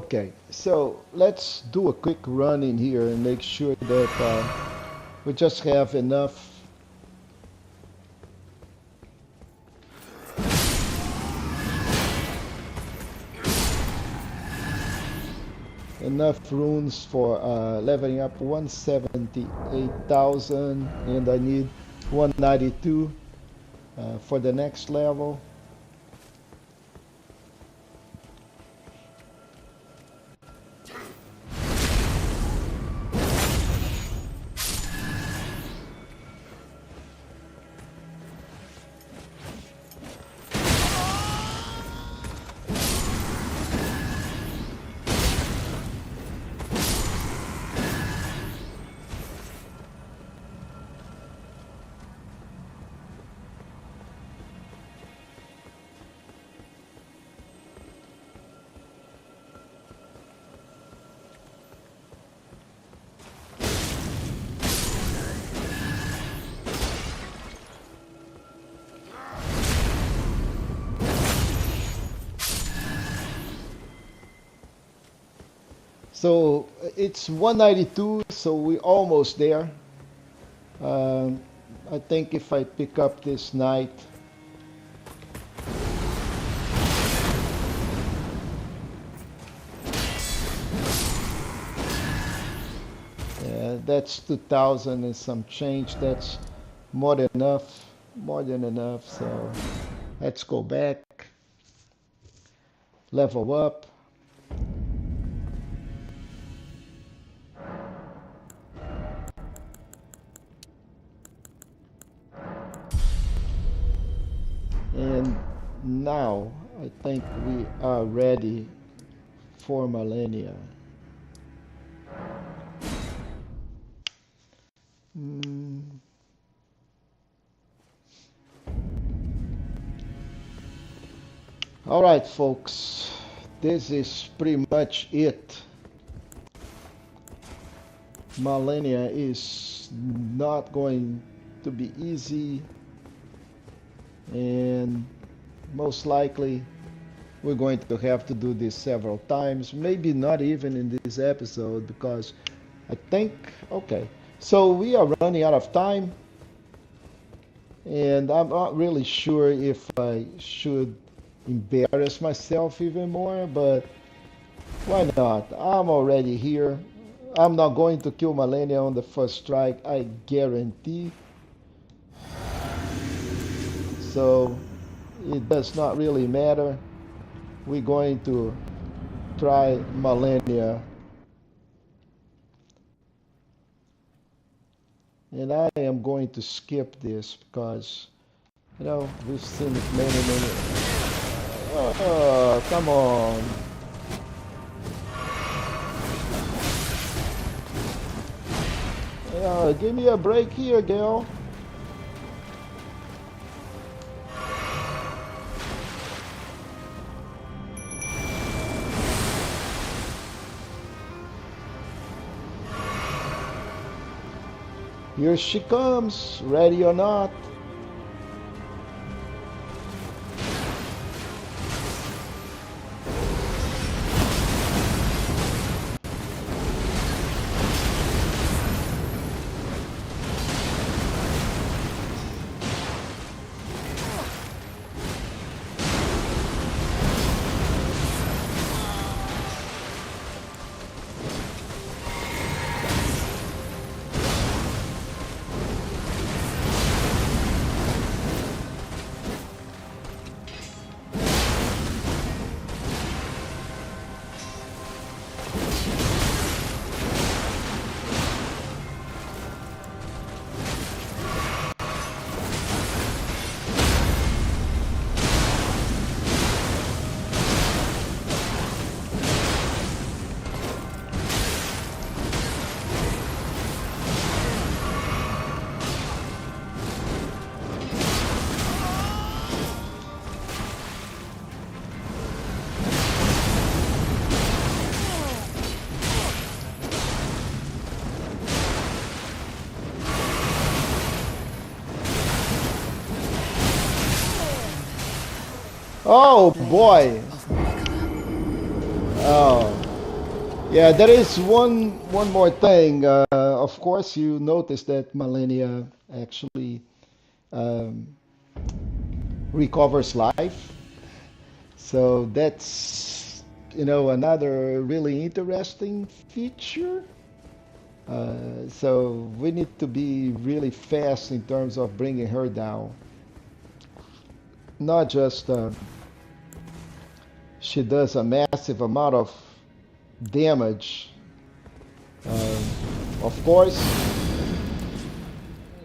Okay, so let's do a quick run in here and make sure that we just have enough runes for leveling up 178,000, and I need 192 for the next level. So it's 192, so we're almost there. I think if I pick up this knight, that's 2,000 and some change. That's more than enough. More than enough. So let's go back, level up. And now I think we are ready for Millennia. All right, folks, this is pretty much it. Millennia is not going to be easy, and most likely we're going to have to do this several times, maybe not even in this episode, because I think, okay, so we are running out of time, and I'm not really sure if I should embarrass myself even more, but why not? I'm already here. I'm not going to kill Millennia on the first strike, I guarantee. So it does not really matter. We're going to try Millennia. And I am going to skip this because, you know, we've seen it many. Oh, come on. Give me a break here, girl. Here she comes, ready or not. Oh boy. Oh. Yeah, there is one more thing. Of course, you notice that Malenia actually um, recovers life. So that's another really interesting feature. So we need to be really fast in terms of bringing her down. Not just she does a massive amount of damage. Um, of course,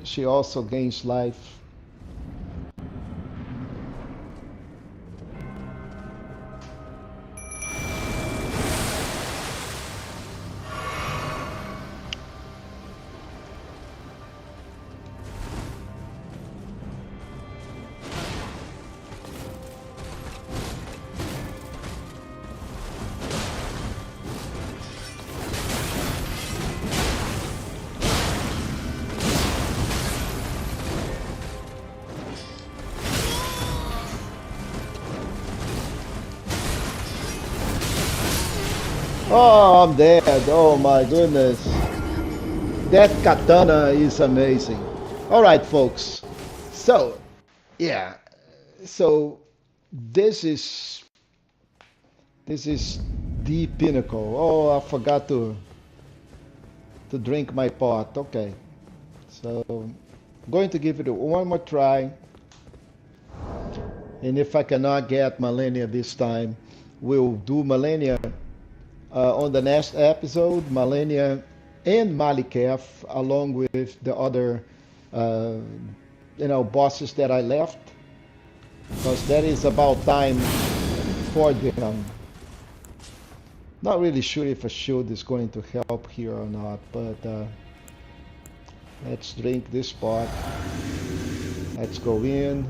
she also gains life. Oh, I'm dead. Oh my goodness. That katana is amazing. All right, folks. So, yeah. So this is this is the pinnacle. Oh, I forgot to drink my pot. Okay. So, I'm going to give it one more try. And if I cannot get Millennia this time, we'll do Millennia on the next episode. Millennia and Maliketh, along with the other, uh, bosses that I left, because that is about time for them. Not really sure if a shield is going to help here or not, but let's drink this pot. Let's go in,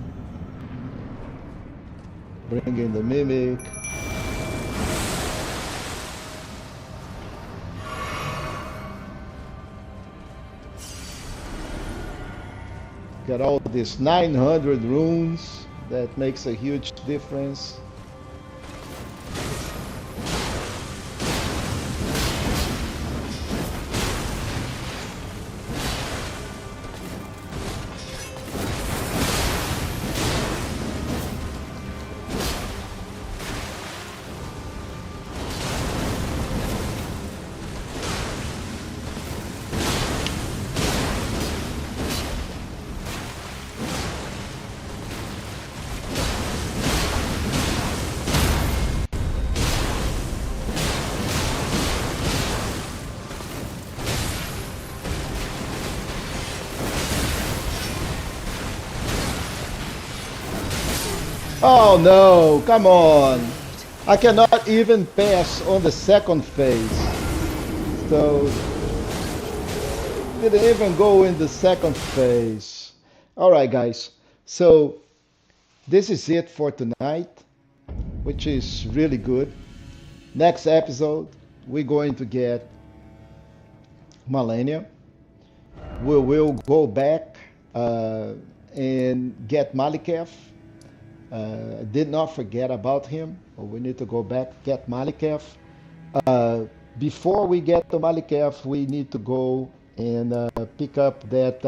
bring in the mimic. Got all these 900 runes. That makes a huge difference. Oh no, come on. I cannot even pass on the second phase. So, didn't even go in the second phase. Alright, guys. So, this is it for tonight, which is really good. Next episode, we're going to get Millennia. We will go back and get Maliketh. Did not forget about him. But we need to go back get Maliketh. Uh, Before we get to Maliketh, we need to go and pick up that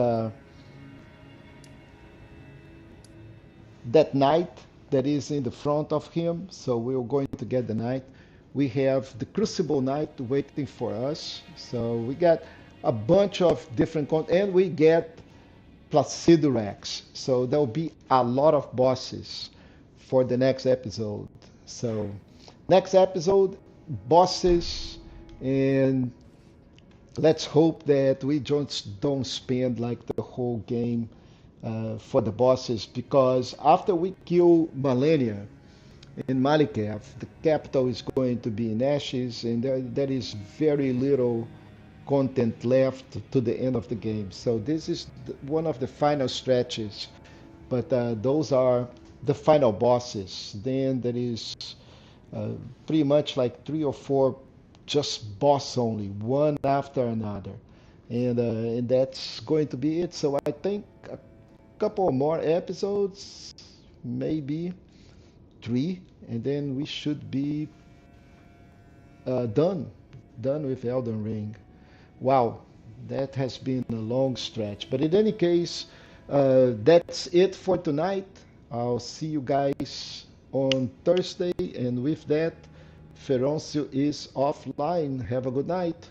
knight that is in the front of him. So we're going to get the knight. We have the Crucible Knight waiting for us. So we got a bunch of different and we get Placidorex. So there'll be a lot of bosses for the next episode. So next episode, bosses, and let's hope that we just don't spend like the whole game for the bosses, because after we kill Malenia in Maliketh, the capital is going to be in ashes, and there is very little content left to the end of the game. So this is one of the final stretches, but those are the final bosses. Then there is uh, pretty much like 3 or 4 just boss only, one after another, and that's going to be it. So I think a couple more episodes, maybe 3, and then we should be done done with Elden Ring. Wow, that has been a long stretch. But in any case, that's it for tonight. I'll see you guys on Thursday. And with that, Feroncio is offline. Have a good night.